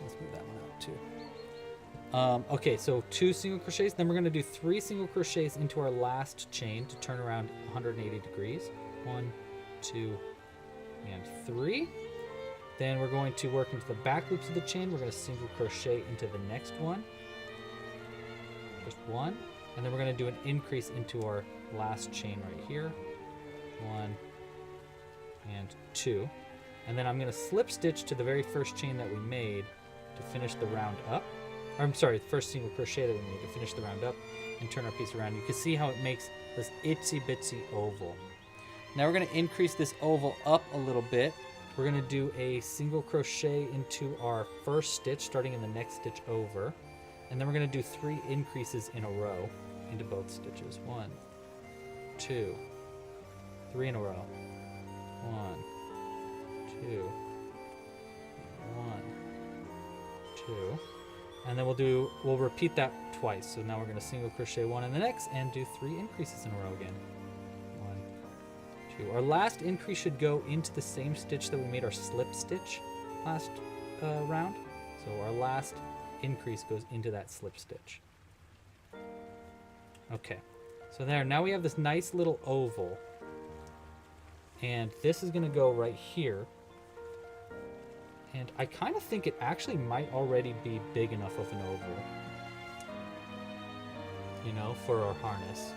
Let's move that one out too. Okay, so 2 single crochets. Then we're going to do 3 single crochets into our last chain to turn around 180 degrees. 1, 2, and 3. Then we're going to work into the back loops of the chain. We're going to single crochet into the next one. Just 1. And then we're going to do an increase into our last chain right here. 1 and 2. And then I'm going to slip stitch to the very first chain that we made to finish the round up. Or, I'm sorry, the first single crochet that we made to finish the round up and turn our piece around. You can see how it makes this itsy bitsy oval. Now we're going to increase this oval up a little bit we're going to do a single crochet into our first stitch, starting in the next stitch over. And then we're going to do 3 increases in a row into both stitches. 1, 2, 3 in a row. 1, 2, 1, 2. And then we'll repeat that twice. So now we're going to single crochet 1 in the next and do 3 increases in a row again. 1, 2. Our last increase should go into the same stitch that we made our slip stitch last round. So our last increase goes into that slip stitch. Okay, so there, now we have this nice little oval, and this is going to go right here. And I kind of think it actually might already be big enough of an oval, you know, for our harness.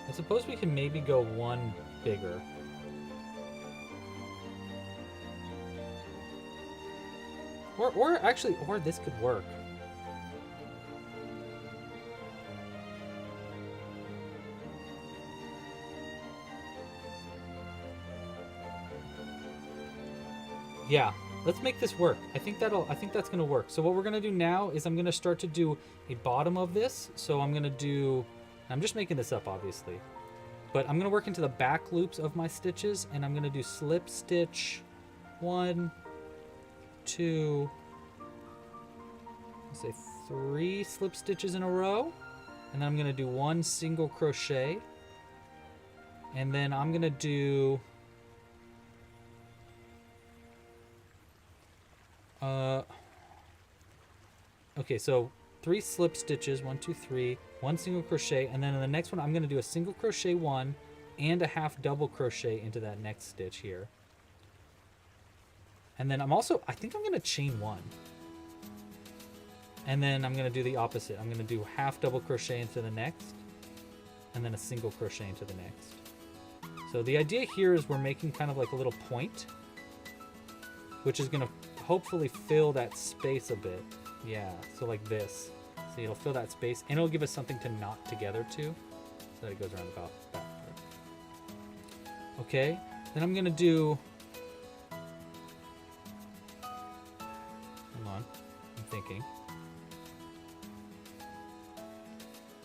I suppose we can maybe go 1 bigger. Or actually, this could work. Yeah, let's make this work. I think that's gonna work. So what we're gonna do now is I'm gonna start to do a bottom of this. So I'm just making this up, obviously, but I'm gonna work into the back loops of my stitches, and I'm gonna do slip stitch 1, 2, let's say 3 slip stitches in a row, and then I'm gonna do 1 single crochet, and then I'm gonna do okay, so 3 slip stitches, 1, 2, 3, 1 single crochet, and then in the next one I'm gonna do a single crochet 1 and a half double crochet into that next stitch here. And then I think I'm gonna chain 1. And then I'm gonna do the opposite. I'm gonna do half double crochet into the next, and then a single crochet into the next. So the idea here is we're making kind of like a little point, which is gonna hopefully fill that space a bit. Yeah, so like this. See, it'll fill that space, and it'll give us something to knot together too, so that it goes around about that part. Okay, then I'm gonna do, hold on, I'm thinking.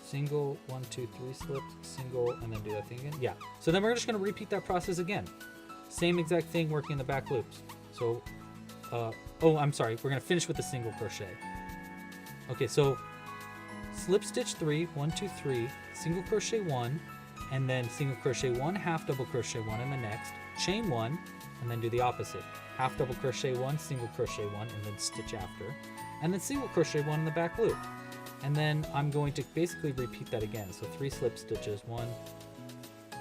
Single, 1, 2, 3 slips, single, and then do that thing again. Yeah, so then we're just gonna repeat that process again. Same exact thing working in the back loops. So, oh, I'm sorry, we're gonna finish with the single crochet. Okay, so slip stitch 3, 1, 2, 3, single crochet 1, and then single crochet 1, half double crochet 1 in the next, chain 1, and then do the opposite. Half double crochet 1, single crochet 1, and then stitch after, and then single crochet 1 in the back loop. And then I'm going to basically repeat that again. So 3 slip stitches, 1,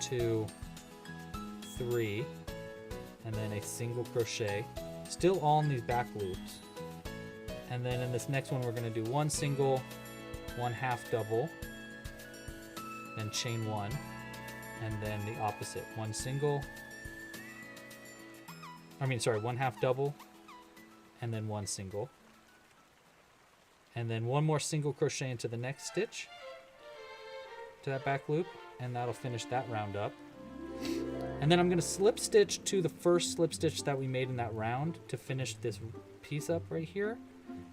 2, 3, and then a single crochet, still all in these back loops. And then in this next one, we're going to do 1 single, 1 half double, then chain 1, and then the opposite, 1 single, 1 half double, and then 1 single, and then 1 more single crochet into the next stitch to that back loop, and that'll finish that round up. And then I'm going to slip stitch to the first slip stitch that we made in that round to finish this piece up right here.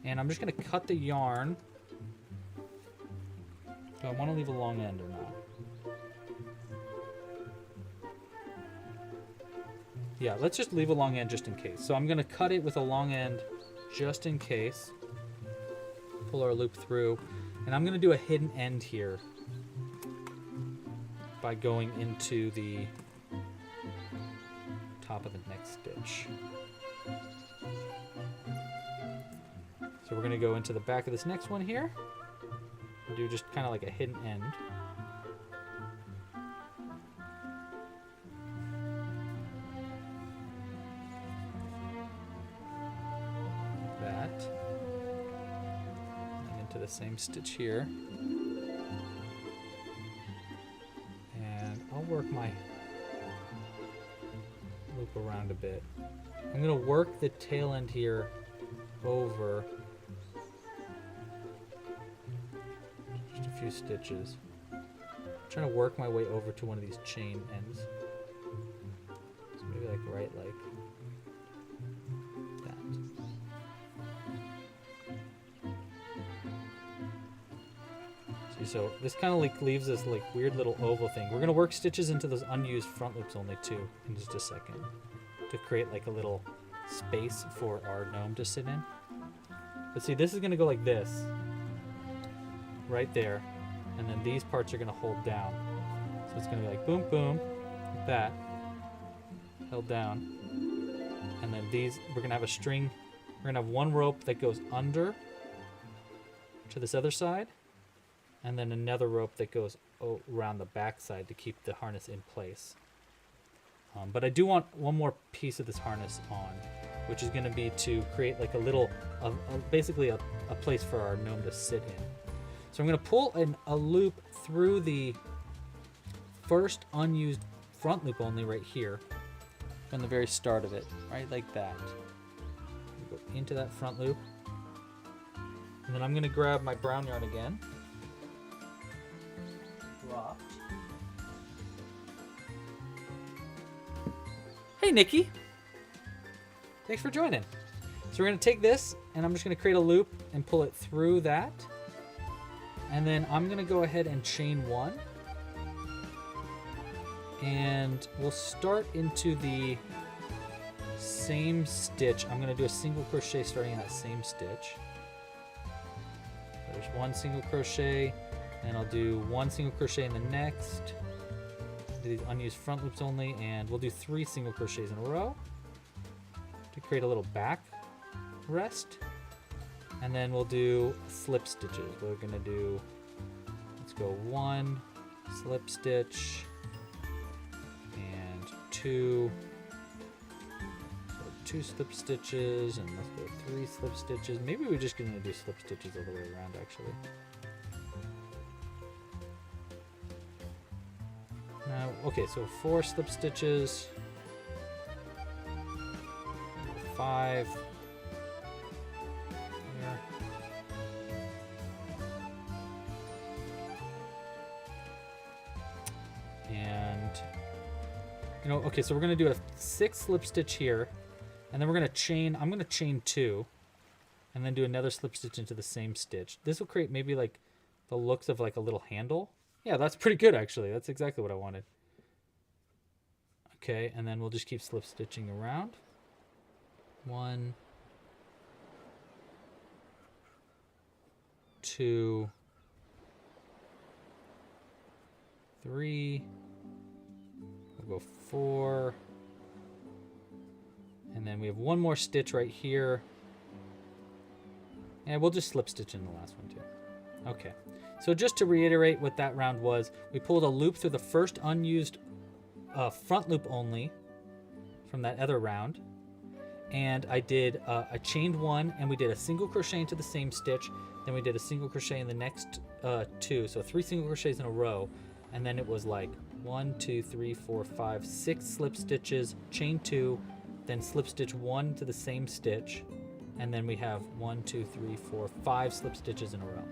And I'm just going to cut the yarn. Do I want to leave a long end or not? Yeah, let's just leave a long end just in case. So I'm going to cut it with a long end just in case. Pull our loop through. And I'm going to do a hidden end here by going into the top of the next stitch. So we're going to go into the back of this next one here and do just kind of like a hidden end. Like that. And into the same stitch here. And I'll work my loop around a bit. I'm going to work the tail end here over just a few stitches. I'm trying to work my way over to one of these chain ends. right? Like that. See, so this kind of like leaves this like weird little oval thing. We're gonna work stitches into those unused front loops only too in just a second to create like a little space for our gnome to sit in. But see, this is gonna go like this, right there, and then these parts are gonna hold down. So it's gonna be like boom, boom, like that, held down, and then these, we're gonna have a string. We're gonna have one rope that goes under to this other side, and then another rope that goes around the back side to keep the harness in place. But I do want one more piece of this harness on, which is going to be to create like a little, basically a place for our gnome to sit in. So I'm going to pull a loop through the first unused front loop only right here, from the very start of it, right like that. Go into that front loop, and then I'm going to grab my brown yarn again. Drop. Hey, Nikki. Thanks for joining. So we're going to take this, and I'm just going to create a loop and pull it through that. And then I'm going to go ahead and chain one. And we'll start into the same stitch. I'm going to do a single crochet starting in that same stitch. There's one single crochet, and I'll do one single crochet in the next. Do these unused front loops only, and we'll do 3 single crochets in a row to create a little back rest. And then we'll do slip stitches. We're gonna do, let's go 1 slip stitch and 2. So 2 slip stitches, and let's go 3 slip stitches. Maybe we're just gonna do slip stitches all the way around actually. Now, okay, so 4 slip stitches, 5 here. And, you know, okay, so we're gonna do a 6 slip stitch here, and then we're gonna chain, I'm gonna chain 2, and then do another slip stitch into the same stitch. This will create maybe like the looks of like a little handle. Yeah, that's pretty good actually. That's exactly what I wanted. Okay, and then we'll just keep slip stitching around. 1, 2, 3. We'll go 4. And then we have one more stitch right here. And we'll just slip stitch in the last one too. Okay. So just to reiterate what that round was, we pulled a loop through the first unused front loop only from that other round. And I did I chained 1, and we did a single crochet into the same stitch. Then we did a single crochet in the next 2. So 3 single crochets in a row. And then it was like 1, 2, 3, 4, 5, 6 slip stitches, chain 2, then slip stitch 1 to the same stitch. And then we have 1, 2, 3, 4, 5 slip stitches in a row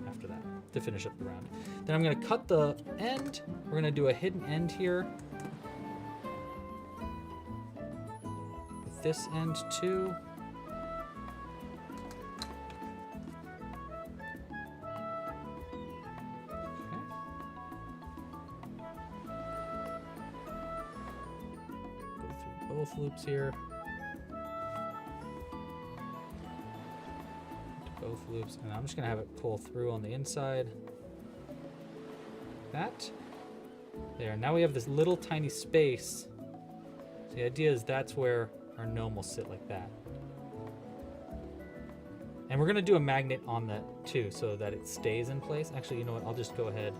after that to finish up the round. Then I'm going to cut the end. We're going to do a hidden end here with this end too. Okay. Go through both loops here. Both loops, and I'm just gonna have it pull through on the inside. That. There, now we have this little tiny space. So the idea is that's where our gnome will sit like that. And we're gonna do a magnet on that too, so that it stays in place. Actually, you know what, I'll just go ahead.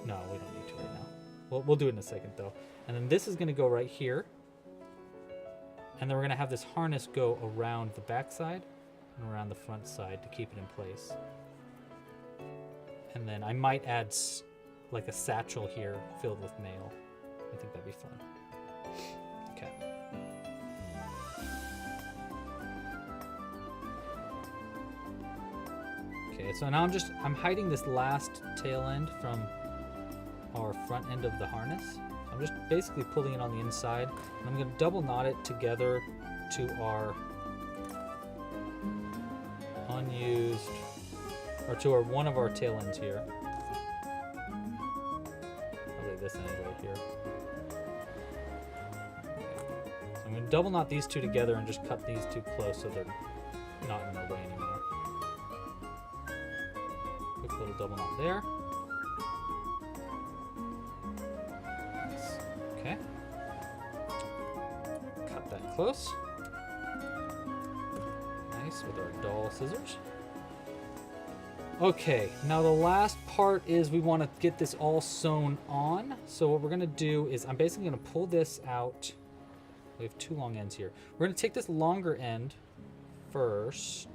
No, we don't need to right now. We'll do it in a second though. And then this is gonna go right here. And then we're gonna have this harness go around the back side and around the front side to keep it in place. And then I might add like a satchel here filled with mail. I think that'd be fun. Okay. Okay, so now I'm hiding this last tail end from our front end of the harness. So I'm just basically pulling it on the inside, and I'm going to double knot it together to our unused, or to our one of our tail ends here. Probably this end right here. So I'm going to double knot these two together and just cut these two close so they're not in the way anymore. Quick little double knot there. Nice. Okay. Cut that close. Nice with our dull scissors. Okay, now the last part is we want to get this all sewn on. So what we're going to do is I'm basically going to pull this out. We have two long ends here. We're going to take this longer end first.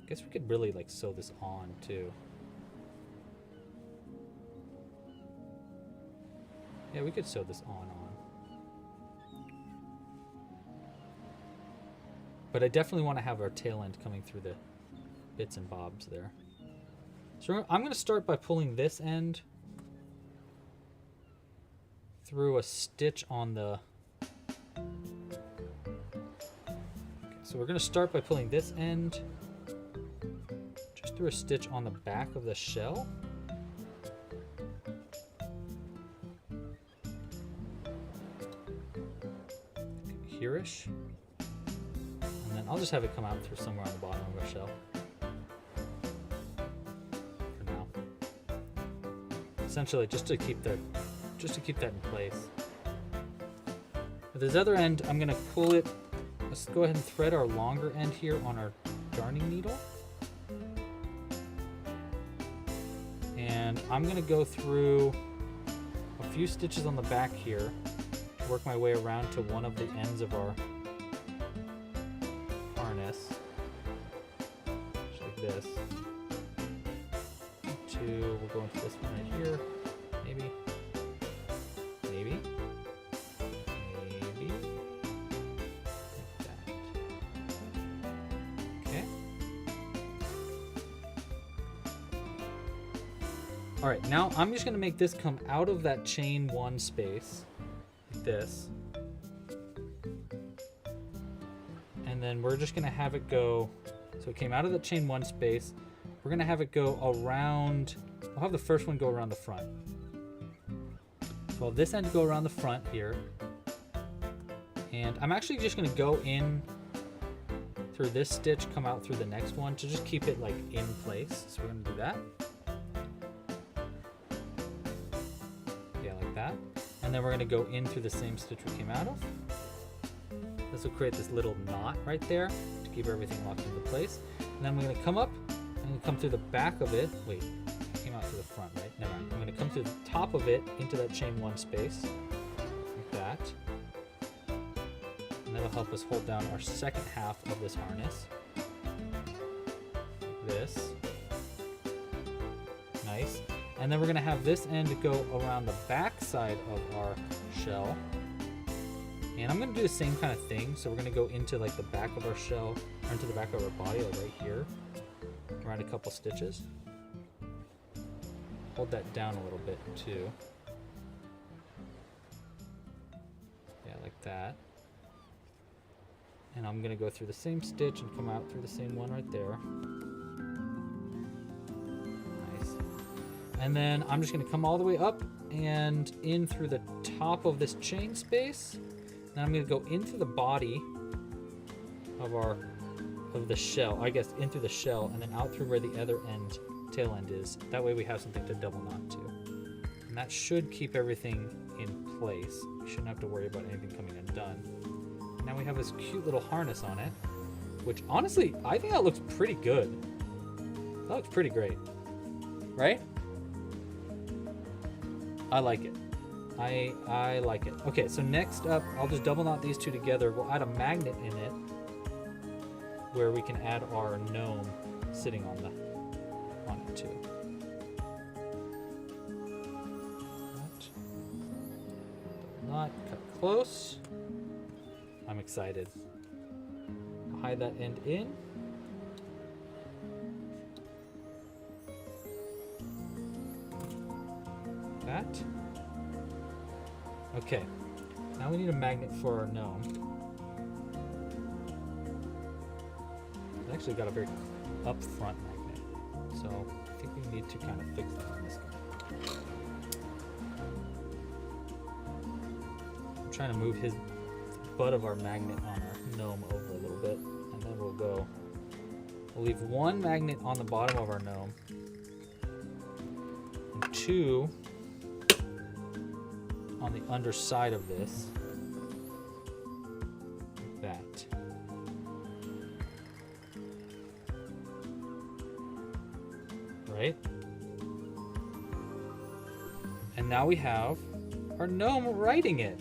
I guess we could really like sew this on too. Yeah, we could sew this on. But I definitely want to have our tail end coming through the bits and bobs there. So I'm going to start by pulling this end through a stitch on the... Okay, so we're going to start by pulling this end just through a stitch on the back of the shell. Here-ish. And then I'll just have it come out through somewhere on the bottom of our shell. For now. Essentially just to keep that in place. With this other end, I'm gonna pull it. Let's go ahead and thread our longer end here on our darning needle. And I'm gonna go through a few stitches on the back here to work my way around to one of the ends of our harness, just like this. Two, we'll go into this one right here. Maybe. Like that. Okay. All right, now I'm just gonna make this come out of that chain one space, like this. And then we're just gonna have it go, so it came out of the chain one space. We're gonna have it go around, we'll have the first one go around the front. So I'll have this end go around the front here. And I'm actually just gonna go in through this stitch, come out through the next one to just keep it like in place. So we're gonna do that. Yeah, like that. And then we're gonna go in through the same stitch we came out of. This will create this little knot right there to keep everything locked into place. And then we're going to come up, I'm going to come through the back of it. Wait, it came out to the front, right? Never mind. I'm going to come through the top of it into that chain one space, like that. And that'll help us hold down our second half of this harness. Like this. Nice. And then we're going to have this end go around the back side of our shell. And I'm going to do the same kind of thing. So we're going to go into like the back of our shell, or into the back of our body, like right here, around a couple stitches. Hold that down a little bit too. Yeah, like that. And I'm going to go through the same stitch and come out through the same one right there. Nice. And then I'm just going to come all the way up and in through the top of this chain space. Then I'm going to go into the body of the shell, I guess in through the shell, and then out through where the other end, tail end is. That way we have something to double knot to. And that should keep everything in place. We shouldn't have to worry about anything coming undone. Now we have this cute little harness on it, which honestly, I think that looks pretty good. That looks pretty great, right? I like it. I like it. Okay, so next up, I'll just double knot these two together. We'll add a magnet in it where we can add our gnome sitting on it too. Not cut close. I'm excited. I'll hide that end in. That. Okay, now we need a magnet for our gnome. I actually got a very up front magnet, so I think we need to kind of fix that on this guy. I'm trying to move his butt of our magnet on our gnome over a little bit, and then we'll go. We'll leave one magnet on the bottom of our gnome, and two on the underside of this, like that. Right? And now we have our gnome writing it.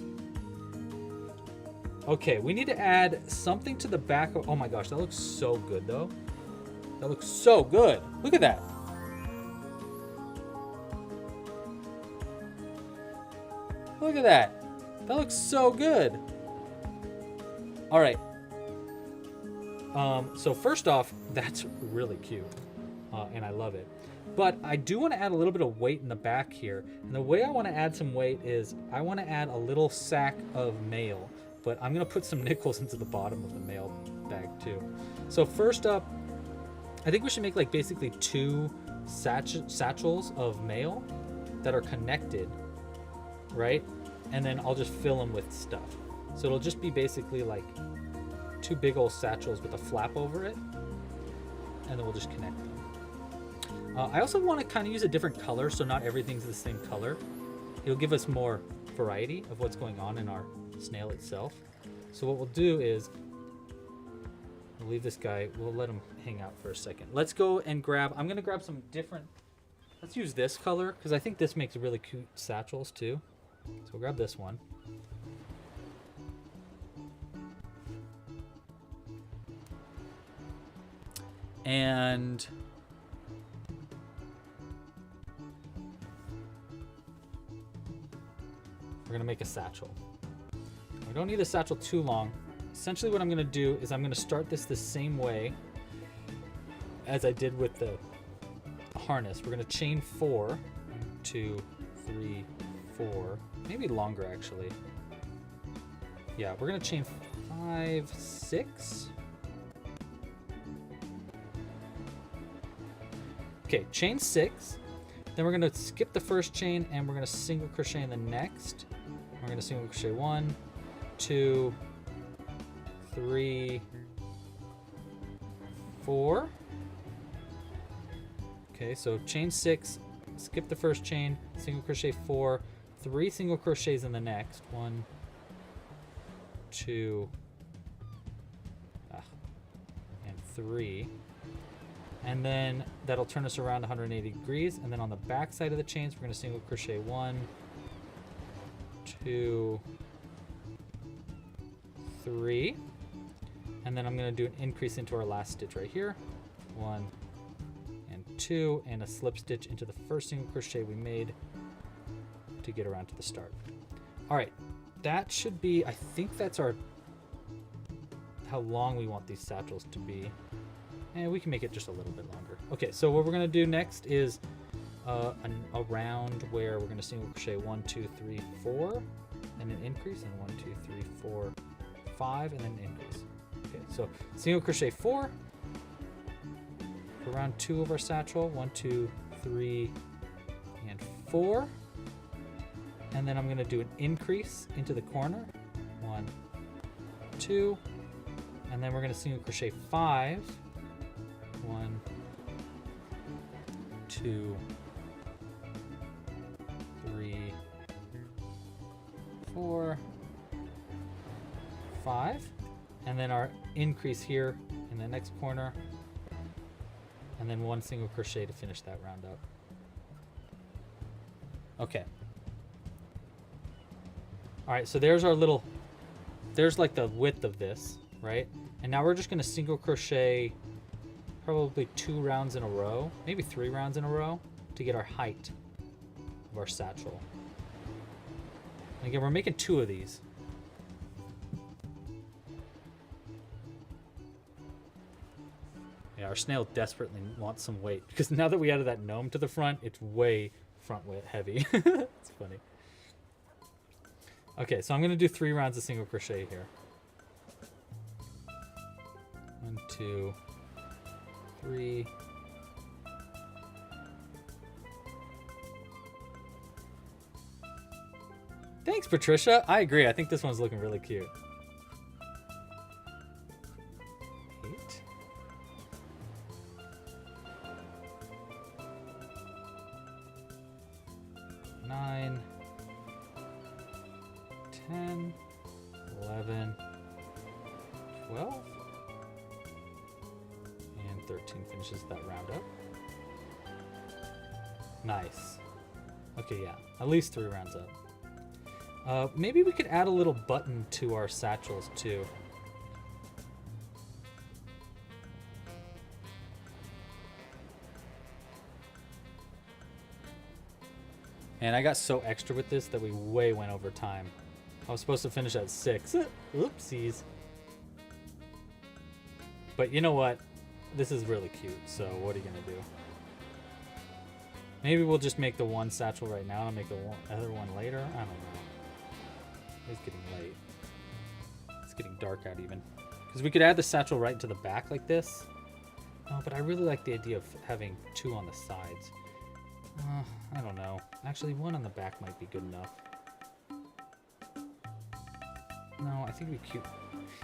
Okay, we need to add something to the back of, oh my gosh, that looks so good though. That looks so good. Look at that. Look at that. That looks so good. All right. So first off, that's really cute. And I love it. But I do want to add a little bit of weight in the back here. And the way I want to add some weight is I want to add a little sack of mail. But I'm going to put some nickels into the bottom of the mail bag too. So first up, I think we should make like basically two satchels of mail that are connected, right? And then I'll just fill them with stuff. So it'll just be basically like two big old satchels with a flap over it. And then we'll just connect them. I also want to kind of use a different color so not everything's the same color. It'll give us more variety of what's going on in our snail itself. So what we'll do is we'll leave this guy, we'll let him hang out for a second. Let's go and grab, I'm going to grab some different, let's use this color because I think this makes really cute satchels too. So we'll grab this one. And we're gonna make a satchel. We don't need the satchel too long. Essentially what I'm gonna do is I'm gonna start this the same way as I did with the harness. We're gonna chain 4, 2, 3, 4, maybe longer actually. Yeah, we're gonna chain 5, 6. Okay, chain 6. Then we're gonna skip the first chain and we're gonna single crochet in the next. We're gonna single crochet 1, 2, 3, 4. Okay, so chain 6, skip the first chain, single crochet 4, 3 single crochets in the next. 1, 2, and 3. And then that'll turn us around 180 degrees. And then on the back side of the chains, we're going to single crochet 1, 2, 3. And then I'm going to do an increase into our last stitch right here. 1 and 2, and a slip stitch into the first single crochet we made to get around to the start. All right, that should be, I think that's how long we want these satchels to be. And we can make it just a little bit longer. Okay, so what we're gonna do next is a round where we're gonna single crochet 1, 2, 3, 4, and an increase, and 1, 2, 3, 4, 5, and then an increase. Okay, so single crochet 4 for round 2 of our satchel, 1, 2, 3, and 4. And then I'm gonna do an increase into the corner, 1, 2, and then we're gonna single crochet 5. 1, 2, 3, 4, 5, and then our increase here in the next corner, and then 1 single crochet to finish that round up. Okay. All right, so there's our little, there's like the width of this, right? And now we're just gonna single crochet probably 2 rounds in a row, maybe 3 rounds in a row to get our height of our satchel. And again, we're making 2 of these. Yeah, our snail desperately wants some weight because now that we added that gnome to the front, it's way front weight heavy. It's funny. Okay, so I'm gonna do 3 rounds of single crochet here. 1, 2, 3. Thanks, Patricia. I agree. I think this one's looking really cute. 8. 9. 10. 11. 12. And 13 finishes that round up. Nice. Okay, yeah. At least 3 rounds up. Maybe we could add a little button to our satchels too. And I got so extra with this that we way went over time. I was supposed to finish at 6. Oopsies. But you know what? This is really cute, so what are you gonna do? Maybe we'll just make the one satchel right now and make the other one later. I don't know. It's getting late. It's getting dark out even. Because we could add the satchel right to the back like this. Oh, but I really like the idea of having 2 on the sides. I don't know. Actually, 1 on the back might be good enough. No, I think it'd be cute.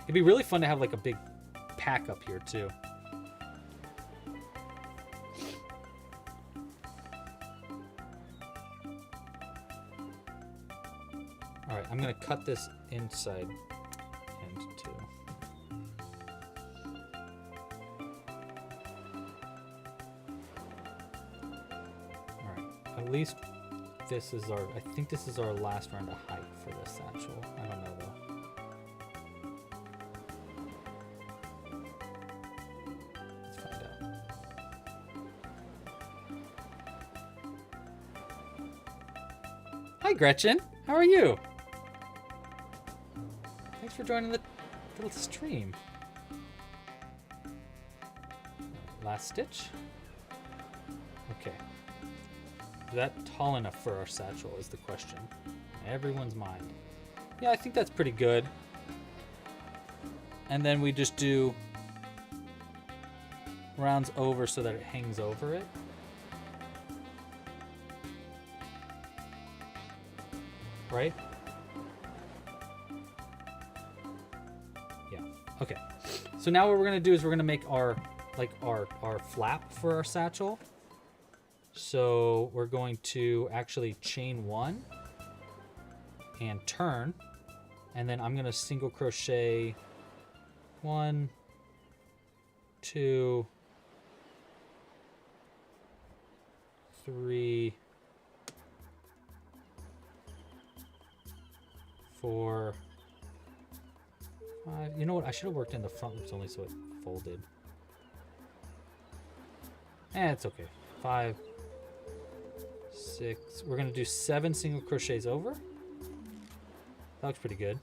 It'd be really fun to have like a big pack up here too. Alright, I'm going to cut this inside end too. Alright, at least this is our, I think this is our last round of height for this satchel. I don't know though. Let's find out. Hi Gretchen, how are you? Thanks for joining the little stream. Last stitch. Okay. Is that tall enough for our satchel is the question. In everyone's mind. Yeah, I think that's pretty good. And then we just do rounds over so that it hangs over it. Right? Yeah. Okay. So now what we're gonna do is we're gonna make our flap for our satchel. So we're going to actually chain 1 and turn, and then I'm gonna single crochet 1, 2, 3, 4, 5. You know what? I should have worked in the front loops only so it folded. It's okay. 5, 6. We're gonna do 7 single crochets over. That looks pretty good.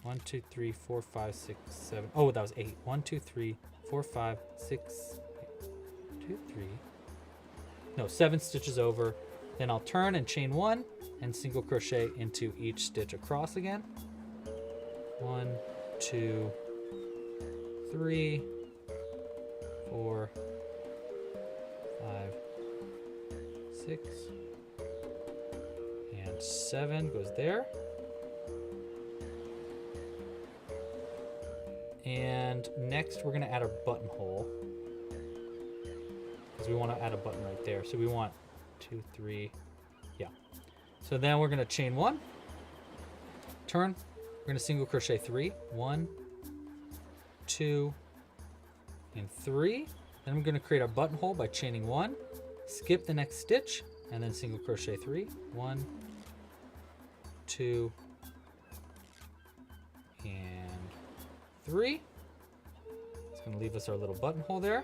1, 2, 3, 4, 5, 6, 7. Oh, that was 8. 1, 2, 3, 4, 5, 6, 2, 3. No, 7 stitches over. Then I'll turn and chain 1 and single crochet into each stitch across again. 1, 2, 3, 4, 5, 6, and 7 goes there. And next we're going to add our buttonhole, because we want to add a button right there. So we want 2, 3, yeah. So then we're going to chain 1, turn, we're going to single crochet 3, 1, 2, and 3. Then we're going to create our buttonhole by chaining 1, skip the next stitch, and then single crochet 3, 1, 2, and 3. It's going to leave us our little buttonhole there.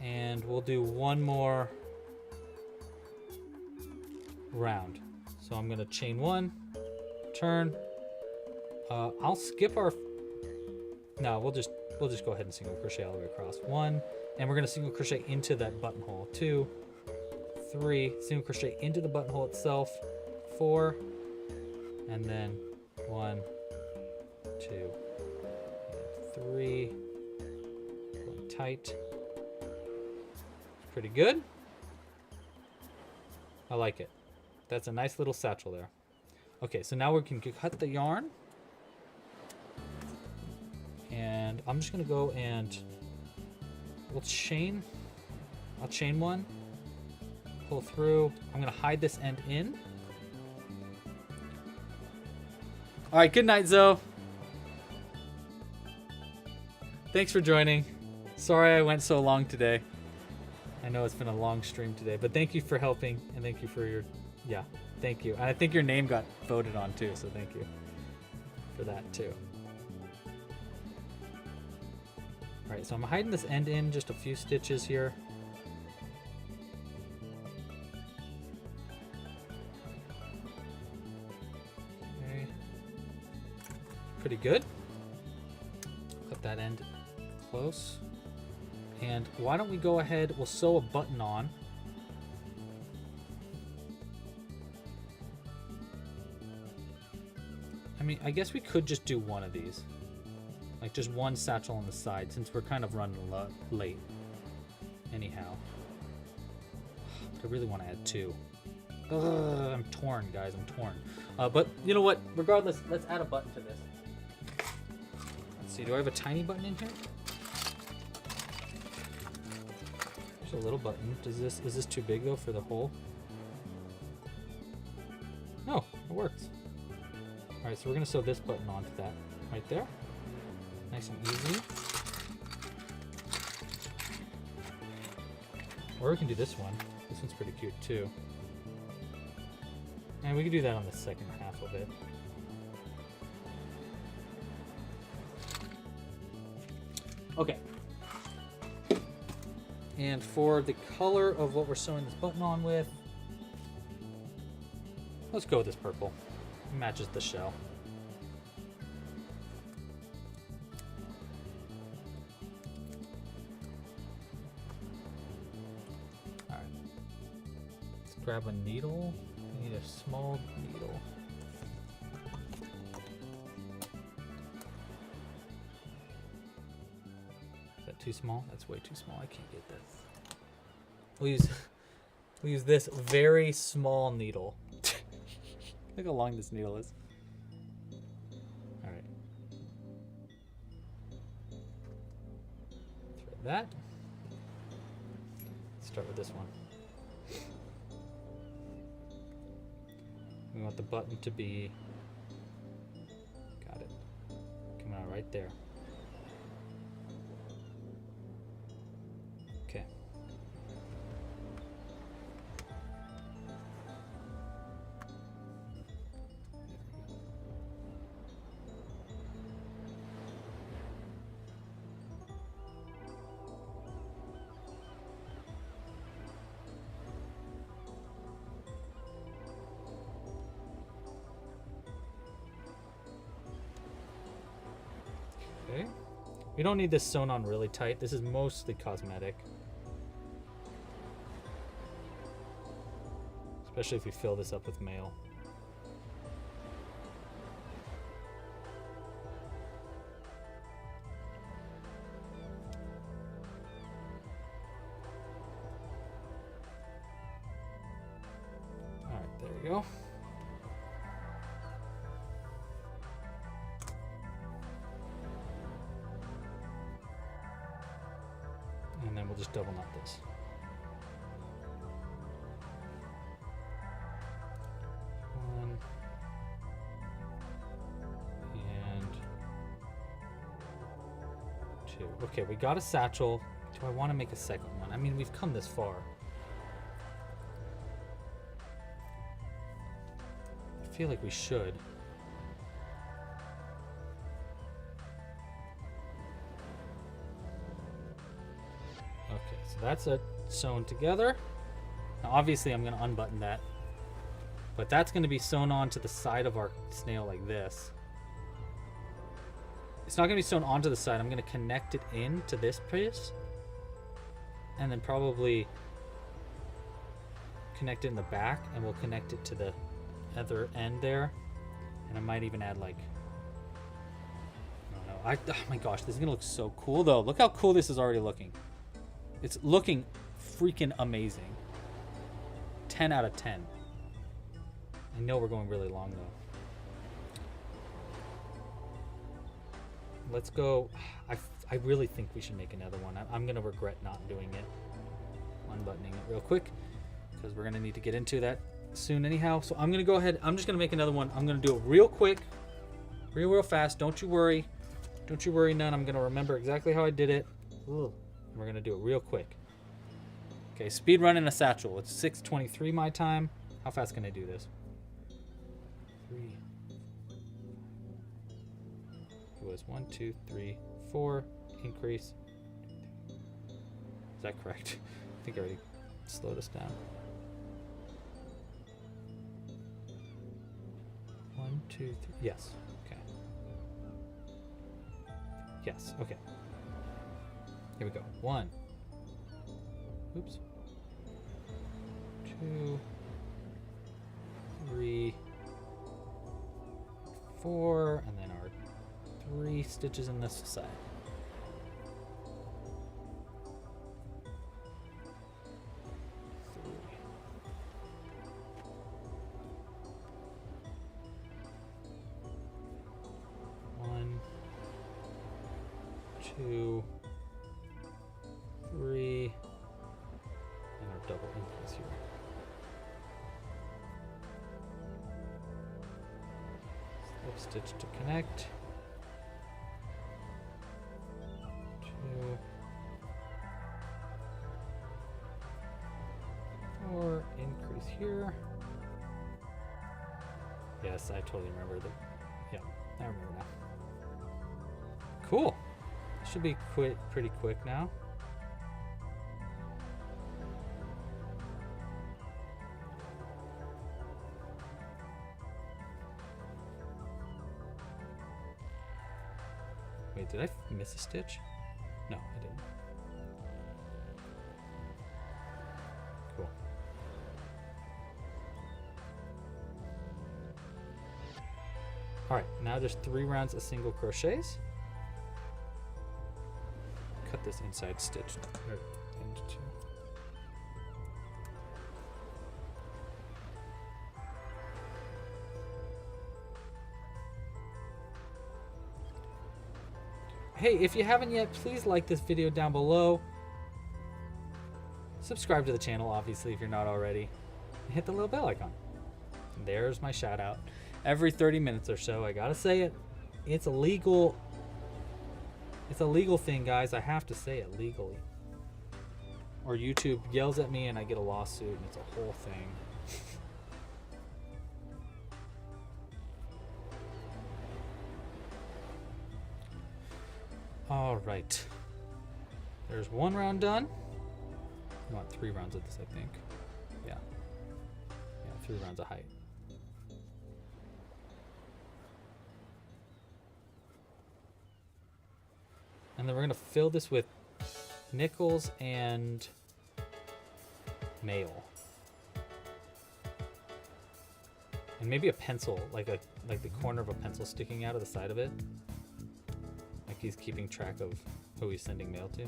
And we'll do one more round. So I'm going to chain 1, turn. I'll skip our... No, we'll just go ahead and single crochet all the way across. 1, and we're going to single crochet into that buttonhole. 2, 3, single crochet into the buttonhole itself. 4, and then 1, 2, 3. Pulling tight. Pretty good. I like it. That's a nice little satchel there. Okay, so now we can cut the yarn. And I'm just gonna go and we'll chain. I'll chain one, pull through. I'm gonna hide this end in. All right, good night, Zoe. Thanks for joining. Sorry I went so long today. I know it's been a long stream today, but thank you for helping and thank you for your, yeah, thank you. And I think your name got voted on too, so thank you for that too. All right, so I'm hiding this end in just a few stitches here. Okay. Pretty good. Cut that end close. And why don't we go ahead, we'll sew a button on. I mean, I guess we could just do one of these. Like just one satchel on the side since we're kind of running late. Anyhow. I really want to add 2. Ugh, I'm torn, guys, I'm torn. But you know what, regardless, let's add a button to this. Let's see, do I have a tiny button in here? There's a little button. Is this too big though for the hole? No, it works. All right, so we're gonna sew this button onto that right there. Nice and easy. Or we can do this one. This one's pretty cute too. And we can do that on the second half of it. Okay. And for the color of what we're sewing this button on with, let's go with this purple. It matches the shell. All right. Let's grab a needle. We need a small needle. Too small? That's way too small. I can't get this. We'll use this very small needle. Look how long this needle is. All right. Thread that. Let's start with this one. We want the button to be, got it, coming out right there. Okay. Okay. We don't need this sewn on really tight. This is mostly cosmetic. Especially if we fill this up with mail. All right, there we go. And then we'll just double knot this. One. And 2. Okay, we got a satchel. Do I want to make a second one? I mean, we've come this far. I feel like we should. Okay, so that's it sewn together. Now obviously I'm going to unbutton that, but that's going to be sewn onto the side of our snail like this. It's not going to be sewn onto the side. I'm going to connect it into this piece and then probably connect it in the back, and we'll connect it to the other end there. And I might even add like, I don't know. Oh my gosh, this is gonna look so cool though. Look how cool this is already looking. It's looking freaking amazing. 10 out of 10. I know we're going really long though. Let's go. I really think we should make another one. I'm gonna regret not doing it. Unbuttoning it real quick because we're gonna need to get into that soon anyhow. So I'm gonna go ahead. I'm just gonna make another one. I'm gonna do it real quick, real fast. Don't you worry. Don't you worry none. I'm gonna remember exactly how I did it. Ugh. And we're gonna do it real quick. Okay, speed run in a satchel. It's 6:23 my time. How fast can I do this? 3. It was 1, 2, 3, 4. Increase. Is that correct? I think I already slowed us down. 1, 2, 3. Yes. Okay. Yes. Okay. Here we go. 1. Oops. 2, 3, 4, and then our 3 stitches in this side. 3. 1, 2, 3, and our double increase here. Slip stitch to connect. 2, 4, increase here. Yes, I totally remember that. Yeah, I remember now. Cool. Should be pretty quick now. Wait, did I miss a stitch? No, I didn't. Cool. Alright, now there's 3 rounds of single crochets. Cut this inside stitch into 2. Hey, if you haven't yet, please like this video down below. Subscribe to the channel, obviously, if you're not already. And hit the little bell icon. And there's my shout out. Every 30 minutes or so, I gotta say it. It's a legal thing, guys. I have to say it legally. Or YouTube yells at me and I get a lawsuit and it's a whole thing. All right. There's 1 round done. I want 3 rounds of this, I think. Yeah. Yeah, 3 rounds of height. And then we're going to fill this with nickels and mail. And maybe a pencil, like the corner of a pencil sticking out of the side of it. Like he's keeping track of who he's sending mail to.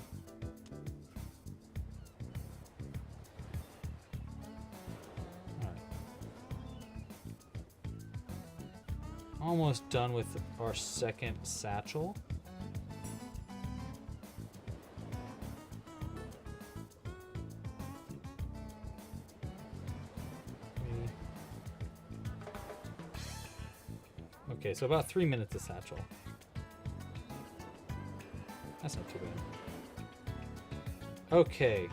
Alright. Almost done with our second satchel. Okay, so about 3 minutes a satchel. That's not too bad. Okay,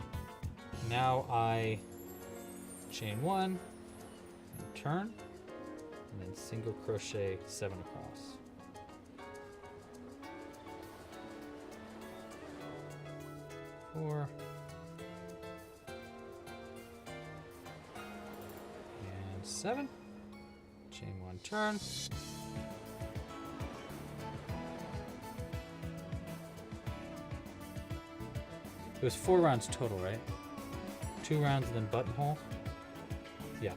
now I chain 1, and turn, and then single crochet 7 across. Four. And 7. Chain 1, turn. It was 4 rounds total, right? 2 rounds and then buttonhole. Yeah.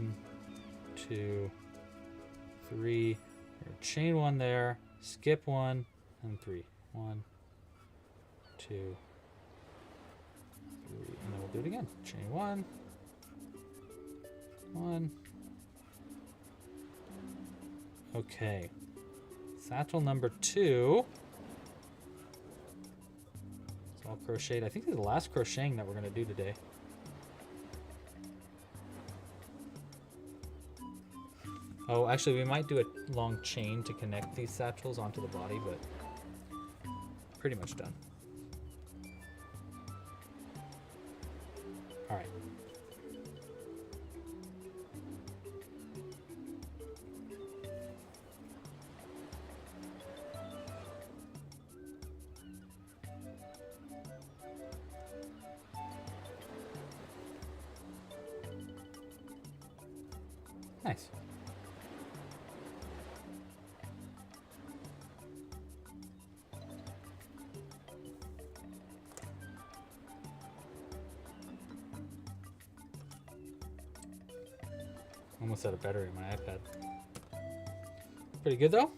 1, 2, 3. Chain 1 there, skip 1, and 3. 1, 2, 3, and then we'll do it again. Chain 1, 1. Okay. Satchel number 2. It's all crocheted. I think this is the last crocheting that we're going to do today. Oh, actually, we might do a long chain to connect these satchels onto the body, but pretty much done. All right. Nice. Almost out of battery on my iPad. Pretty good though.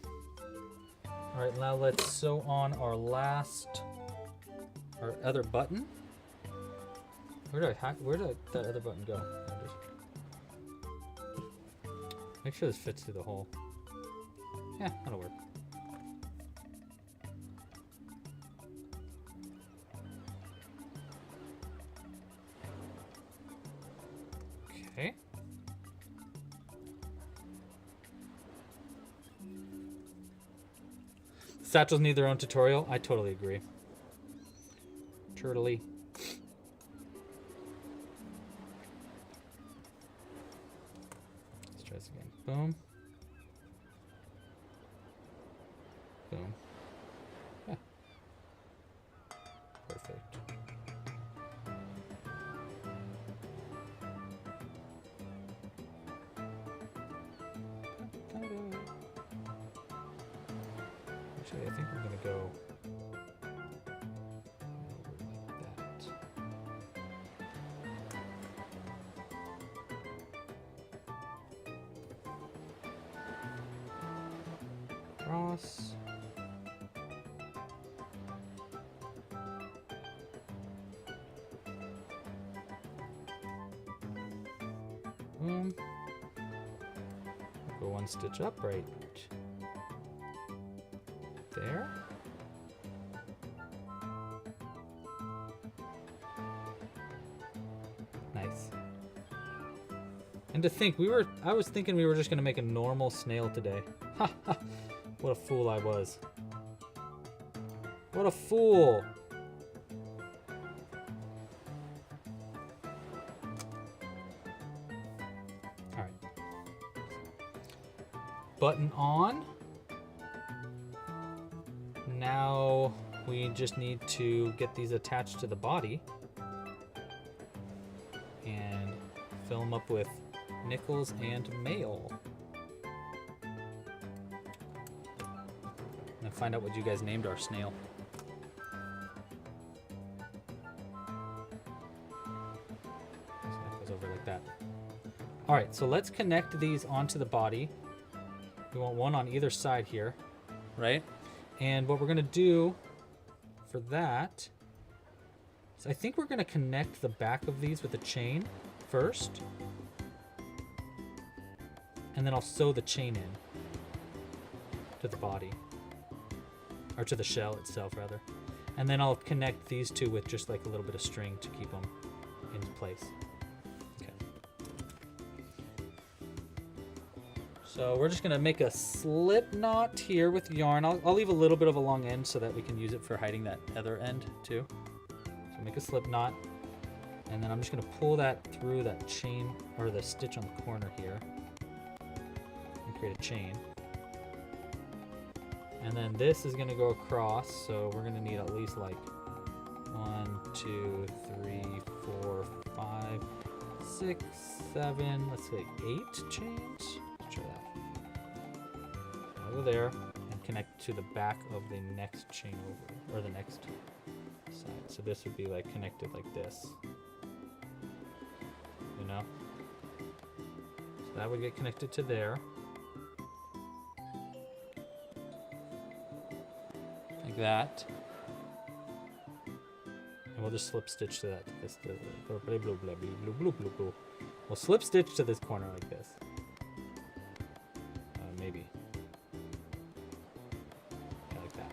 All right, now let's sew on our other button. Where did that other button go? Make sure this fits through the hole. Yeah, that'll work. Okay. Satchels need their own tutorial. I totally agree. Turtley. Let's try this again. Boom. Boom. Yeah. Perfect. Actually, I think we're going to go like that. Cross. Boom. Go one stitch up right there. Nice. And to think, I was thinking we were just gonna make a normal snail today. Ha ha! What a fool I was. What a fool! Alright. Button on. Now we just need to get these attached to the body and fill them up with nickels and mail. And find out what you guys named our snail. So it goes over like that. All right, so let's connect these onto the body. We want one on either side here, right? And what we're going to do for that is I think we're going to connect the back of these with a chain first. And then I'll sew the chain in to the body. Or to the shell itself, rather. And then I'll connect these two with just like a little bit of string to keep them in place. Okay. So we're just gonna make a slip knot here with yarn. I'll leave a little bit of a long end so that we can use it for hiding that other end too. So make a slip knot, and then I'm just gonna pull that through that chain or the stitch on the corner here and create a chain. And then this is gonna go across, so we're gonna need at least like 1, 2, 3, 4, 5, 6, 7, let's say 8 chains. Let's try that. I'll go there and connect to the back of the next chain over, or the next side. So this would be like connected like this, you know? So that would get connected to there. Like that. And we'll just slip stitch to that. We'll slip stitch to this corner like this. Maybe. Yeah, like that.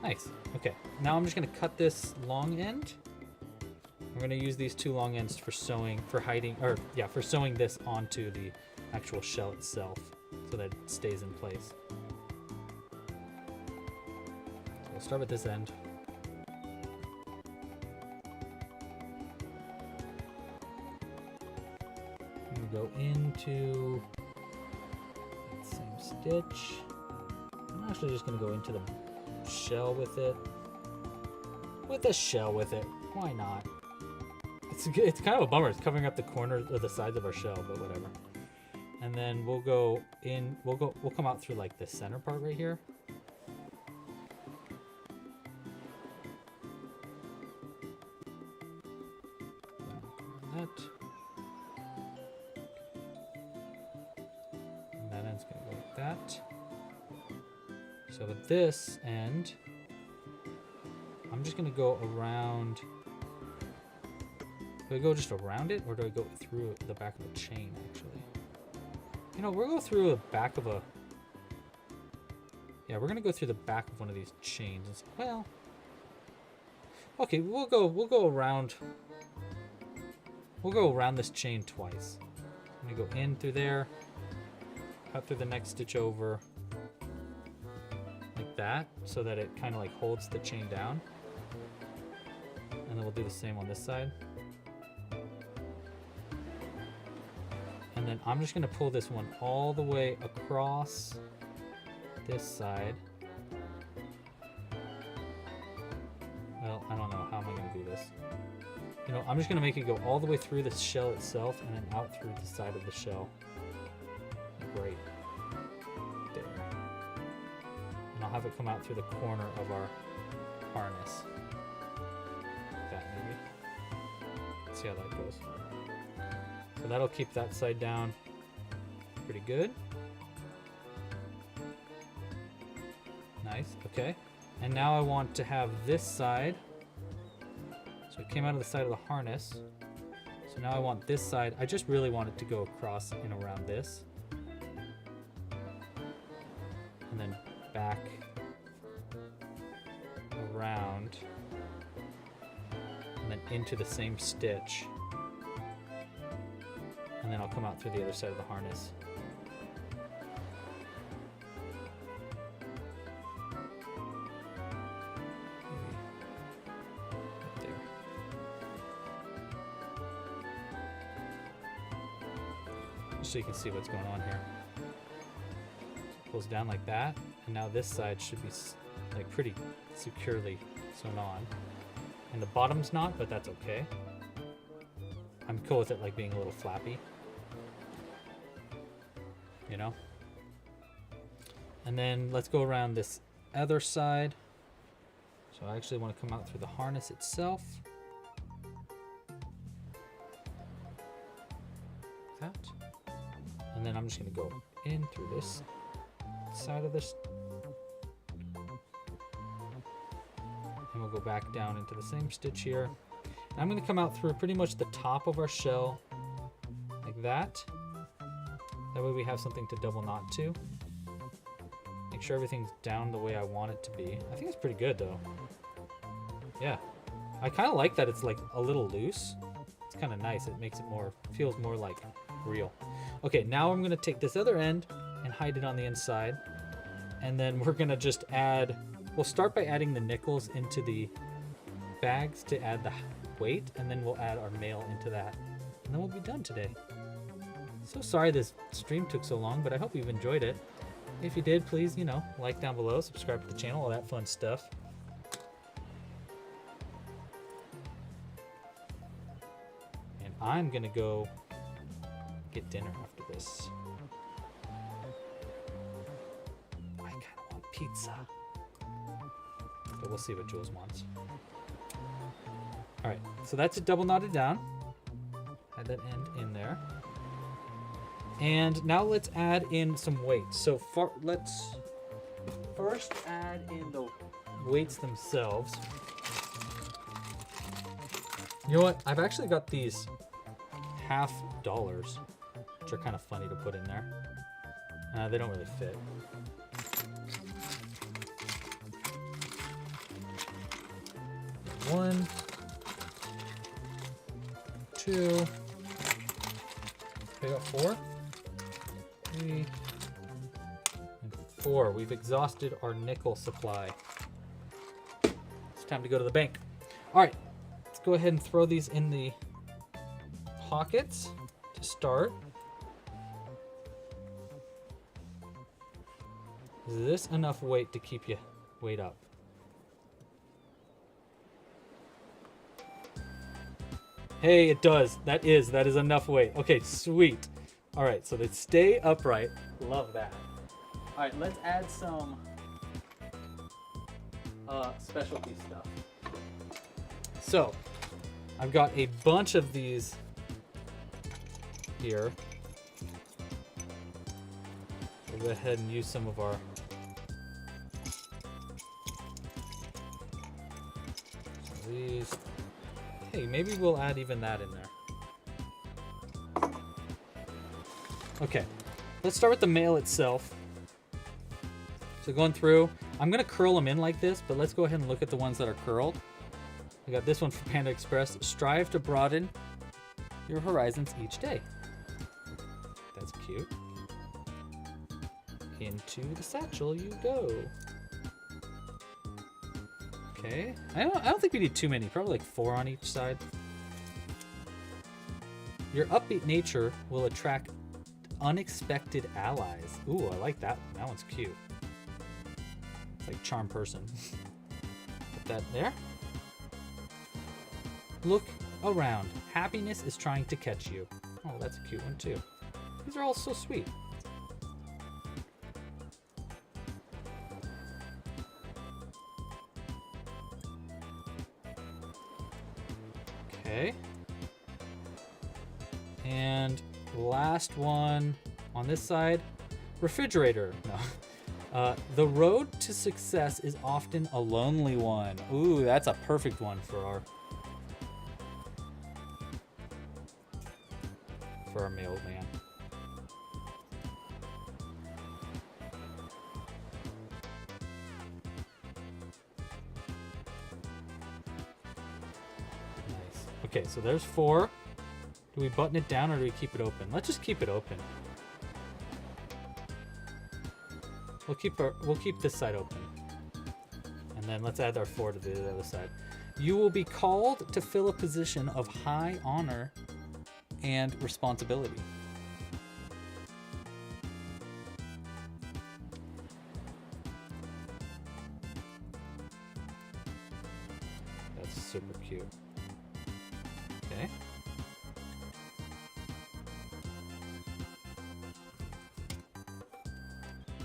Nice. Okay. Now I'm just going to cut this long end. We're going to use these two long ends for sewing, for sewing this onto the actual shell itself so that it stays in place. So we'll start with this end. Go into that same stitch. I'm actually just going to go into the shell with it. With a shell with it. Why not? It's kind of a bummer. It's covering up the corners or the sides of our shell, but whatever. And then we'll go in. We'll come out through like the center part right here. That. That end's gonna go like that. So with this end, I'm just gonna go around. Do I go just around it, or do I go through the back of a chain, actually? You know, we'll go through the back of a... Yeah, we're gonna go through the back of one of these chains. Well... Okay, we'll go around... We'll go around this chain twice. I'm gonna go in through there, cut through the next stitch over, like that, so that it kind of like holds the chain down. And then we'll do the same on this side. And then I'm just gonna pull this one all the way across this side. Well, I don't know, how am I gonna do this? You know, I'm just gonna make it go all the way through the shell itself and then out through the side of the shell. Right there. And I'll have it come out through the corner of our harness. Like that maybe. Let's see how that goes. So that'll keep that side down pretty good. Nice, okay. And now I want to have this side. So it came out of the side of the harness. So now I want this side. I just really want it to go across and around this. And then back around. And then into the same stitch. And then I'll come out through the other side of the harness. Right there. Just so you can see what's going on here. It pulls down like that, and now this side should be like pretty securely sewn on. And the bottom's not, but that's okay. I'm cool with it like being a little flappy. You know? And then let's go around this other side. So I actually want to come out through the harness itself. Like that. And then I'm just going to go in through this side of this. And we'll go back down into the same stitch here. And I'm going to come out through pretty much the top of our shell like that. That way we have something to double knot to. Make sure everything's down the way I want it to be. I think it's pretty good though. Yeah. I kind of like that it's like a little loose. It's kind of nice. It makes it more, feels more like real. Okay, now I'm going to take this other end and hide it on the inside. And then we're going to just add, we'll start by adding the nickels into the bags to add the weight, and then we'll add our mail into that. And then we'll be done today. So sorry this stream took so long, but I hope you've enjoyed it. If you did, please, you know, like down below, subscribe to the channel, all that fun stuff. And I'm gonna go get dinner after this. I kinda want pizza. But we'll see what Jules wants. All right, so that's it double knotted down. Add that end in there. And now let's add in some weights. So let's first add in the weights themselves. You know what? I've actually got these $50, which are kind of funny to put in there. They don't really fit. One, two. We got 4, 3, and 4. We've exhausted our nickel supply. It's time to go to the bank. All right, let's go ahead and throw these in the pockets to start. Is this enough weight to keep you weight up? Hey, it does. That is enough weight. Okay, sweet. All right, so they stay upright. Love that. All right, let's add some specialty stuff. So, I've got a bunch of these here. We'll go ahead and use some of our these. Hey, maybe we'll add even that in there. Okay, let's start with the mail itself. So going through, I'm gonna curl them in like this, but let's go ahead and look at the ones that are curled. We got this one from Panda Express. Strive to broaden your horizons each day. That's cute. Into the satchel you go. Okay, I don't think we need too many, probably like 4 on each side. Your upbeat nature will attract unexpected allies. Ooh, I like that one. That one's cute. It's like charm person. Put that there. Look around. Happiness is trying to catch you. Oh, that's a cute one too. These are all so sweet. Okay. And last one on this side, refrigerator. No. The road to success is often a lonely one. Ooh, that's a perfect one for our mailman. Okay, so there's 4. Do we button it down or do we keep it open? Let's just keep it open. We'll keep this side open. And then let's add our 4 to the other side. You will be called to fill a position of high honor and responsibility. That's super cute. Okay.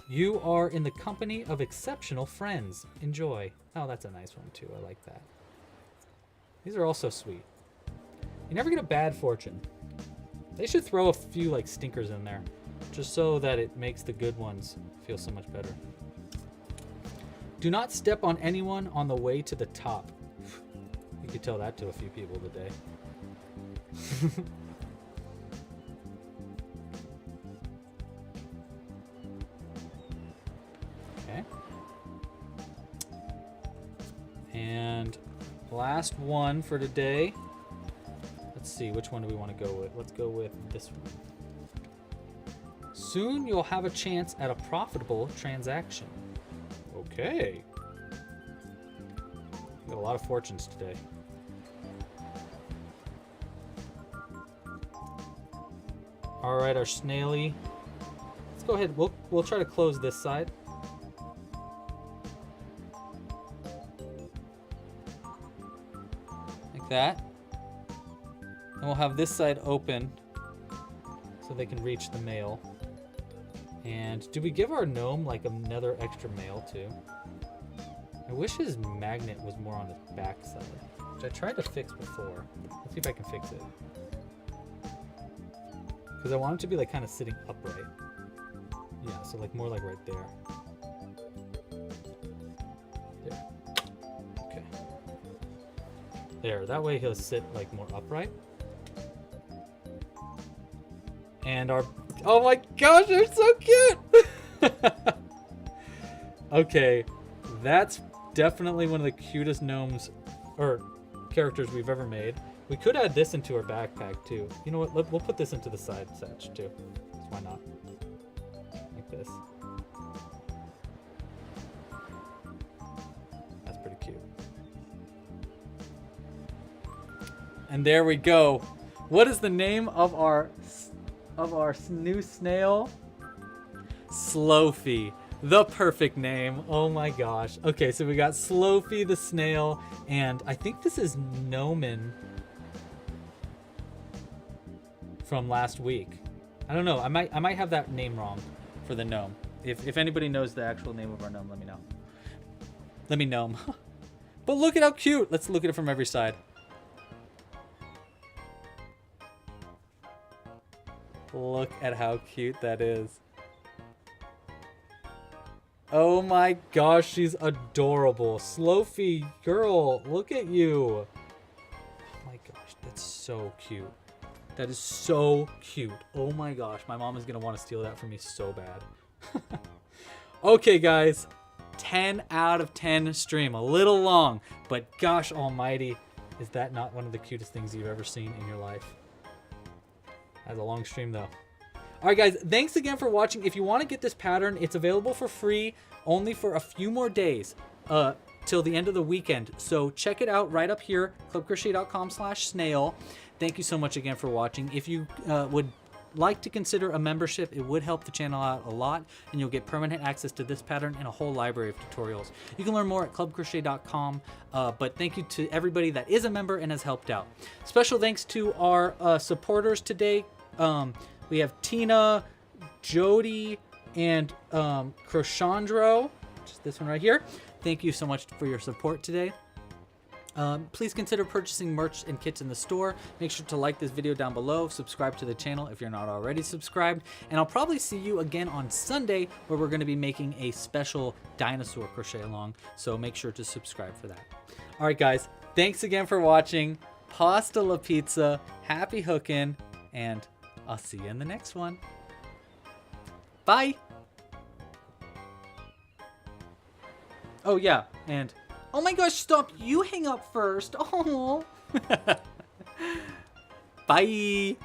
You are in the company of exceptional friends. Enjoy. Oh, that's a nice one too. I like that. These are also sweet. You never get a bad fortune. They should throw a few like stinkers in there, just so that it makes the good ones feel so much better. Do not step on anyone on the way to the top. You could tell that to a few people today. Okay. And last one for today. Let's see, which one do we want to go with? Let's go with this one. Soon you'll have a chance at a profitable transaction. Okay. We got a lot of fortunes today. All right, our snaily. Let's go ahead. We'll try to close this side. Like that. And we'll have this side open so they can reach the mail. And do we give our gnome like another extra mail too? I wish his magnet was more on his back side. which I tried to fix before. Let's see if I can fix it. Because I want it to be like kind of sitting upright. Yeah, so like more like right there. There. Okay. There, that way he'll sit like more upright. And our, oh my gosh, they're so cute! Okay, that's definitely one of the cutest gnomes or characters we've ever made. We could add this into our backpack too. You know what? We'll put this into the side satch too. So why not? Like this. That's pretty cute. And there we go. What is the name of our new snail? Slowfy. The perfect name. Oh my gosh. Okay, so we got Slowfy the snail, and I think this is Gnomen from last week. I don't know. I might have that name wrong for the gnome. If anybody knows the actual name of our gnome, let me know. Let me gnome. But look at how cute. Let's look at it from every side. Look at how cute that is. Oh my gosh, she's adorable. Slowfy, girl, look at you. Oh my gosh, that's so cute. That is so cute. Oh my gosh, my mom is gonna want to steal that from me so bad. Okay, guys, 10 out of 10 stream. A little long, but gosh almighty, is that not one of the cutest things you've ever seen in your life? That's a long stream though. All right, guys, thanks again for watching. If you want to get this pattern, it's available for free only for a few more days till the end of the weekend. So check it out right up here, clubcrochet.com/snail. Thank you so much again for watching. If you would like to consider a membership, it would help the channel out a lot, and you'll get permanent access to this pattern and a whole library of tutorials. You can learn more at clubcrochet.com, but thank you to everybody that is a member and has helped out. Special thanks to our supporters today. We have Tina, Jody, and Crochandro, which is this one right here. Thank you so much for your support today. Please consider purchasing merch and kits in the store. Make sure to like this video down below, subscribe to the channel if you're not already subscribed, and I'll probably see you again on Sunday where we're going to be making a special dinosaur crochet along, so make sure to subscribe for that. All right, guys, thanks again for watching. Pasta la pizza, happy hooking, and I'll see you in the next one. Bye. Oh yeah, and oh my gosh, stop, you hang up first. Oh. Bye.